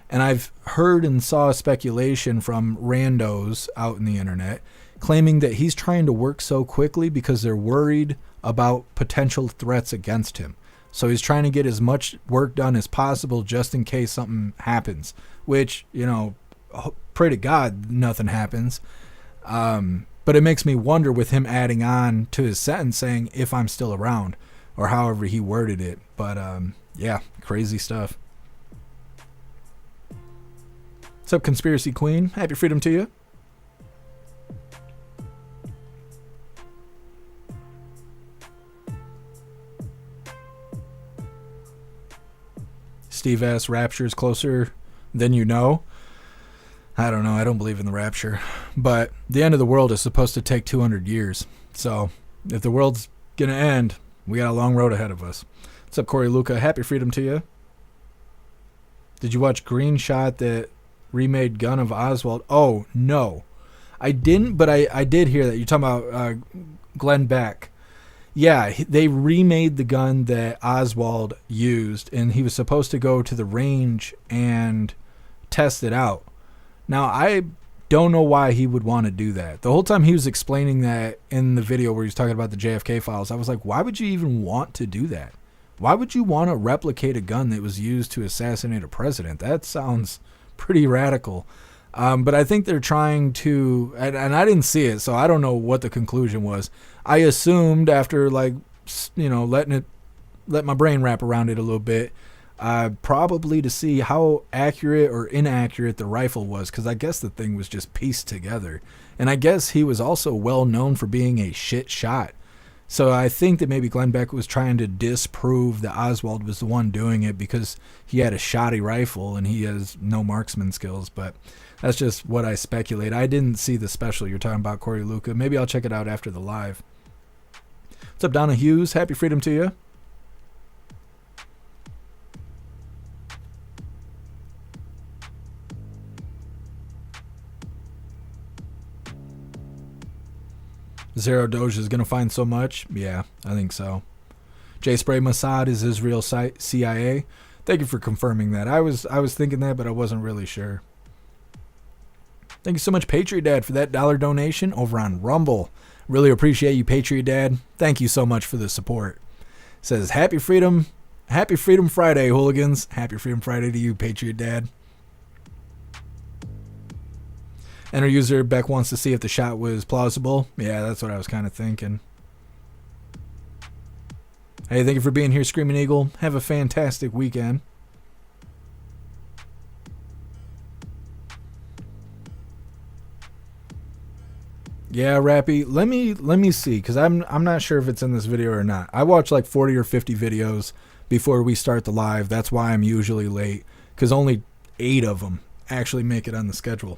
And I've heard and saw speculation from randos out in the internet claiming that he's trying to work so quickly because they're worried about potential threats against him. So he's trying to get as much work done as possible just in case something happens, which, pray to God nothing happens. But it makes me wonder with him adding on to his sentence saying, if I'm still around, or however he worded it. But yeah, crazy stuff. What's up, Conspiracy Queen? Happy freedom to you. Steve S. Rapture's closer than you know. I don't know. I don't believe in the rapture. But the end of the world is supposed to take 200 years. So if the world's going to end, we got a long road ahead of us. What's up, Corey Luca? Happy freedom to you. Did you watch Green Shot, that remade gun of Oswald? Oh, no. I didn't, but I did hear that. You're talking about Glenn Beck. Yeah, they remade the gun that Oswald used, and he was supposed to go to the range and test it out. Now, I don't know why he would want to do that. The whole time he was explaining that in the video where he was talking about the JFK files, I was like, why would you even want to do that? Why would you want to replicate a gun that was used to assassinate a president? That sounds pretty radical. But I think they're trying to, and I didn't see it, so I don't know what the conclusion was. I assumed after, let my brain wrap around it a little bit, probably to see how accurate or inaccurate the rifle was, because I guess the thing was just pieced together. And I guess he was also well known for being a shit shot. So I think that maybe Glenn Beck was trying to disprove that Oswald was the one doing it because he had a shoddy rifle and he has no marksman skills. But that's just what I speculate. I didn't see the special you're talking about, Corey Luca. Maybe I'll check it out after the live. What's up, Donna Hughes? Happy freedom to you. Zero Doge is going to find so much? Yeah, I think so. J Spray Mossad is Israel CIA. Thank you for confirming that. I was thinking that, but I wasn't really sure. Thank you so much, Patriot Dad, for that $1 donation over on Rumble. Really appreciate you, Patriot Dad. Thank you so much for the support. Says, Happy Freedom Friday, hooligans. Happy Freedom Friday to you, Patriot Dad. And our user, Beck, wants to see if the shot was plausible. Yeah, that's what I was kind of thinking. Hey, thank you for being here, Screaming Eagle. Have a fantastic weekend. Yeah, Rappy, let me see, because I'm not sure if it's in this video or not. I watch like 40 or 50 videos before we start the live. That's why I'm usually late, because only 8 of them actually make it on the schedule.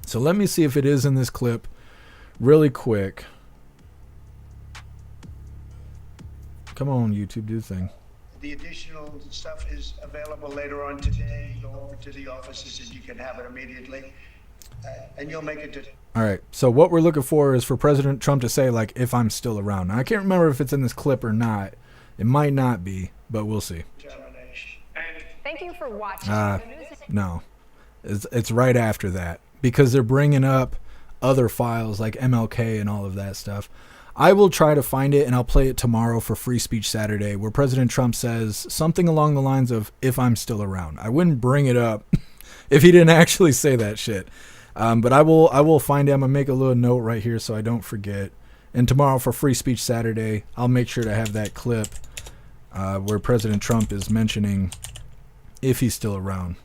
So let me see if it is in this clip really quick. Come on, YouTube, do the thing.
The additional stuff is available later on today. Go over to the offices and you can have it immediately. And you'll make it to...
All right, so what we're looking for is for President Trump to say, like, if I'm still around. Now, I can't remember if it's in this clip or not. It might not be, but we'll see.
Thank you for watching.
No, it's right after that, because they're bringing up other files like MLK and all of that stuff. I will try to find it, and I'll play it tomorrow for Free Speech Saturday, where President Trump says something along the lines of, if I'm still around. I wouldn't bring it up if he didn't actually say that shit. But I will find it. I'm going to make a little note right here so I don't forget. And tomorrow for Free Speech Saturday, I'll make sure to have that clip where President Trump is mentioning if he's still around.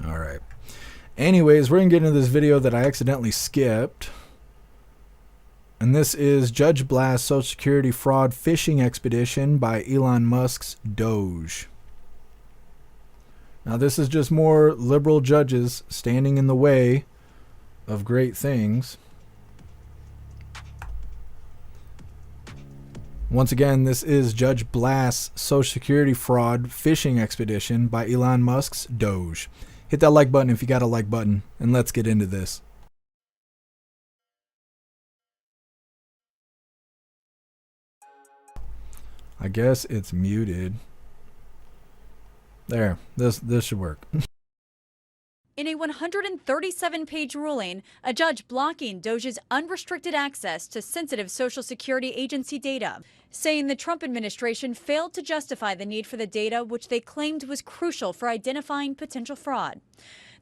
All right. Anyways, we're going to get into this video that I accidentally skipped. And this is Judge Blast Social Security Fraud Phishing Expedition by Elon Musk's Doge. Now, this is just more liberal judges standing in the way of great things. Once again, this is Judge Blast's Social Security Fraud Phishing Expedition by Elon Musk's Doge. Hit that like button if you got a like button, and let's get into this. I guess it's muted. There, this should work.
In a 137-page ruling, a judge blocking Doge's unrestricted access to sensitive Social Security Agency data, saying the Trump administration failed to justify the need for the data, which they claimed was crucial for identifying potential fraud.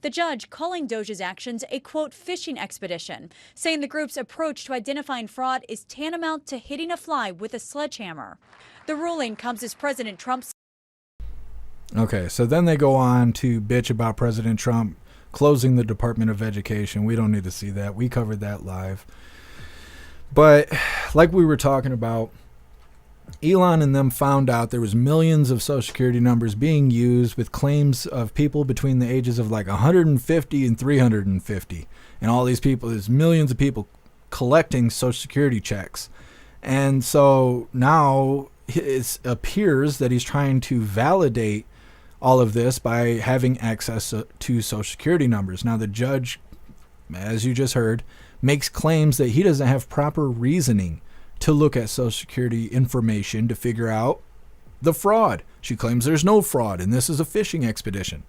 The judge calling Doge's actions a, quote, phishing expedition, saying the group's approach to identifying fraud is tantamount to hitting a fly with a sledgehammer. The ruling comes as President Trump...
Okay, so then they go on to bitch about President Trump closing the Department of Education. We don't need to see that. We covered that live. But like we were talking about, Elon and them found out there was millions of Social Security numbers being used with claims of people between the ages of like 150 and 350. And all these people, there's millions of people collecting Social Security checks. And so now it appears that he's trying to validate all of this by having access to Social Security numbers. Now, the judge, as you just heard, makes claims that he doesn't have proper reasoning to look at Social Security information to figure out the fraud. She claims there's no fraud, and this is a phishing expedition.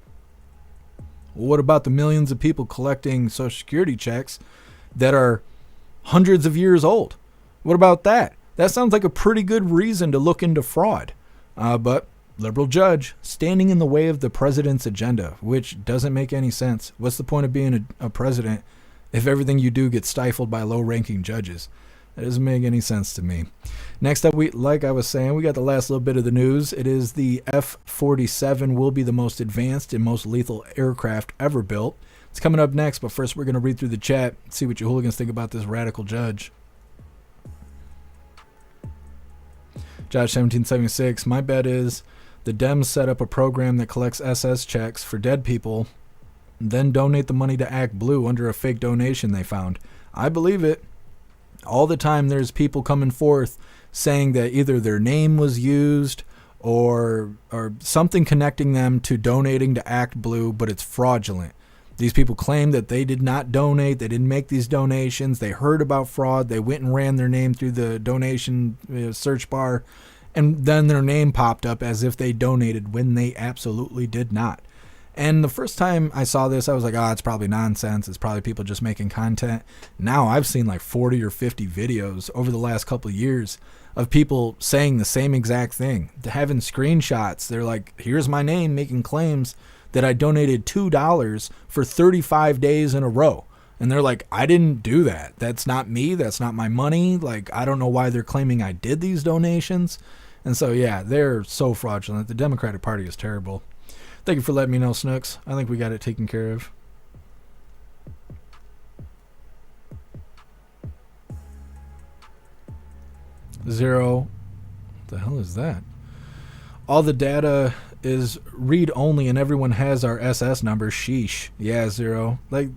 Well, what about the millions of people collecting Social Security checks that are hundreds of years old? What about that? That sounds like a pretty good reason to look into fraud. But liberal judge standing in the way of the president's agenda, which doesn't make any sense. What's the point of being a president if everything you do gets stifled by low-ranking judges? That doesn't make any sense to me. Next up, like I was saying, we got the last little bit of the news. It is the F-47 will be the most advanced and most lethal aircraft ever built. It's coming up next, but first we're going to read through the chat, see what you hooligans think about this radical judge. Josh 1776, my bet is the Dems set up a program that collects SS checks for dead people, then donate the money to Act Blue under a fake donation they found. I believe it. All the time there's people coming forth saying that either their name was used or something connecting them to donating to Act Blue, but it's fraudulent. These people claim that they did not donate. They didn't make these donations. They heard about fraud. They went and ran their name through the donation search bar, and then their name popped up as if they donated when they absolutely did not. And the first time I saw this, I was like, oh, it's probably nonsense. It's probably people just making content. Now I've seen like 40 or 50 videos over the last couple of years of people saying the same exact thing. They're having screenshots. They're like, here's my name making claims that I donated $2 for 35 days in a row. And they're like, I didn't do that. That's not me. That's not my money. Like, I don't know why they're claiming I did these donations. And so, yeah, they're so fraudulent. The Democratic Party is terrible. Thank you for letting me know, Snooks. I think we got it taken care of. Zero. What the hell is that? All the data is read only and everyone has our SS number. Sheesh. Yeah, Zero. Like,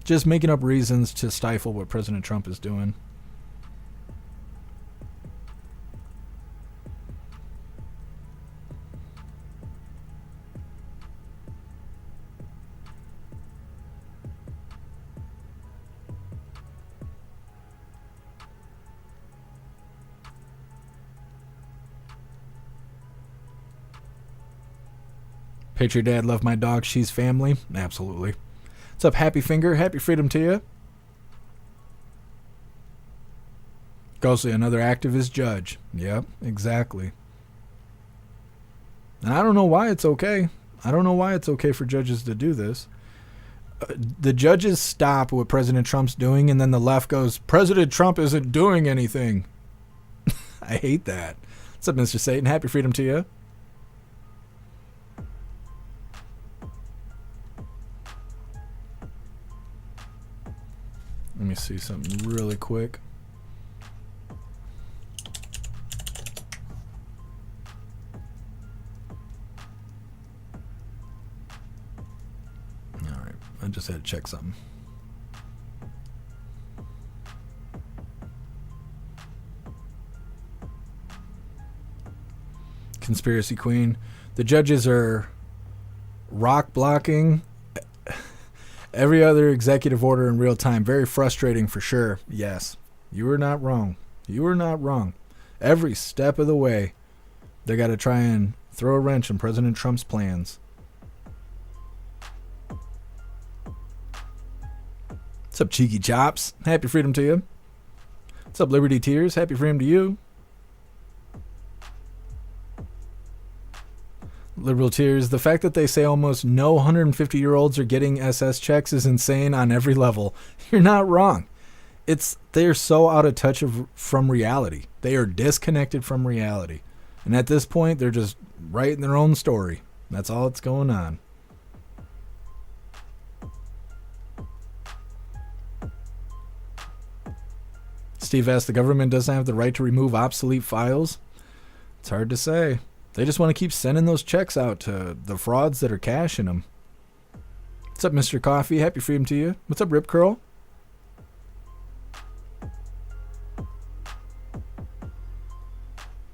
just making up reasons to stifle what President Trump is doing. Patriot Dad, love my dog. She's family. Absolutely. What's up, Happy Finger? Happy freedom to you. Ghostly, another activist judge. Yep, exactly. And I don't know why it's okay. I don't know why it's okay for judges to do this. The judges stop what President Trump's doing, and then the left goes, President Trump isn't doing anything. I hate that. What's up, Mr. Satan? Happy freedom to you. Let me see something really quick. All right, I just had to check something. Conspiracy Queen. The judges are rock blocking every other executive order in real time. Very frustrating for sure. Yes, you were not wrong. You were not wrong. Every step of the way, they got to try and throw a wrench in President Trump's plans. What's up, Cheeky Chops? Happy freedom to you. What's up, Liberty Tears? Happy freedom to you. Liberal Tears, the fact that they say almost no 150-year-olds are getting SS checks is insane on every level. You're not wrong. They're so out of touch from reality. They are disconnected from reality. And at this point, they're just writing their own story. That's all that's going on. Steve asked, the government doesn't have the right to remove obsolete files? It's hard to say. They just want to keep sending those checks out to the frauds that are cashing them. What's up, Mr. Coffee? Happy freedom to you. What's up, Rip Curl?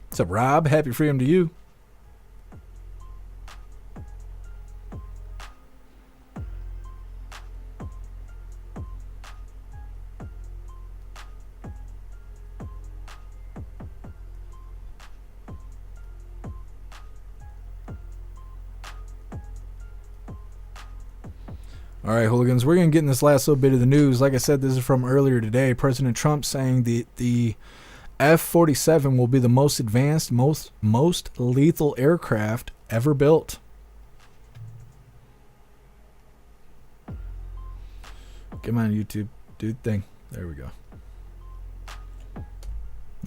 What's up, Rob? Happy freedom to you. All right, hooligans, we're going to get in this last little bit of the news. Like I said, this is from earlier today. President Trump saying the F-47 will be the most advanced, most lethal aircraft ever built. Come on, YouTube. Do the thing. There we go.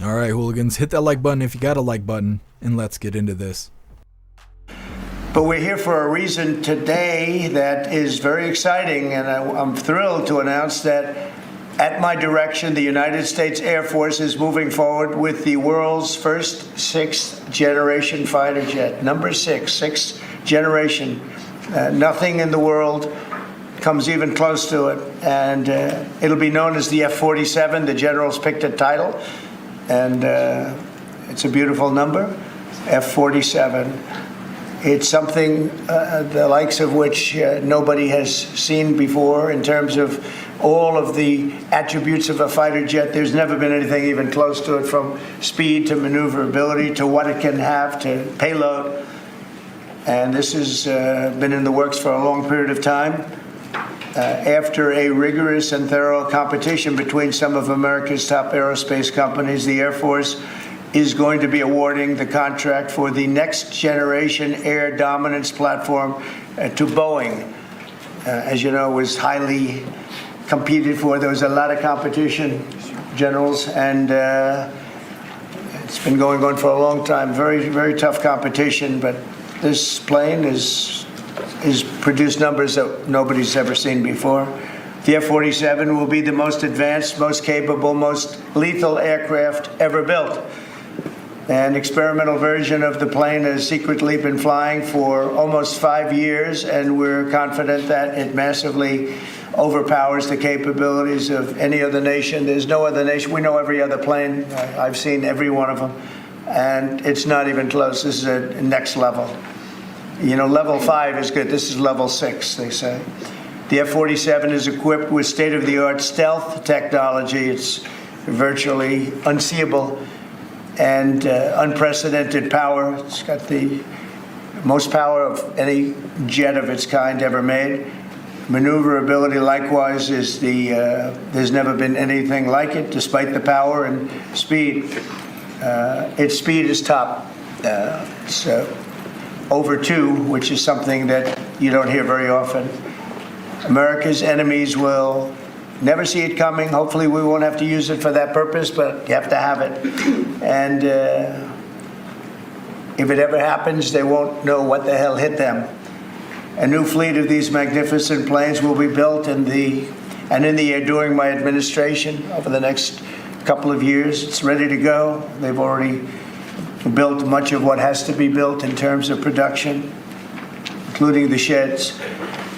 All right, hooligans, hit that like button if you got a like button, and let's get into this.
But we're here for a reason today that is very exciting, and I'm thrilled to announce that at my direction, the United States Air Force is moving forward with the world's first sixth-generation fighter jet. Number sixth generation. Nothing in the world comes even close to it, and it'll be known as the F-47. The generals picked a title, and it's a beautiful number, F-47. It's something the likes of which nobody has seen before in terms of all of the attributes of a fighter jet. There's never been anything even close to it, from speed to maneuverability to what it can have to payload. And this has been in the works for a long period of time. After a rigorous and thorough competition between some of America's top aerospace companies, the Air Force is going to be awarding the contract for the next generation air dominance platform to Boeing. As you know, it was highly competed for. There was a lot of competition, generals, and it's been going on for a long time. Very, very tough competition, but this plane is produced numbers that nobody's ever seen before. The F-47 will be the most advanced, most capable, most lethal aircraft ever built. An experimental version of the plane has secretly been flying for almost 5 years, and we're confident that it massively overpowers the capabilities of any other nation. There's no other nation. We know every other plane. I've seen every one of them, and it's not even close. This is a next level. You know, level 5 is good. This is level 6, they say. The F-47 is equipped with state-of-the-art stealth technology. It's virtually unseeable and unprecedented power. It's got the most power of any jet of its kind ever made. Maneuverability, likewise, is there's never been anything like it, despite the power and speed. Its speed is top. It's over 2, which is something that you don't hear very often. America's enemies will never see it coming. Hopefully we won't have to use it for that purpose, but you have to have it. And if it ever happens, they won't know what the hell hit them. A new fleet of these magnificent planes will be built in the air during my administration over the next couple of years. It's ready to go. They've already built much of what has to be built in terms of production, including the sheds.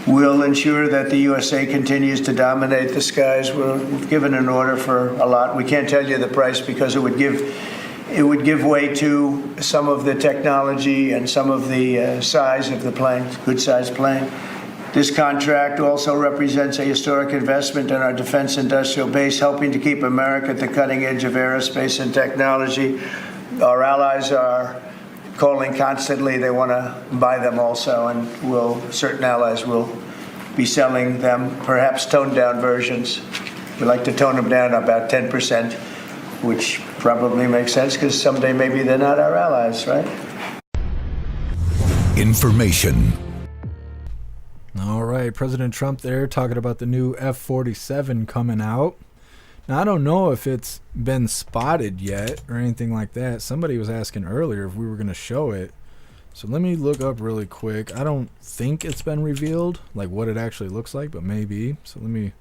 We'll ensure that the USA continues to dominate the skies. We've given an order for a lot. We can't tell you the price because it would give way to some of the technology and some of the size of the plane, good-sized plane. This contract also represents a historic investment in our defense industrial base, helping to keep America at the cutting edge of aerospace and technology. Our allies are calling constantly. They want to buy them also, and certain allies will be selling them, perhaps toned-down versions. We like to tone them down about 10%, which probably makes sense because someday maybe they're not our allies, right?
Information. All right, President Trump there talking about the new F-47 coming out. Now, I don't know if it's been spotted yet or anything like that. Somebody was asking earlier if we were going to show it. So let me look up really quick. I don't think it's been revealed, like what it actually looks like, but maybe. So let me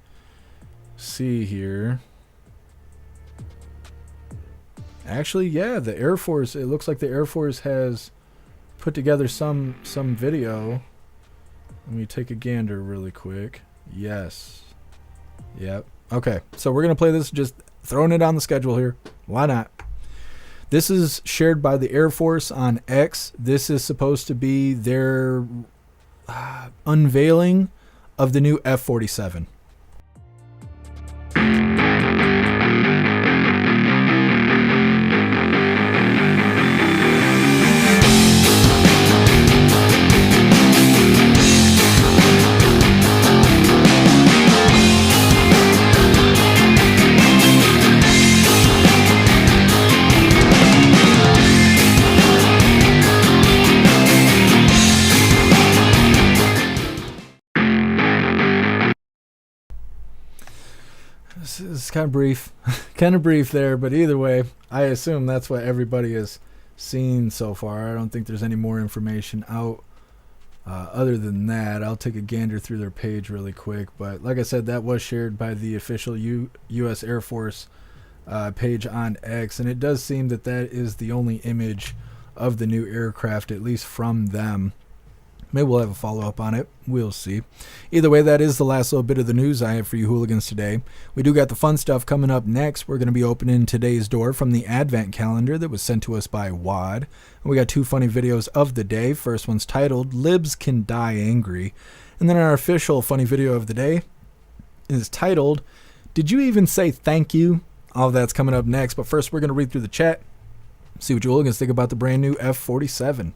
see here. Actually, yeah, the Air Force, it looks like the Air Force has put together some video. Let me take a gander really quick. Yes. Yep. Okay, so we're going to play this, just throwing it on the schedule here. Why not? This is shared by the Air Force on X. This is supposed to be their unveiling of the new F-47. It's kind of brief there, but either way, I assume that's what everybody has seen so far. I don't think there's any more information out other than that. I'll take a gander through their page really quick, but like I said, that was shared by the official U.S. Air Force page on X, and it does seem that that is the only image of the new aircraft, at least from them. Maybe we'll have a follow-up on it. We'll see. Either way, that is the last little bit of the news I have for you hooligans today. We do got the fun stuff coming up next. We're going to be opening today's door from the advent calendar that was sent to us by Wad. And we got 2 funny videos of the day. First one's titled, Libs Can Die Angry. And then our official funny video of the day is titled, Did You Even Say Thank You? All of that's coming up next. But first, we're going to read through the chat. See what you hooligans think about the brand new F-47.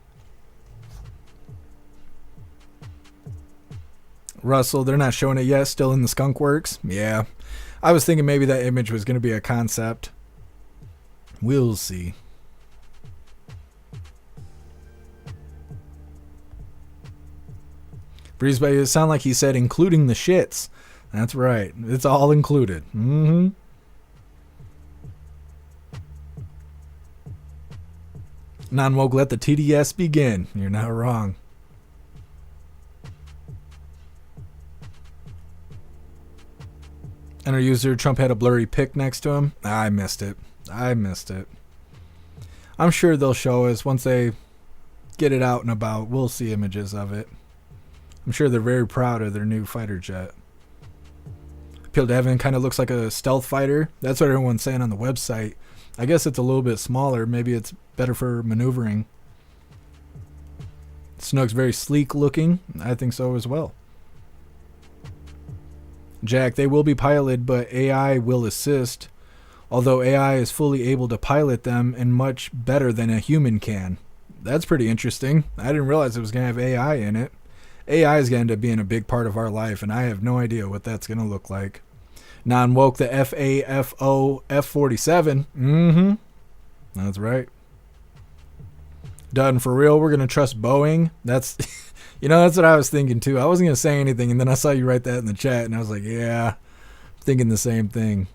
Russell, they're not showing it yet, still in the skunk works. Yeah, I was thinking maybe that image was going to be a concept. We'll see. Breezebay, it sounded like he said including the shits. That's right. It's all included. Mm-hmm. Non-woke, let the TDS begin. You're not wrong. And our user, Trump had a blurry pic next to him. I missed it. I'm sure they'll show us once they get it out and about. We'll see images of it. I'm sure they're very proud of their new fighter jet. Appeal to Heaven kind of looks like a stealth fighter. That's what everyone's saying on the website. I guess it's a little bit smaller. Maybe it's better for maneuvering. Snook's very sleek looking. I think so as well. Jack, they will be piloted, but AI will assist. Although AI is fully able to pilot them and much better than a human can. That's pretty interesting. I didn't realize it was going to have AI in it. AI is going to end up being a big part of our life, and I have no idea what that's going to look like. Non-woke, the FAFO F-47. Mm-hmm. That's right. Done for real. We're going to trust Boeing. That's... that's what I was thinking too. I wasn't going to say anything, and then I saw you write that in the chat, and I was like, yeah, thinking the same thing.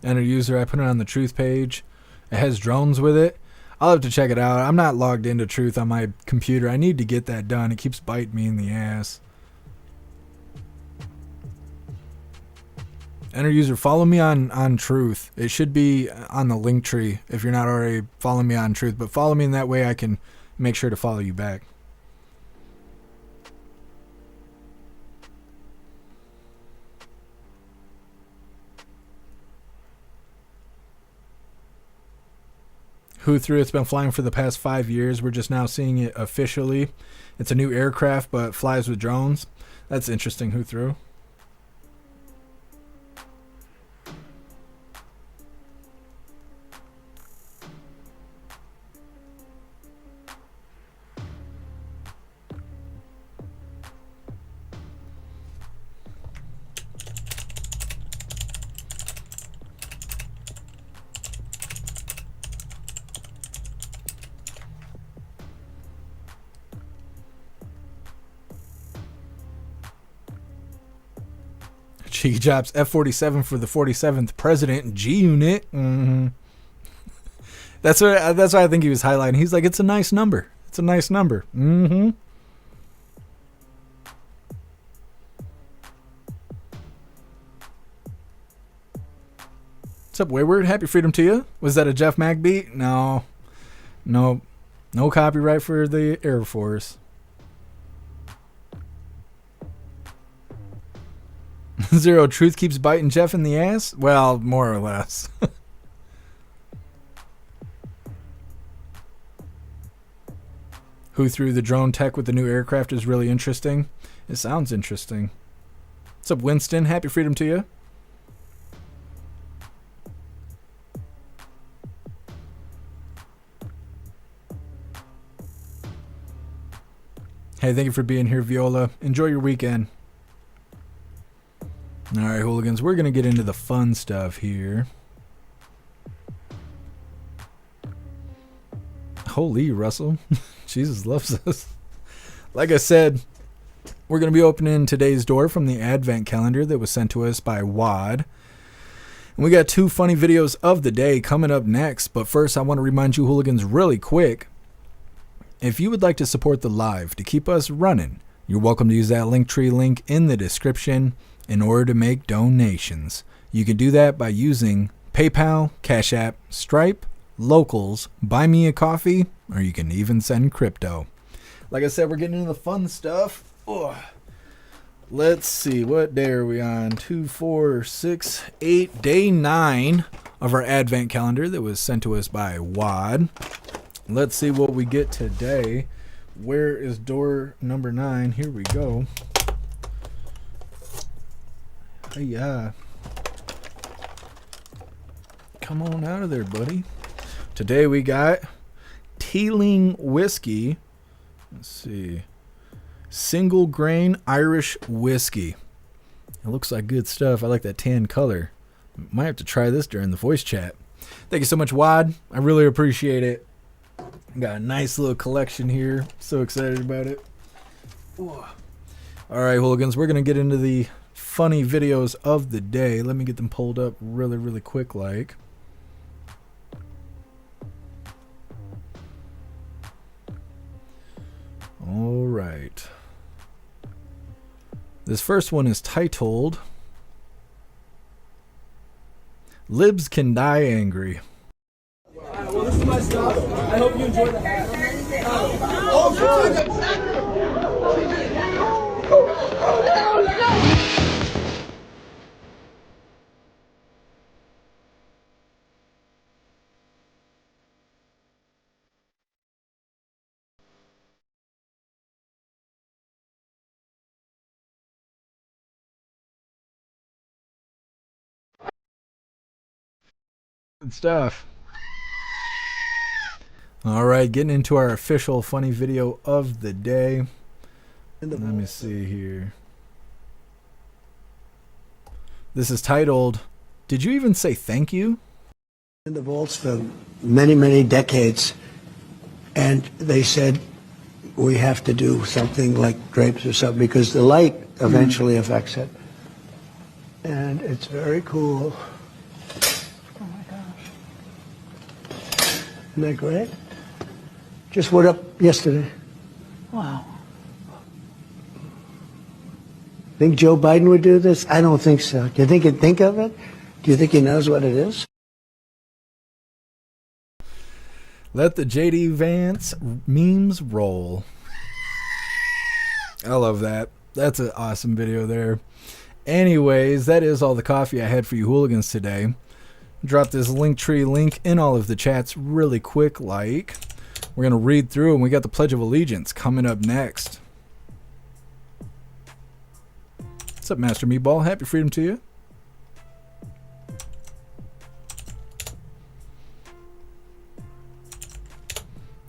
Enter user, I put it on the Truth page. It has drones with it. I'll have to check it out. I'm not logged into Truth on my computer. I need to get that done. It keeps biting me in the ass. Enter user, follow me on Truth. It should be on the link tree if you're not already following me on Truth. But follow me in that way I can make sure to follow you back. Who threw it's been flying for the past 5 years. We're just now seeing it officially. It's a new aircraft but flies with drones. That's interesting. Who threw? Cheeky Chops, F-47 for the 47th President, G-Unit. Mm-hmm. That's what I think he was highlighting. He's like, it's a nice number. It's a nice number. Mm-hmm. What's up, Wayward? Happy freedom to you. Was that a Jeff Mack beat? No. No copyright for the Air Force. Zero, Truth keeps biting Jeff in the ass? Well, more or less. Who threw the drone tech with the new aircraft is really interesting. It sounds interesting. What's up, Winston? Happy freedom to you. Hey, thank you for being here, Viola. Enjoy your weekend. All right, hooligans, we're going to get into the fun stuff here. Holy, Russell. Jesus loves us. Like I said, we're going to be opening today's door from the advent calendar that was sent to us by Wad. And we got 2 funny videos of the day coming up next. But first, I want to remind you hooligans really quick. If you would like to support the live to keep us running, You're welcome to use that Linktree link in the description in order to make donations. You can do that by using PayPal, Cash App, Stripe, Locals, Buy Me a Coffee, or you can even send crypto. Like I said, we're getting into the fun stuff. Ugh. Let's see, what day are we on? 2, 4, 6, 8, day 9 of our advent calendar that was sent to us by Wad. Let's see what we get today. Where is door number 9? Here we go. Yeah. Come on out of there, buddy. Today we got Teeling Whiskey. Let's see. Single grain Irish whiskey. It looks like good stuff. I like that tan color. Might have to try this during the voice chat. Thank you so much, Wad. I really appreciate it. Got a nice little collection here. So excited about it. Ooh. All right, hooligans, we're going to get into the funny videos of the day. Let me get them pulled up really quick like. All right. This first one is titled Libs Can Die Angry.
Well, this is my stuff. I hope you enjoy the hat.
Good stuff. All right, getting into our official funny video of the day. Let me see here. This is titled, Did You Even Say Thank You?
In the vaults for many decades, and they said we have to do something like drapes or something because the light eventually affects it. And it's very cool. Oh my gosh. Isn't that great? Just went up yesterday.
Wow.
Think Joe Biden would do this? I don't think so. Do you think he'd think of it? Do you think he knows what it is?
Let the JD Vance memes roll. I love that. That's an awesome video there. Anyways, that is all the coffee I had for you hooligans today. Drop this Linktree link in all of the chats really quick like. We're going to read through and we got the Pledge of Allegiance coming up next. What's up, Master Meatball? Happy freedom to you.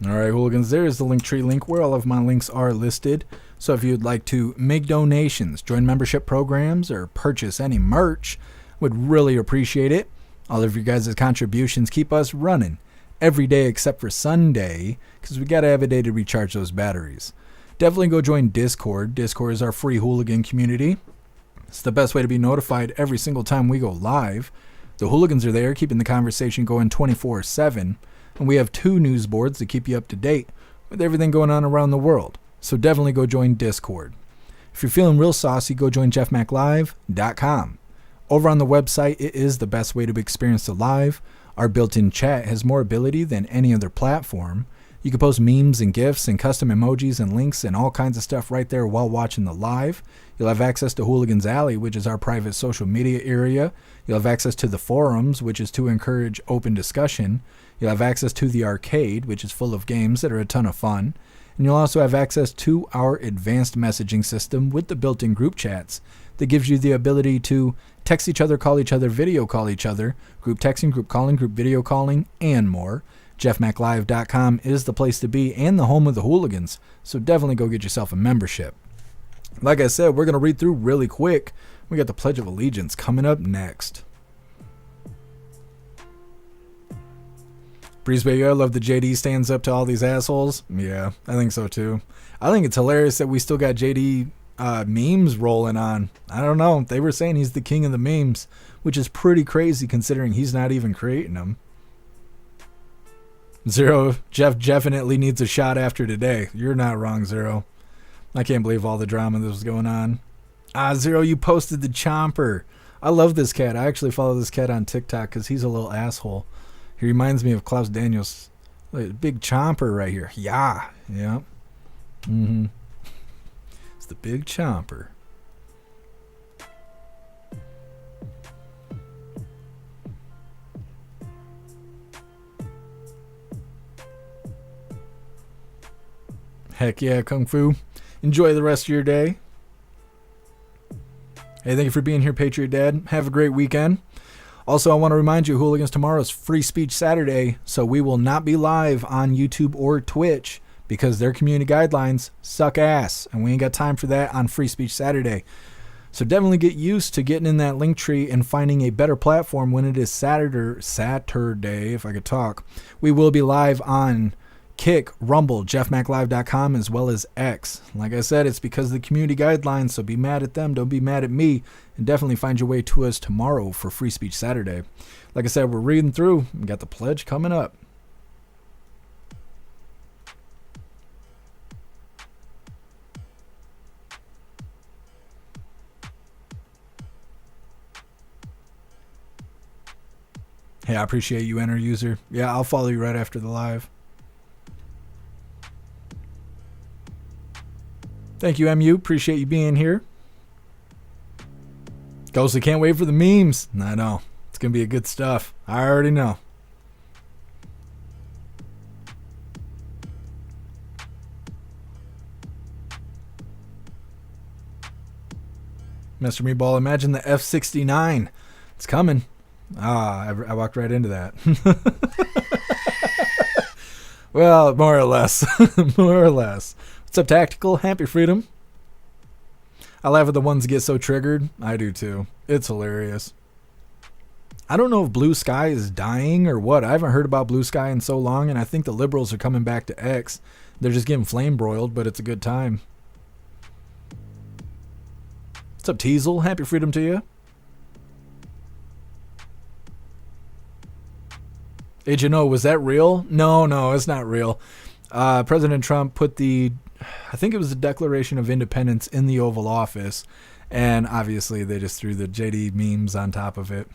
Alright, hooligans, there is the Linktree link where all of my links are listed. So if you'd like to make donations, join membership programs, or purchase any merch, would really appreciate it. All of your guys' contributions keep us running every day except for Sunday, because we got to have a day to recharge those batteries. Definitely go join Discord. Discord is our free hooligan community. It's the best way to be notified every single time we go live. The hooligans are there keeping the conversation going 24/7. And we have 2 news boards to keep you up to date with everything going on around the world. So definitely go join Discord. If you're feeling real saucy, go join jeffmaclive.com. Over on the website, it is the best way to experience the live. Our built-in chat has more ability than any other platform. You can post memes and GIFs and custom emojis and links and all kinds of stuff right there while watching the live. You'll have access to Hooligans Alley, which is our private social media area. You'll have access to the forums, which is to encourage open discussion. You'll have access to the arcade, which is full of games that are a ton of fun. And you'll also have access to our advanced messaging system with the built-in group chats that gives you the ability to text each other, call each other, video call each other, group texting, group calling, group video calling, and more. jeffmaclive.com is the place to be and the home of the hooligans, so definitely go get yourself a membership. Like I said, we're going to read through really quick. We got the Pledge of Allegiance coming up next. Breeze Baby, I love the JD stands up to all these assholes. Yeah, I think so too. I think it's hilarious that we still got JD memes rolling on. I don't know. They were saying he's the king of the memes, which is pretty crazy considering he's not even creating them. Zero, Jeff definitely needs a shot after today. You're not wrong, Zero. I can't believe all the drama that was going on. Zero, you posted the Chomper. I love this cat. I actually follow this cat on TikTok because he's a little asshole. He reminds me of Klaus Daniels. Big Chomper right here. Yeah. Yeah. Mm-hmm. It's the Big Chomper. Heck yeah, Kung Fu. Enjoy the rest of your day. Hey, thank you for being here, Patriot Dad. Have a great weekend. Also, I want to remind you, Hooligans, tomorrow is Free Speech Saturday, so we will not be live on YouTube or Twitch because their community guidelines suck ass, and we ain't got time for that on Free Speech Saturday. So definitely get used to getting in that link tree and finding a better platform when it is Saturday, if I could talk. We will be live on Kick, Rumble, jeffmaclive.com, as well as X. Like I said, it's because of the community guidelines, so be mad at them, don't be mad at me, and definitely find your way to us tomorrow for Free Speech Saturday. Like I said, we're reading through. We got the pledge coming up. Hey, I appreciate you, Enter User. Yeah, I'll follow you right after the live. Thank you, MU. Appreciate you being here. Ghostly, can't wait for the memes. I know. It's going to be a good stuff. I already know. Mr. Meatball, imagine the F-69. It's coming. I walked right into that. Well, more or less. More or less. What's up, Tactical? Happy Freedom. I laugh at the ones that get so triggered. I do too. It's hilarious. I don't know if Blue Sky is dying or what. I haven't heard about Blue Sky in so long, and I think the liberals are coming back to X. They're just getting flame broiled, but it's a good time. What's up, Teasel? Happy Freedom to you. Agent O, was that real? No, it's not real. President Trump put I think it was the Declaration of Independence in the Oval Office, and obviously they just threw the JD memes on top of it.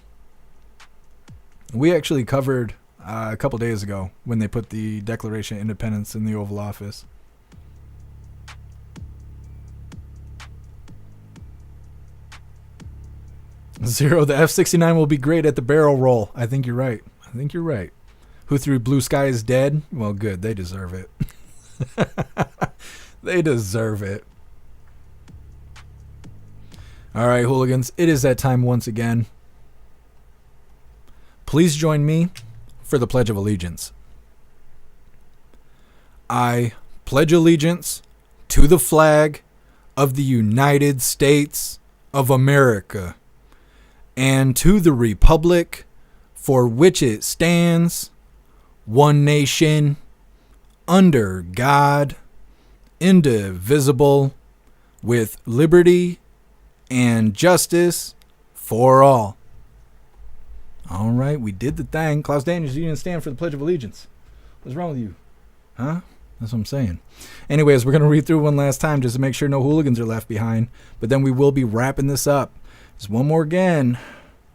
We actually covered a couple days ago when they put the Declaration of Independence in the Oval Office. Zero, the F-69 will be great at the barrel roll. I think you're right. Who threw Blue Sky is dead? Well, good. They deserve it. They deserve it. All right, Hooligans. It is that time once again. Please join me for the Pledge of Allegiance. I pledge allegiance to the flag of the United States of America and to the republic for which it stands, one nation, under God, indivisible, with liberty and justice for all. All right, we did the thing. Klaus Daniels, you didn't stand for the Pledge of Allegiance. What's wrong with you? Huh? That's what I'm saying. Anyways, we're going to read through one last time just to make sure no hooligans are left behind. But then we will be wrapping this up. Just one more again.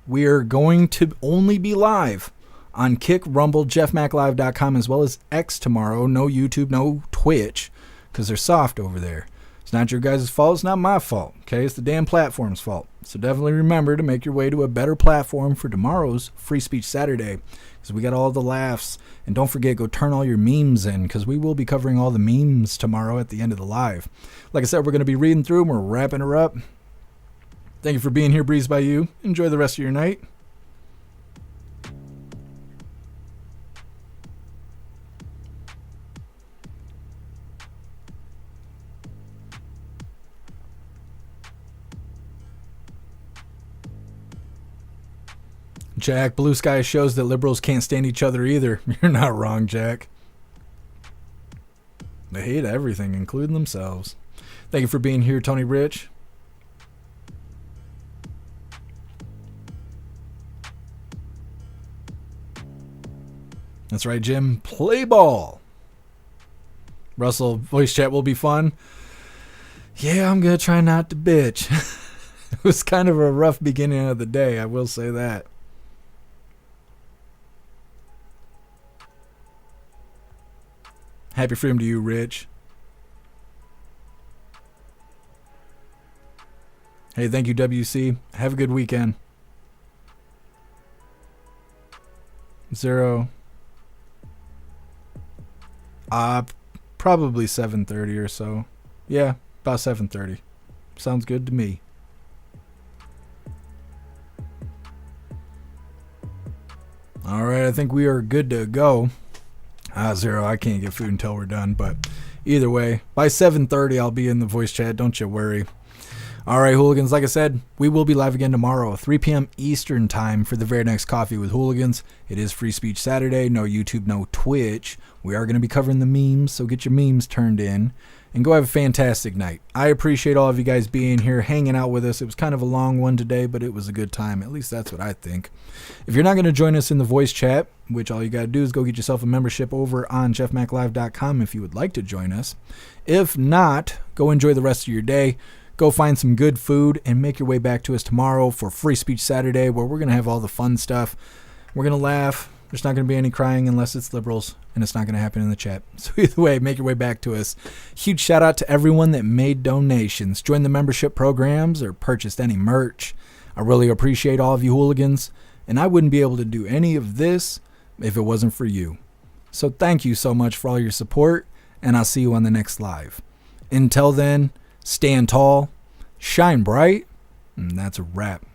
We are going to only be live on Kick, Rumble, jeffmaclive.com, as well as X tomorrow. No YouTube, no Twitch, because they're soft over there. It's not your guys' fault. It's not my fault. Okay, it's the damn platform's fault. So definitely remember to make your way to a better platform for tomorrow's Free Speech Saturday, because we got all the laughs. And don't forget, go turn all your memes in, because we will be covering all the memes tomorrow at the end of the live. Like I said, we're going to be reading through them. We're wrapping her up. Thank you for being here, Breeze by You. Enjoy the rest of your night. Jack, Blue Sky shows that liberals can't stand each other either. You're not wrong, Jack. They hate everything, including themselves. Thank you for being here, Tony Rich. That's right, Jim. Play ball. Russell, voice chat will be fun. Yeah, I'm going to try not to bitch. It was kind of a rough beginning of the day, I will say that. Happy freedom to you, Rich. Hey, thank you, WC. Have a good weekend. 0. Probably 7:30 or so. Yeah, about 7:30. Sounds good to me. All right, I think we are good to go. 0, I can't get food until we're done, but either way, by 7:30 I'll be in the voice chat, don't you worry. All right, Hooligans, like I said, we will be live again tomorrow, 3 p.m. Eastern time for the very next Coffee with Hooligans. It is Free Speech Saturday, no YouTube, no Twitch. We are going to be covering the memes, so get your memes turned in. And go have a fantastic night. I appreciate all of you guys being here, hanging out with us. It was kind of a long one today, but it was a good time. At least that's what I think. If you're not going to join us in the voice chat, which all you got to do is go get yourself a membership over on jeffmaclive.com if you would like to join us. If not, go enjoy the rest of your day. Go find some good food and make your way back to us tomorrow for Free Speech Saturday, where we're going to have all the fun stuff. We're going to laugh. There's not going to be any crying unless it's liberals, and it's not going to happen in the chat. So either way, make your way back to us. Huge shout out to everyone that made donations, joined the membership programs, or purchased any merch. I really appreciate all of you Hooligans, and I wouldn't be able to do any of this if it wasn't for you. So thank you so much for all your support, and I'll see you on the next live. Until then, stand tall, shine bright, and that's a wrap.